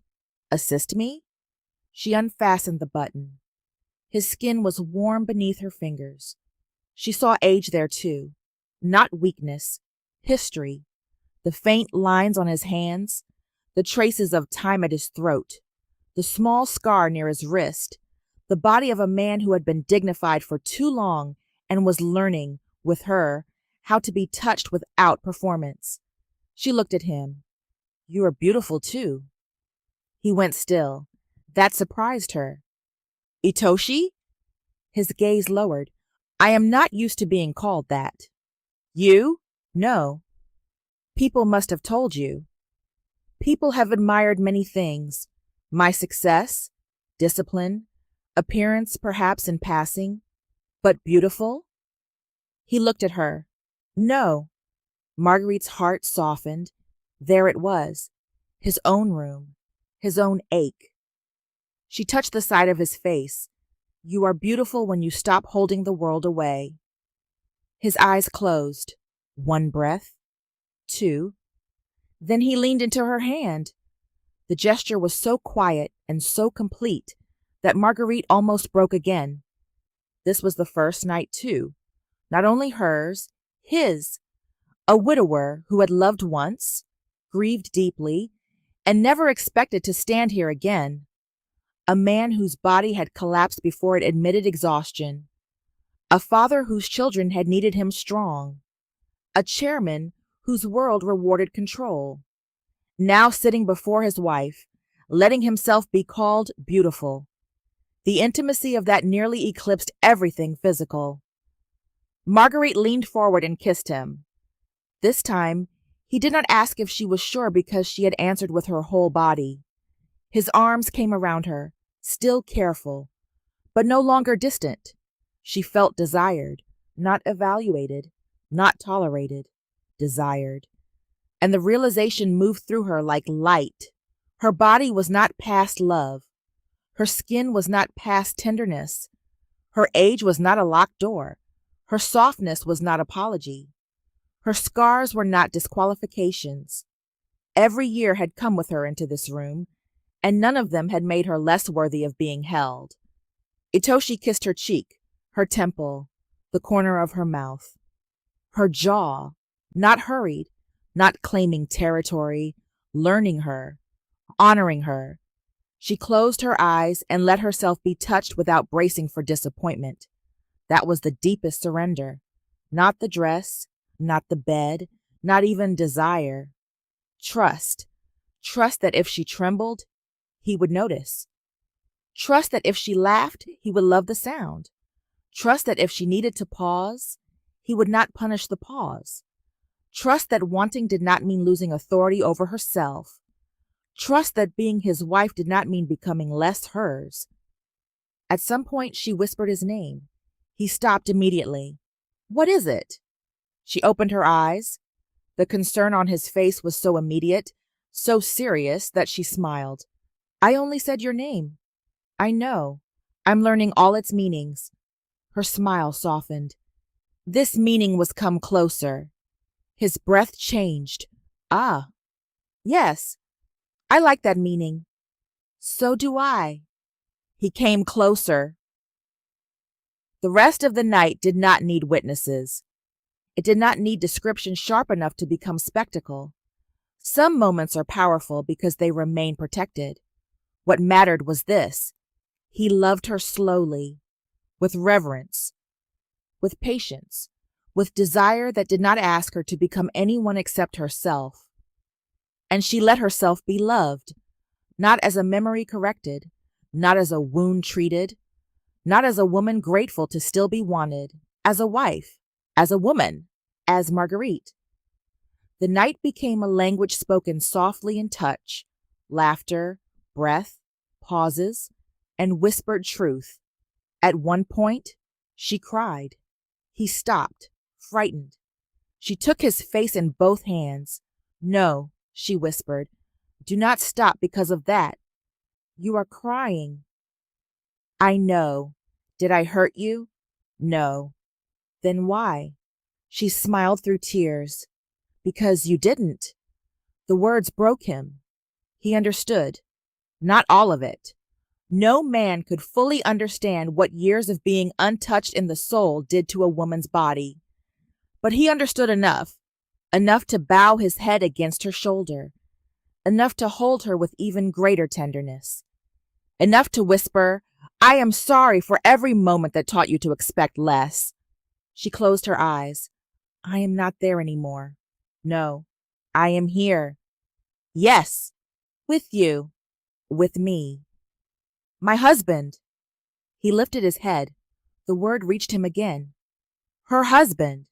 Assist me? She unfastened the button. His skin was warm beneath her fingers. She saw age there too. Not weakness. History. The faint lines on his hands, the traces of time at his throat, the small scar near his wrist, the body of a man who had been dignified for too long and was learning, with her, how to be touched without performance. She looked at him. You are beautiful too. He went still. That surprised her. Itoshi? His gaze lowered. I am not used to being called that. You? No. People must have told you. People have admired many things. My success, discipline, appearance perhaps in passing, but beautiful? He looked at her. No. Marguerite's heart softened. There it was. His own room. His own ache. She touched the side of his face. You are beautiful when you stop holding the world away. His eyes closed. One breath. Two. Then he leaned into her hand. The gesture was so quiet and so complete that Marguerite almost broke again. This was the first night, too. Not only hers, his. A widower who had loved once, grieved deeply, and never expected to stand here again. A man whose body had collapsed before it admitted exhaustion. A father whose children had needed him strong. A chairman whose world rewarded control. now sitting before his wife, letting himself be called beautiful. The intimacy of that nearly eclipsed everything physical. Marguerite leaned forward and kissed him. This time, he did not ask if she was sure because she had answered with her whole body. His arms came around her, still careful, but no longer distant. She felt desired, not evaluated, not tolerated, desired. And the realization moved through her like light. Her body was not past love. Her skin was not past tenderness. Her age was not a locked door. Her softness was not apology. Her scars were not disqualifications. Every year had come with her into this room, and none of them had made her less worthy of being held. Itoshi kissed her cheek, her temple, the corner of her mouth. Her jaw, not hurried, not claiming territory, learning her, honoring her. She closed her eyes and let herself be touched without bracing for disappointment. That was the deepest surrender. Not the dress, not the bed, not even desire. Trust. Trust that if she trembled, he would notice. Trust that if she laughed, he would love the sound. Trust that if she needed to pause, he would not punish the pause. Trust that wanting did not mean losing authority over herself. Trust that being his wife did not mean becoming less hers. At some point, she whispered his name. He stopped immediately. "What is it?" She opened her eyes. The concern on his face was so immediate, so serious, that she smiled. "I only said your name." "I know. I'm learning all its meanings." Her smile softened. This meaning was come closer. His breath changed. "Ah, yes. I like that meaning." "So do I." He came closer. The rest of the night did not need witnesses. It did not need description sharp enough to become spectacle. Some moments are powerful because they remain protected. What mattered was this. He loved her slowly, with reverence, with patience, with desire that did not ask her to become anyone except herself. And she let herself be loved, not as a memory corrected, not as a wound treated, not as a woman grateful to still be wanted, as a wife, as a woman, as Marguerite. The night became a language spoken softly in touch, laughter, breath, pauses, and whispered truth. At one point, she cried. He stopped, frightened. She took his face in both hands. "No," she whispered. "Do not stop because of that. You are crying." "I know. Did I hurt you?" "No." "Then why?" She smiled through tears. "Because you didn't." The words broke him. He understood. Not all of it. No man could fully understand what years of being untouched in the soul did to a woman's body. But he understood enough to bow his head against her shoulder, enough to hold her with even greater tenderness, enough to whisper, "I am sorry for every moment that taught you to expect less." She closed her eyes. "I am not there anymore. No, I am here. Yes, with you, with me. My husband." He lifted his head. The word reached him again. Her husband.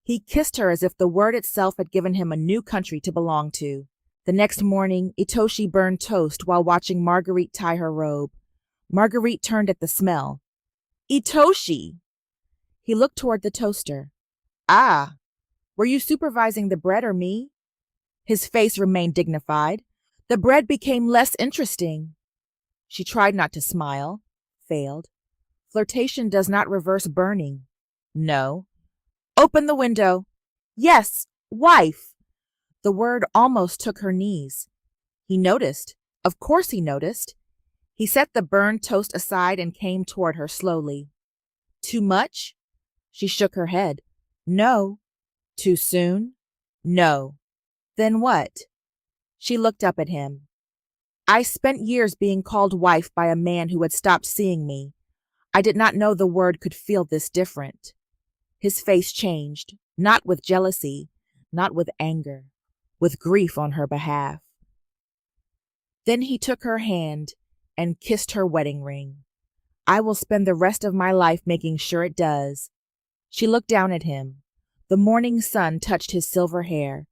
He kissed her as if the word itself had given him a new country to belong to. The next morning, Itoshi burned toast while watching Marguerite tie her robe. Marguerite turned at the smell. "Itoshi!" He looked toward the toaster. "Ah, were you supervising the bread or me?" His face remained dignified. The bread became less interesting. She tried not to smile, failed. Flirtation does not reverse burning. "No." "Open the window." "Yes, wife." The word almost took her knees. He noticed. Of course he noticed. He set the burned toast aside and came toward her slowly. "Too much?" She shook her head. "No." "Too soon?" "No." "Then what?" She looked up at him. "I spent years being called wife by a man who had stopped seeing me. I did not know the word could feel this different." His face changed, not with jealousy, not with anger, with grief on her behalf. Then he took her hand and kissed her wedding ring. I will spend the rest of my life making sure it does. She looked down at him. The morning sun touched his silver hair.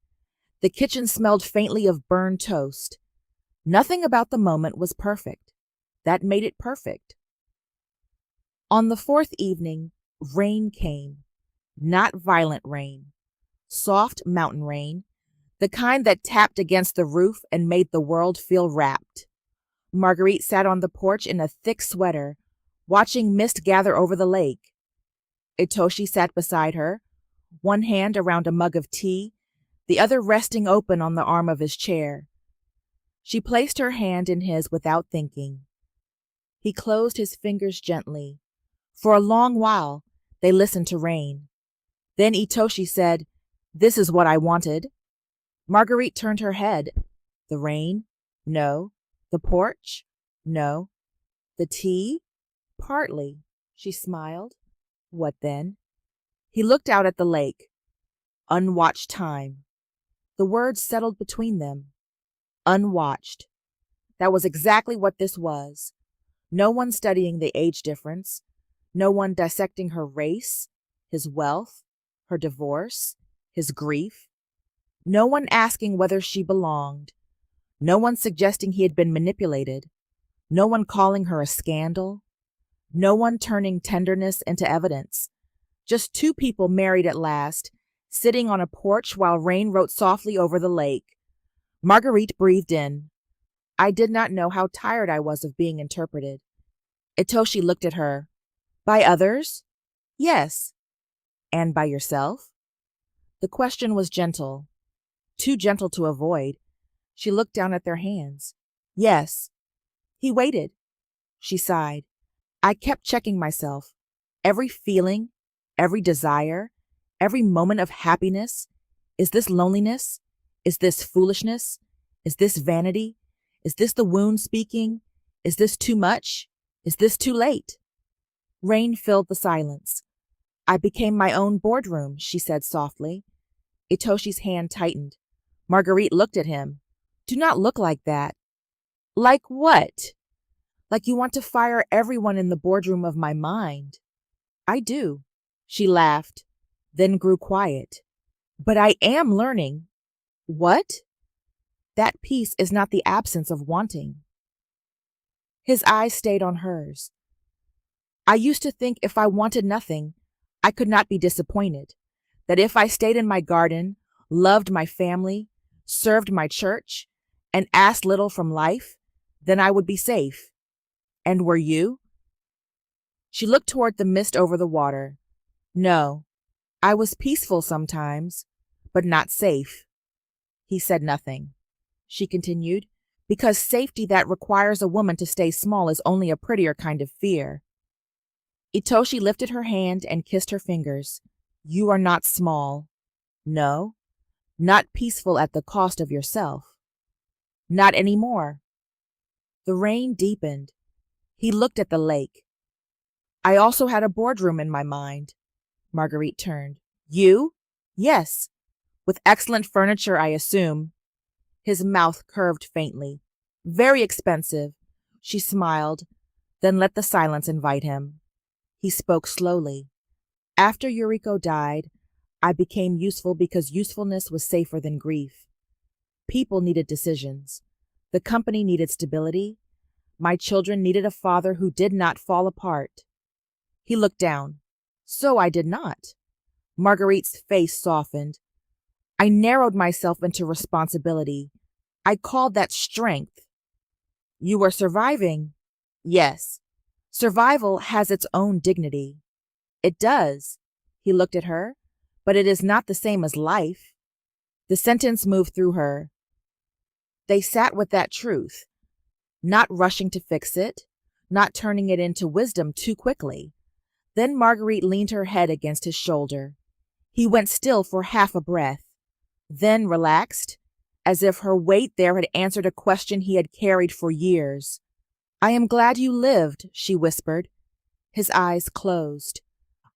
The kitchen smelled faintly of burned toast. Nothing about the moment was perfect. That made it perfect. On the fourth evening, rain came. Not violent rain. Soft mountain rain, the kind that tapped against the roof and made the world feel wrapped. Marguerite sat on the porch in a thick sweater, watching mist gather over the lake. Itoshi sat beside her, one hand around a mug of tea, the other resting open on the arm of his chair. She placed her hand in his without thinking. He closed his fingers gently. For a long while, they listened to rain. Then Itoshi said, "This is what I wanted." Marguerite turned her head. The rain? No. The porch? No. The tea? Partly. She smiled. What then? He looked out at the lake. Unwatched time. The words settled between them. Unwatched. That was exactly what this was. No one studying the age difference. No one dissecting her race, his wealth, her divorce, his grief. No one asking whether she belonged. No one suggesting he had been manipulated. No one calling her a scandal. No one turning tenderness into evidence. Just two people married at last, sitting on a porch while rain wrote softly over the lake. Marguerite breathed in. I did not know how tired I was of being interpreted. Itoshi looked at her. By others? Yes. And by yourself? The question was gentle. Too gentle to avoid. She looked down at their hands. Yes. He waited. She sighed. I kept checking myself. Every feeling, every desire, every moment of happiness. Is this loneliness? Is this foolishness? Is this vanity? Is this the wound speaking? Is this too much? Is this too late? Rain filled the silence. I became my own boardroom, she said softly. Itoshi's hand tightened. Marguerite looked at him. Do not look like that. Like what? Like you want to fire everyone in the boardroom of my mind. I do. She laughed, then grew quiet. But I am learning. What? That peace is not the absence of wanting. His eyes stayed on hers. I used to think if I wanted nothing, I could not be disappointed. That if I stayed in my garden, loved my family, served my church, and asked little from life, then I would be safe. And were you? She looked toward the mist over the water. No, I was peaceful sometimes, but not safe. He said nothing. She continued, because safety that requires a woman to stay small is only a prettier kind of fear. Itoshi lifted her hand and kissed her fingers. You are not small. No, not peaceful at the cost of yourself. Not anymore. The rain deepened. He looked at the lake. I also had a boardroom in my mind. Marguerite turned. You? Yes. With excellent furniture, I assume. His mouth curved faintly. Very expensive. She smiled, then let the silence invite him. He spoke slowly. After Yuriko died, I became useful because usefulness was safer than grief. People needed decisions. The company needed stability. My children needed a father who did not fall apart. He looked down. So I did not. Marguerite's face softened. I narrowed myself into responsibility. I called that strength. You were surviving. Yes. Survival has its own dignity. It does. He looked at her. But it is not the same as life. The sentence moved through her. They sat with that truth, not rushing to fix it, not turning it into wisdom too quickly. Then Marguerite leaned her head against his shoulder. He went still for half a breath, then relaxed, as if her weight there had answered a question he had carried for years. I am glad you lived, she whispered. His eyes closed.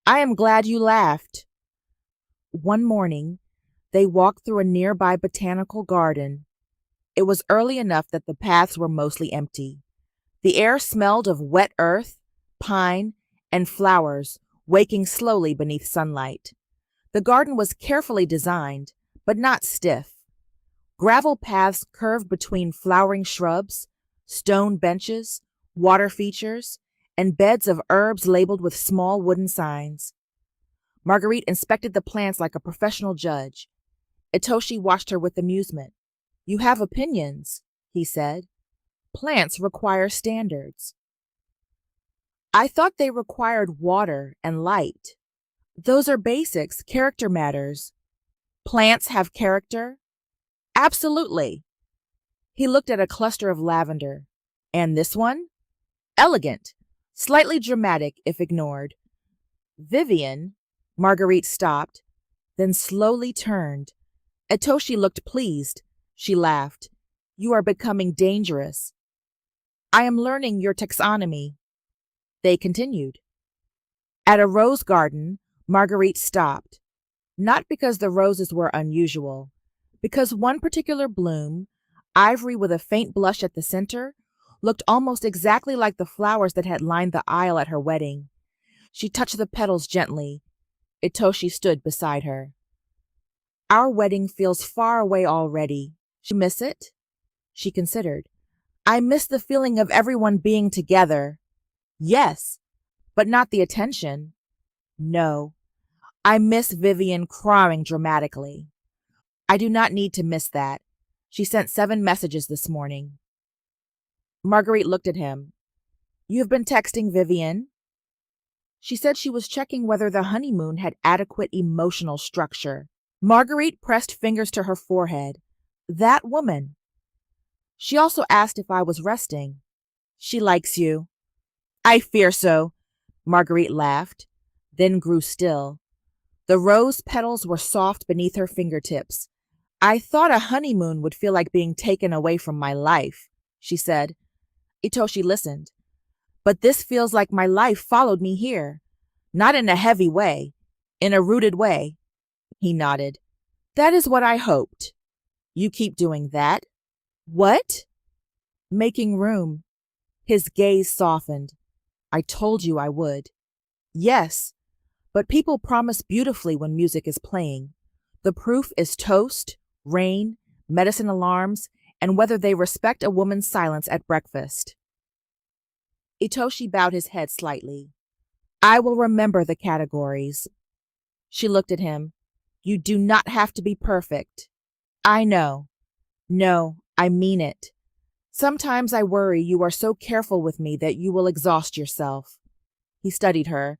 I am glad you laughed. One morning, They walked through a nearby botanical garden. It was early enough that the paths were mostly empty. The air smelled of wet earth, pine, and flowers waking slowly beneath sunlight. The garden was carefully designed, but not stiff. Gravel paths curved between flowering shrubs, stone benches, water features, and beds of herbs labeled with small wooden signs. Marguerite inspected the plants like a professional judge. Itoshi watched her with amusement. "You have opinions," he said. "Plants require standards." "I thought they required water and light. Those are basics, character matters." "Plants have character?" "Absolutely." He looked at a cluster of lavender. "And this one?" "Elegant, slightly dramatic if ignored." "Vivian," Marguerite stopped, then slowly turned. Itoshi looked pleased. She laughed. "You are becoming dangerous." "I am learning your taxonomy." They continued. At a rose garden, Marguerite stopped, not because the roses were unusual, because one particular bloom, ivory with a faint blush at the center, looked almost exactly like the flowers that had lined the aisle at her wedding. She touched the petals gently. Itoshi stood beside her. "Our wedding feels far away already. You miss it?" She considered. "I miss the feeling of everyone being together." "Yes, but not the attention." "No. I miss Vivian crying dramatically." "I do not need to miss that. She sent 7 messages this morning." Marguerite looked at him. "You have been texting Vivian?" She said she was checking whether the honeymoon had adequate emotional structure. Marguerite pressed fingers to her forehead. "That woman." She also asked if I was resting. "She likes you." "I fear so." Marguerite laughed, then grew still. The rose petals were soft beneath her fingertips. "I thought a honeymoon would feel like being taken away from my life," she said. Itoshi listened. "But this feels like my life followed me here. Not in a heavy way, in a rooted way." He nodded. "That is what I hoped." "You keep doing that?" "What?" "Making room." His gaze softened. "I told you I would." "Yes, but people promise beautifully when music is playing. The proof is toast, rain, medicine alarms, and whether they respect a woman's silence at breakfast." Itoshi bowed his head slightly. "I will remember the categories." She looked at him. "You do not have to be perfect." "I know." "No, I mean it. Sometimes I worry you are so careful with me that you will exhaust yourself." He studied her.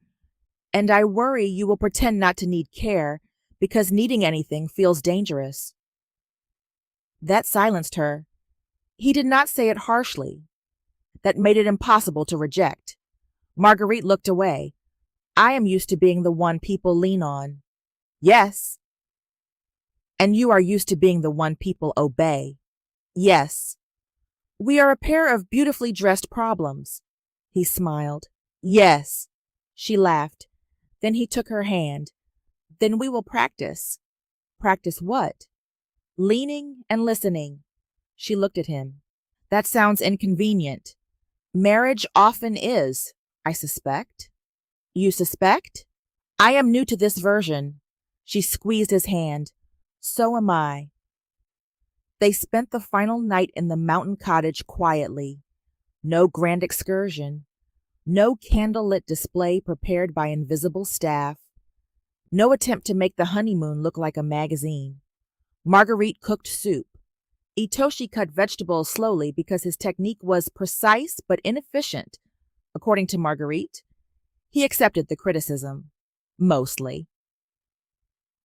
"And I worry you will pretend not to need care because needing anything feels dangerous." That silenced her. He did not say it harshly. That made it impossible to reject. Marguerite looked away. "I am used to being the one people lean on." "Yes." "And you are used to being the one people obey." "Yes." "We are a pair of beautifully dressed problems." He smiled. "Yes." She laughed. Then he took her hand. "Then we will practice." "Practice what?" "Leaning and listening." She looked at him. "That sounds inconvenient." "Marriage often is, I suspect." "You suspect?" "I am new to this version." She squeezed his hand. "So am I." They spent the final night in the mountain cottage quietly. No grand excursion. No candlelit display prepared by invisible staff. No attempt to make the honeymoon look like a magazine. Marguerite cooked soup. Itoshi cut vegetables slowly because his technique was precise but inefficient, according to Marguerite. He accepted the criticism. Mostly.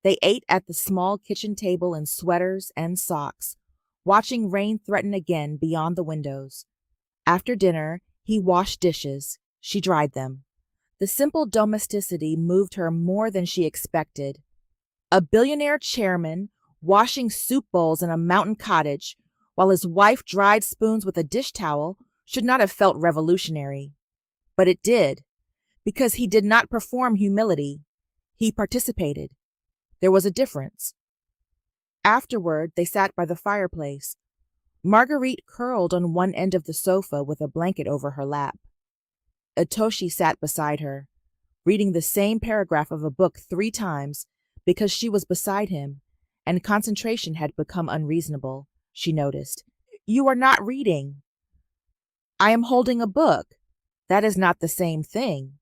They ate at the small kitchen table in sweaters and socks, watching rain threaten again beyond the windows. After dinner, he washed dishes. She dried them. The simple domesticity moved her more than she expected. A billionaire chairman washing soup bowls in a mountain cottage while his wife dried spoons with a dish towel should not have felt revolutionary. But it did, because he did not perform humility. He participated. There was a difference. Afterward, they sat by the fireplace. Marguerite curled on one end of the sofa with a blanket over her lap. Itoshi sat beside her, reading the same paragraph of a book 3 times because she was beside him, and concentration had become unreasonable, she noticed. "You are not reading." "I am holding a book. That is not the same thing."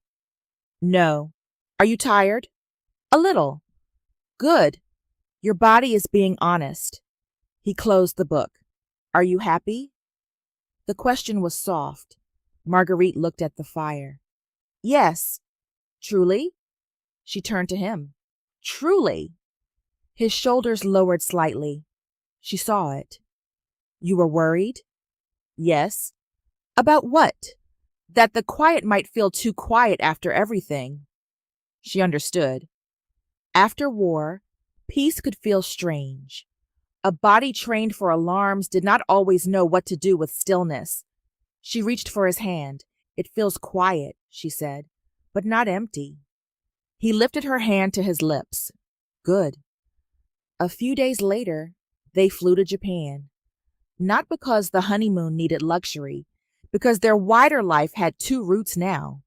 "No. Are you tired?" "A little." "Good. Your body is being honest." He closed the book. "Are you happy?" The question was soft. Marguerite looked at the fire. "Yes." "Truly?" She turned to him. "Truly?" His shoulders lowered slightly. She saw it. "You were worried?" "Yes." "About what?" "That the quiet might feel too quiet after everything." She understood. After war, peace could feel strange. A body trained for alarms did not always know what to do with stillness. She reached for his hand. "It feels quiet," she said, "but not empty." He lifted her hand to his lips. "Good." A few days later, they flew to Japan. Not because the honeymoon needed luxury, because their wider life had 2 roots now.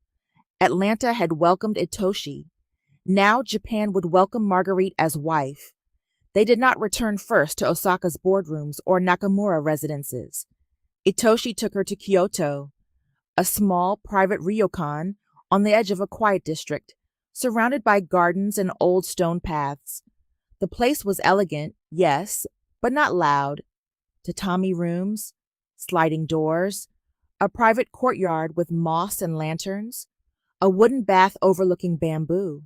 Atlanta had welcomed Itoshi. Now Japan would welcome Marguerite as wife. They did not return first to Osaka's boardrooms or Nakamura residences. Itoshi took her to Kyoto, a small private ryokan on the edge of a quiet district, surrounded by gardens and old stone paths. The place was elegant, yes, but not loud. Tatami rooms, sliding doors, a private courtyard with moss and lanterns, a wooden bath overlooking bamboo,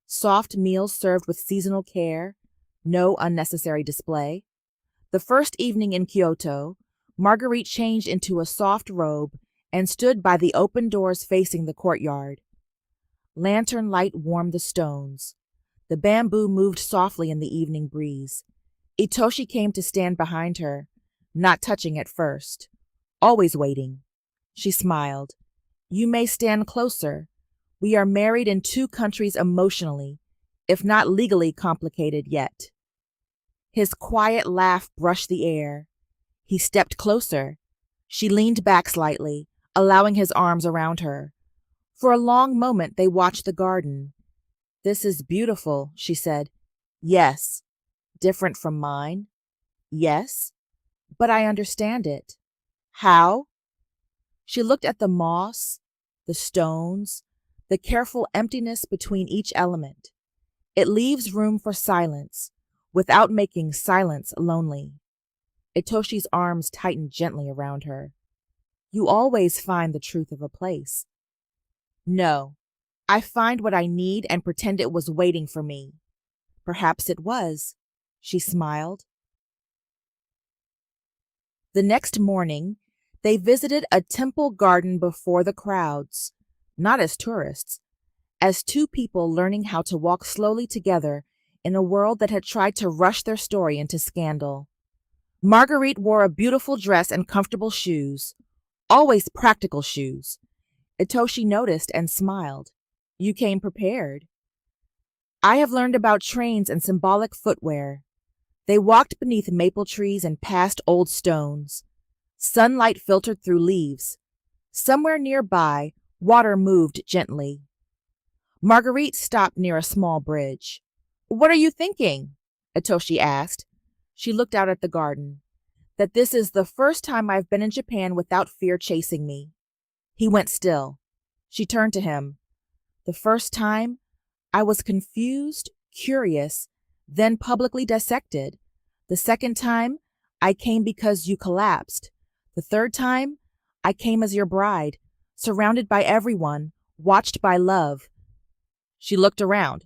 soft meals served with seasonal care, no unnecessary display. The first evening in Kyoto, Marguerite changed into a soft robe and stood by the open doors facing the courtyard. Lantern light warmed the stones. The bamboo moved softly in the evening breeze. Itoshi came to stand behind her, not touching at first, always waiting. She smiled. "You may stand closer. We are married in 2 countries emotionally, if not legally complicated yet." His quiet laugh brushed the air. He stepped closer. She leaned back slightly, allowing his arms around her. For a long moment they watched the garden. "This is beautiful," she said. "Yes." "Different from mine?" "Yes." "But I understand it." "How?" She looked at the moss, the stones, the careful emptiness between each element. It leaves room for silence, without making silence lonely. Itoshi's arms tightened gently around her. "You always find the truth of a place." "No, I find what I need and pretend it was waiting for me." "Perhaps it was." She smiled. The next morning, they visited a temple garden before the crowds, not as tourists, as 2 people learning how to walk slowly together in a world that had tried to rush their story into scandal. Marguerite wore a beautiful dress and comfortable shoes, always practical shoes. Itoshi noticed and smiled. "You came prepared." "I have learned about trains and symbolic footwear." They walked beneath maple trees and past old stones. Sunlight filtered through leaves. Somewhere nearby, water moved gently. Marguerite stopped near a small bridge. "What are you thinking?" Itoshi asked. She looked out at the garden. "That this is the first time I've been in Japan without fear chasing me." He went still. She turned to him. "The first time, I was confused, curious, then publicly dissected. The second time, I came because you collapsed. The third time, I came as your bride, surrounded by everyone, watched by love." She looked around.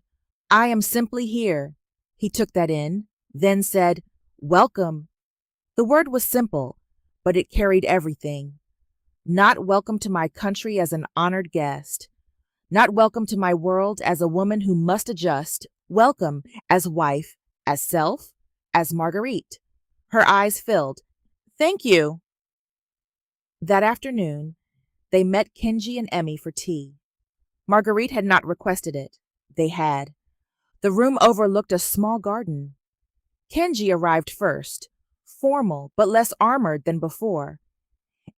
"I am simply here." He took that in, then said, "Welcome." The word was simple, but it carried everything. Not welcome to my country as an honored guest. Not welcome to my world as a woman who must adjust. Welcome as wife, as self, as Marguerite. Her eyes filled. "Thank you." That afternoon, they met Kenji and Emmy for tea. Marguerite had not requested it. They had. The room overlooked a small garden. Kenji arrived first, formal but less armored than before.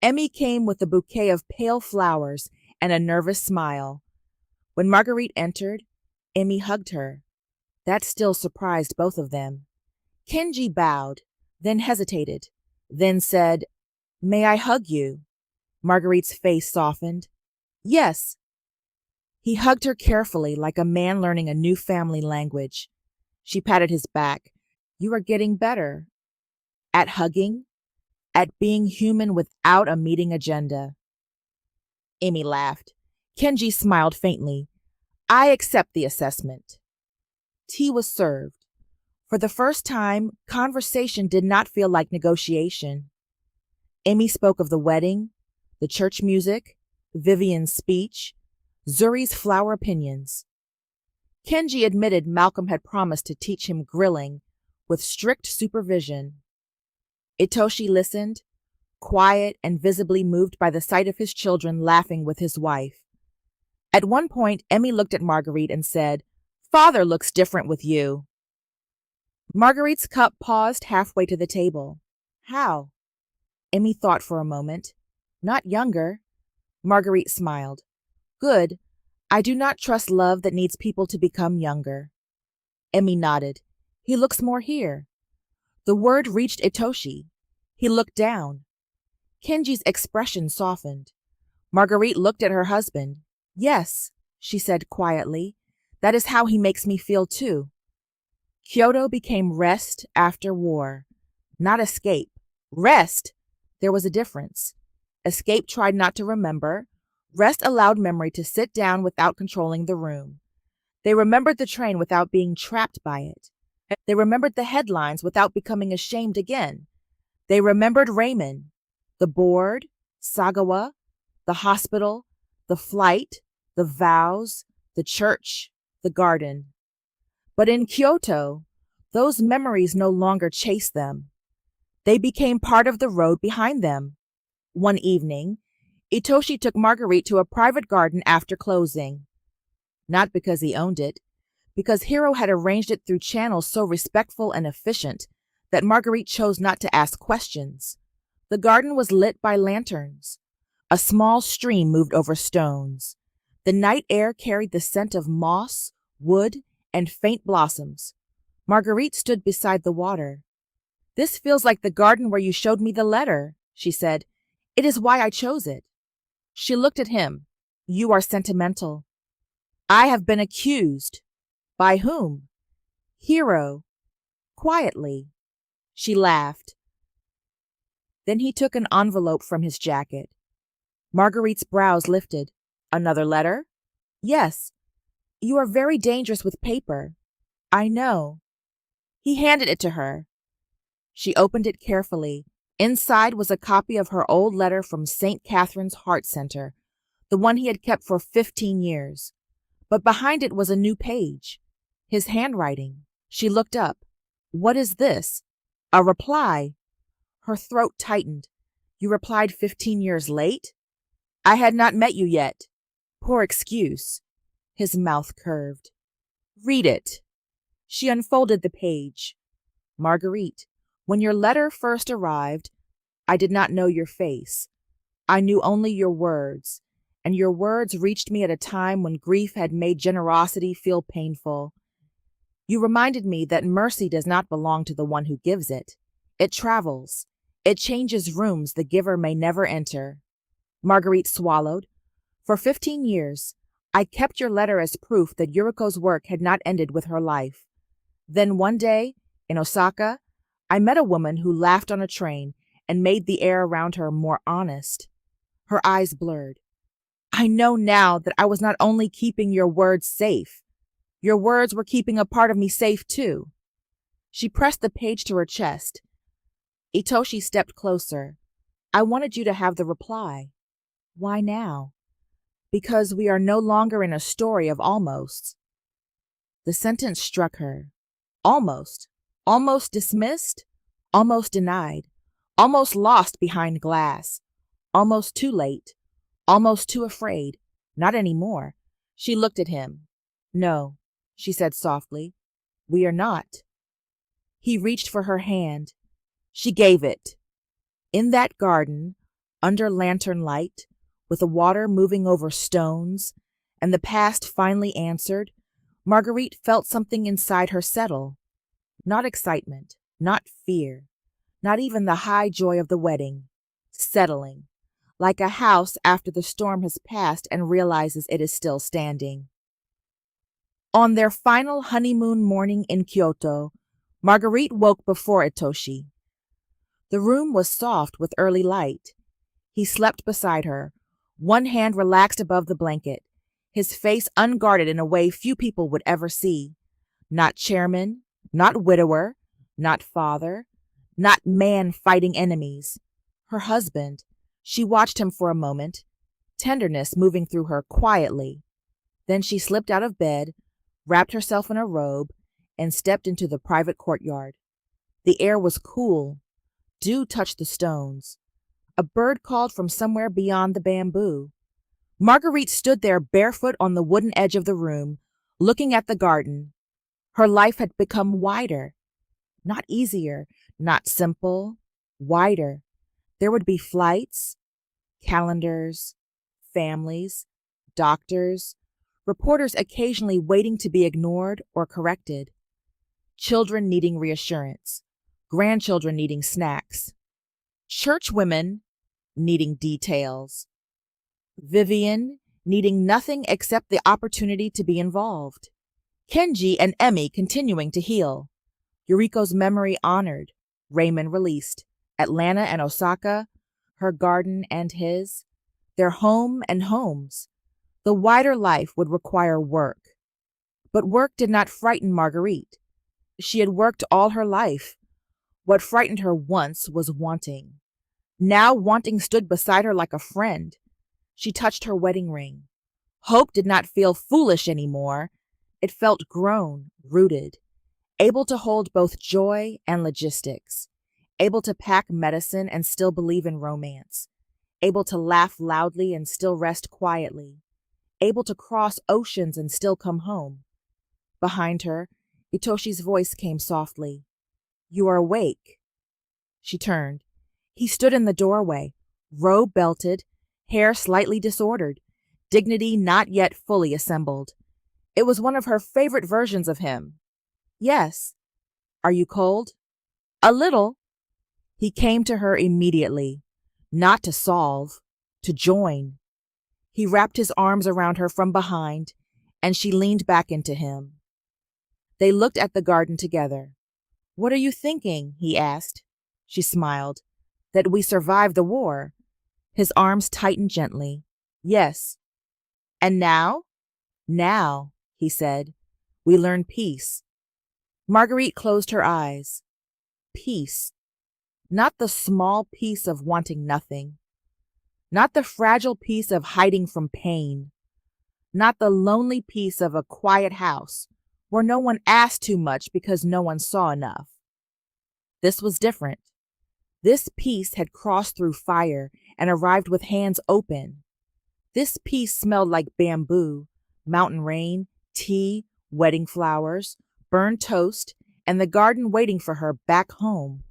Emmy came with a bouquet of pale flowers and a nervous smile. When Marguerite entered, Emmy hugged her. That still surprised both of them. Kenji bowed, then hesitated, then said, "May I hug you?" Marguerite's face softened. "Yes." He hugged her carefully, like a man learning a new family language. She patted his back. "You are getting better. At hugging, at being human without a meeting agenda." Amy laughed. Kenji smiled faintly. "I accept the assessment." Tea was served. For the first time, conversation did not feel like negotiation. Amy spoke of the wedding, the church music, Vivian's speech, Zuri's flower opinions. Kenji admitted Malcolm had promised to teach him grilling with strict supervision. Itoshi listened, quiet and visibly moved by the sight of his children laughing with his wife. At one point, Emmy looked at Marguerite and said, "Father looks different with you." Marguerite's cup paused halfway to the table. "How?" Emmy thought for a moment. "Not younger." Marguerite smiled. "Good. I do not trust love that needs people to become younger." Emmy nodded. "He looks more here." The word reached Itoshi. He looked down. Kenji's expression softened. Marguerite looked at her husband. "Yes," she said quietly. "That is how he makes me feel too." Kyoto became rest after war. Not escape. Rest! There was a difference. Escape tried not to remember. Rest allowed memory to sit down without controlling the room. They remembered the train without being trapped by it. They remembered the headlines without becoming ashamed again. They remembered Raymond, the board, Sagawa, the hospital, the flight, the vows, the church, the garden. But in Kyoto, those memories no longer chased them. They became part of the road behind them. One evening, Itoshi took Marguerite to a private garden after closing. Not because he owned it, because Hiro had arranged it through channels so respectful and efficient that Marguerite chose not to ask questions. The garden was lit by lanterns. A small stream moved over stones. The night air carried the scent of moss, wood, and faint blossoms. Marguerite stood beside the water. "This feels like the garden where you showed me the letter," she said. "It is why I chose it." She looked at him. "You are sentimental." "I have been accused." "By whom?" "Hiro." Quietly. She laughed. Then he took an envelope from his jacket. Marguerite's brows lifted. "Another letter?" "Yes." "You are very dangerous with paper." "I know." He handed it to her. She opened it carefully. Inside was a copy of her old letter from St. Catherine's Heart Center, the one he had kept for 15 years. But behind it was a new page. His handwriting. She looked up. "What is this?" "A reply." Her throat tightened. "You replied 15 years late?" "I had not met you yet." "Poor excuse." His mouth curved. "Read it." She unfolded the page. "Marguerite, when your letter first arrived, I did not know your face. I knew only your words, and your words reached me at a time when grief had made generosity feel painful. You reminded me that mercy does not belong to the one who gives it. It travels. It changes rooms the giver may never enter." Marguerite swallowed. "For 15 years, I kept your letter as proof that Yuriko's work had not ended with her life. Then one day, in Osaka, I met a woman who laughed on a train and made the air around her more honest." Her eyes blurred. "I know now that I was not only keeping your words safe. Your words were keeping a part of me safe too." She pressed the page to her chest. Itoshi stepped closer. "I wanted you to have the reply." "Why now?" "Because we are no longer in a story of almosts." The sentence struck her. Almost. Almost dismissed. Almost denied. Almost lost behind glass. Almost too late. Almost too afraid. Not anymore. She looked at him. "No," she said softly. "We are not." He reached for her hand. She gave it. In that garden, under lantern light, with the water moving over stones, and the past finally answered, Marguerite felt something inside her settle. Not excitement, not fear, not even the high joy of the wedding. Settling, like a house after the storm has passed and realizes it is still standing. On their final honeymoon morning in Kyoto, Marguerite woke before Itoshi. The room was soft with early light. He slept beside her, one hand relaxed above the blanket, his face unguarded in a way few people would ever see. Not chairman, not widower, not father, not man fighting enemies. Her husband. She watched him for a moment, tenderness moving through her quietly. Then she slipped out of bed, wrapped herself in a robe, and stepped into the private courtyard. The air was cool. Dew touched the stones. A bird called from somewhere beyond the bamboo. Marguerite stood there barefoot on the wooden edge of the room, looking at the garden. Her life had become wider. Not easier, not simple, wider. There would be flights, calendars, families, doctors, reporters occasionally waiting to be ignored or corrected, children needing reassurance, grandchildren needing snacks, churchwomen needing details, Vivian needing nothing except the opportunity to be involved, Kenji and Emmy continuing to heal, Yuriko's memory honored, Raymond released, Atlanta and Osaka, her garden and his, their home and homes. The wider life would require work. But work did not frighten Marguerite. She had worked all her life. What frightened her once was wanting. Now wanting stood beside her like a friend. She touched her wedding ring. Hope did not feel foolish anymore. It felt grown, rooted, able to hold both joy and logistics, able to pack medicine and still believe in romance, able to laugh loudly and still rest quietly, able to cross oceans and still come home. Behind her, Itoshi's voice came softly. "You are awake." She turned. He stood in the doorway, robe belted, hair slightly disordered, dignity not yet fully assembled. It was one of her favorite versions of him. "Yes." "Are you cold?" "A little." He came to her immediately, not to solve, to join. He wrapped his arms around her from behind, and she leaned back into him. They looked at the garden together. "What are you thinking?" he asked. She smiled. "That we survived the war." His arms tightened gently. "Yes." "And now?" "Now," he said, "we learn peace." Marguerite closed her eyes. Peace. Not the small peace of wanting nothing. Not the fragile peace of hiding from pain. Not the lonely peace of a quiet house where no one asked too much because no one saw enough. This was different. This peace had crossed through fire and arrived with hands open. This peace smelled like bamboo, mountain rain, tea, wedding flowers, burned toast, and the garden waiting for her back home.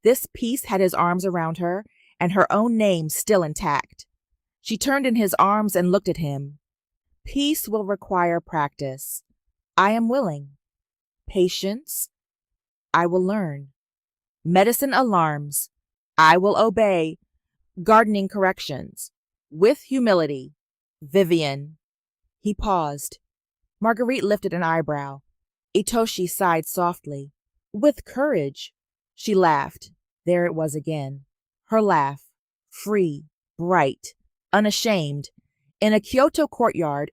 This peace had his arms around her and her own name still intact. She turned in his arms and looked at him. Peace will require practice. I am willing. Patience. I will learn. Medicine alarms. I will obey. Gardening corrections. With humility. Vivian. He paused. Marguerite lifted an eyebrow. Itoshi sighed softly. With courage. She laughed. There it was again. Her laugh. Free, bright, unashamed. In a Kyoto courtyard,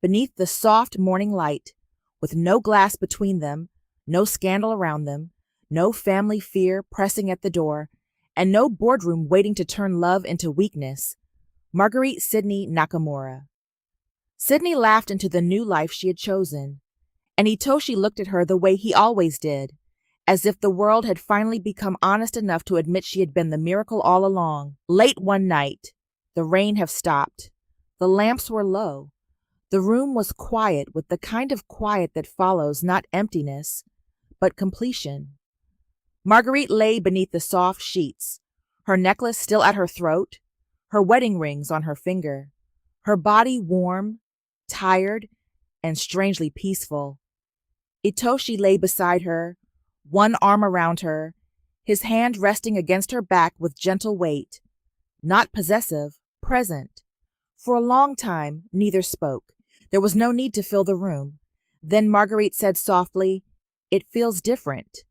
beneath the soft morning light, with no glass between them, no scandal around them, no family fear pressing at the door, and no boardroom waiting to turn love into weakness. Marguerite Sidney Nakamura. Sidney laughed into the new life she had chosen, and Itoshi looked at her the way he always did, as if the world had finally become honest enough to admit she had been the miracle all along. Late one night, the rain had stopped. The lamps were low. The room was quiet with the kind of quiet that follows not emptiness, but completion. Marguerite lay beneath the soft sheets, her necklace still at her throat, her wedding rings on her finger, her body warm, tired, and strangely peaceful. Itoshi lay beside her, one arm around her, his hand resting against her back with gentle weight, not possessive, present. For a long time, neither spoke. There was no need to fill the room. Then Marguerite said softly, "It feels different."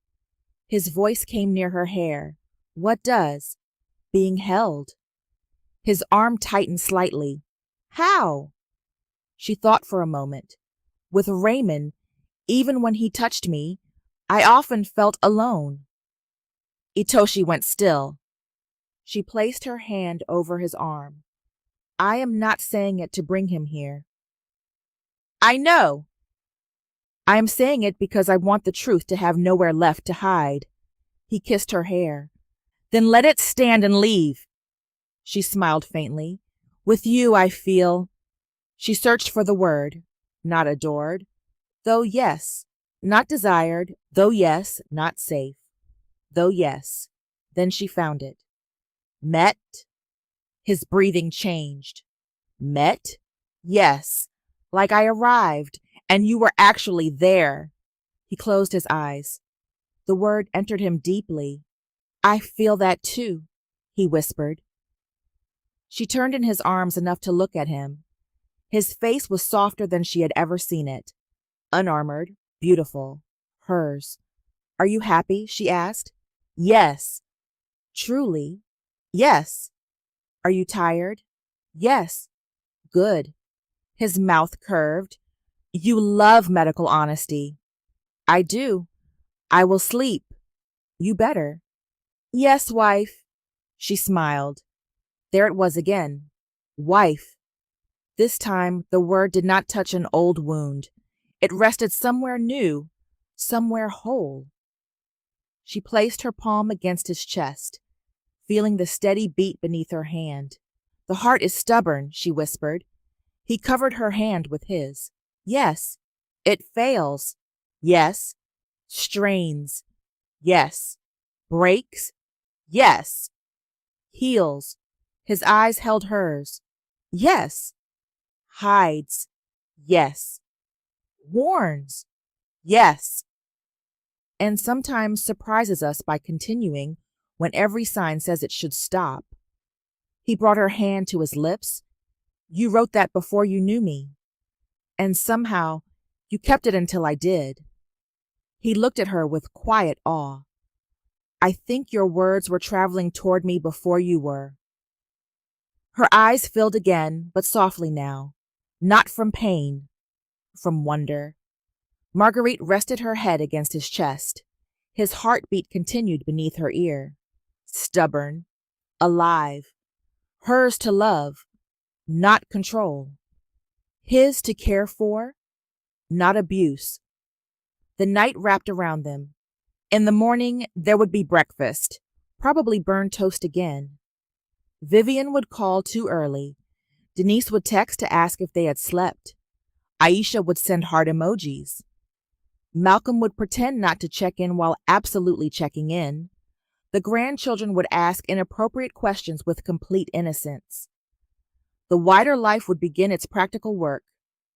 His voice came near her hair. "What does?" "Being held." His arm tightened slightly. "How?" She thought for a moment. "With Raymond, even when he touched me, I often felt alone." Itoshi went still. She placed her hand over his arm. "I am not saying it to bring him here." "I know." "I am saying it because I want the truth to have nowhere left to hide." He kissed her hair. "Then let it stand and leave." She smiled faintly. "With you, I feel—" She searched for the word. "Not adored." "Though yes." "Not desired." "Though yes." "Not safe." "Though yes." Then she found it. "Met?" His breathing changed. "Met?" "Yes. Like I arrived, and you were actually there." He closed his eyes. The word entered him deeply. "I feel that too," he whispered. She turned in his arms enough to look at him. His face was softer than she had ever seen it. Unarmored, beautiful, hers. "Are you happy?" she asked. "Yes." "Truly?" "Yes." "Are you tired?" "Yes." "Good." His mouth curved. "You love medical honesty." "I do." "I will sleep." "You better." "Yes, wife." She smiled. There it was again. Wife. This time the word did not touch an old wound. It rested somewhere new, somewhere whole. She placed her palm against his chest, feeling the steady beat beneath her hand. "The heart is stubborn," she whispered. He covered her hand with his. "Yes." "It fails." "Yes." "Strains." "Yes." "Breaks." "Yes." "Heals." His eyes held hers. "Yes." "Hides." "Yes." "Warns." "Yes." And sometimes surprises us by continuing when every sign says it should stop. He brought her hand to his lips. "You wrote that before you knew me. And somehow you kept it until I did." He looked at her with quiet awe. "I think your words were traveling toward me before you were." Her eyes filled again, but softly now. Not from pain, from wonder. Marguerite rested her head against his chest. His heartbeat continued beneath her ear. Stubborn, alive. Hers to love, not control. His to care for, not abuse. The night wrapped around them. In the morning, there would be breakfast, probably burned toast again. Vivian would call too early. Denise would text to ask if they had slept. Aisha would send heart emojis. Malcolm would pretend not to check in while absolutely checking in. The grandchildren would ask inappropriate questions with complete innocence. The wider life would begin its practical work.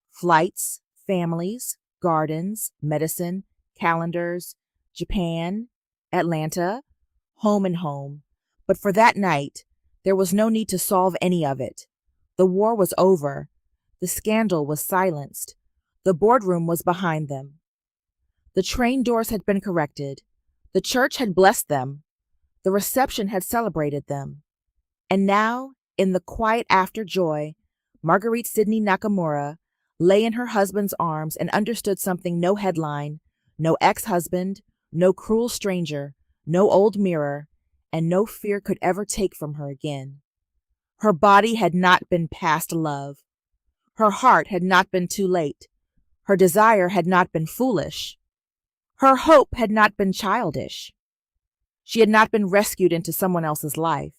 Flights, families, gardens, medicine, calendars, Japan, Atlanta, home and home. But for that night, there was no need to solve any of it. The war was over. The scandal was silenced. The boardroom was behind them. The train doors had been corrected. The church had blessed them. The reception had celebrated them. And now, in the quiet after joy, Marguerite Sidney Nakamura lay in her husband's arms and understood something no headline, no ex-husband, no cruel stranger, no old mirror, and no fear could ever take from her again. Her body had not been past love. Her heart had not been too late. Her desire had not been foolish. Her hope had not been childish. She had not been rescued into someone else's life.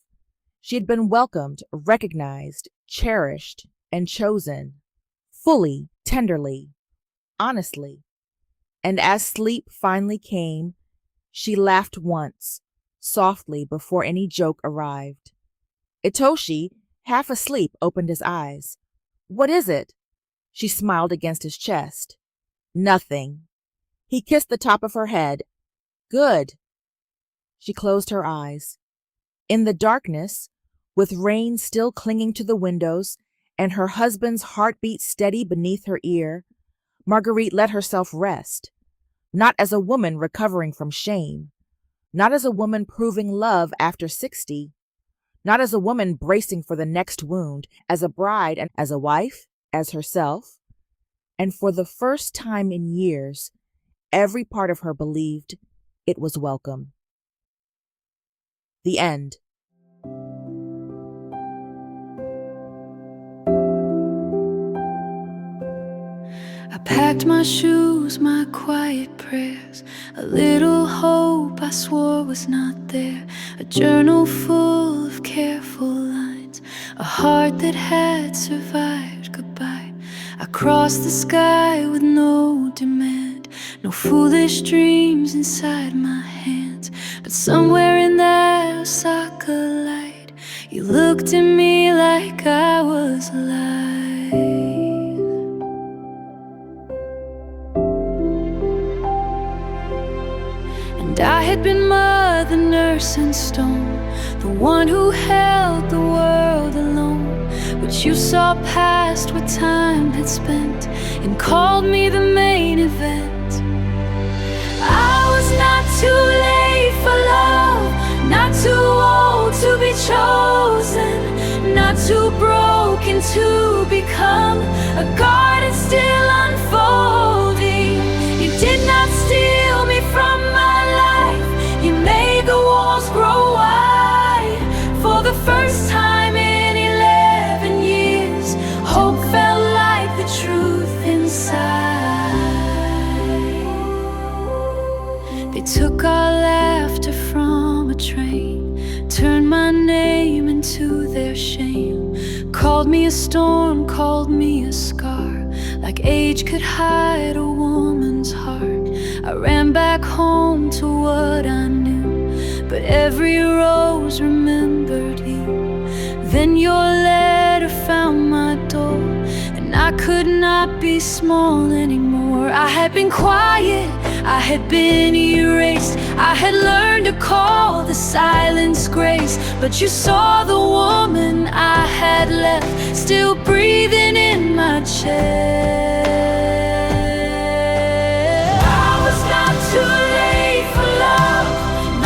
She had been welcomed, recognized, cherished, and chosen, fully, tenderly, honestly. And as sleep finally came, She laughed once, softly before any joke arrived. Itoshi, half asleep, opened his eyes. "What is it?" She smiled against his chest. "Nothing." He kissed the top of her head. "Good." She closed her eyes. In the darkness, with rain still clinging to the windows and her husband's heartbeat steady beneath her ear, Marguerite let herself rest, not as a woman recovering from shame, not as a woman proving love after 60, not as a woman bracing for the next wound, as a bride and as a wife, as herself. And for the first time in years, every part of her believed it was welcome. The end. I packed my shoes, my quiet prayers, a little hope I swore was not there, a journal full of careful lines, a heart that had survived goodbye. I crossed the sky with no demand, no foolish dreams inside my hands. But somewhere in that Osaka light, you looked at me like I was alive. And I had been mother, nurse, and stone, the one who held the world alone. But you saw past what time had spent and called me the main event. I was not too late for love, not too old to be chosen, not too broken to become a garden still unfolding. You did not steal me from my life, you made the walls grow wide. For the first time in 11 years, hope felt like the truth inside. They took our laughter from a train, turned my name into their shame, called me a storm, called me a scar, like age could hide a woman's heart. I ran back home to what I knew, but every rose remembered you. Then your letter found my door, and I could not be small anymore. I had been quiet, I had been erased, I had learned to call the silence grace. But you saw the woman I had left, still breathing in my chest. I was not too late for love,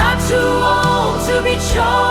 not too old to be chosen,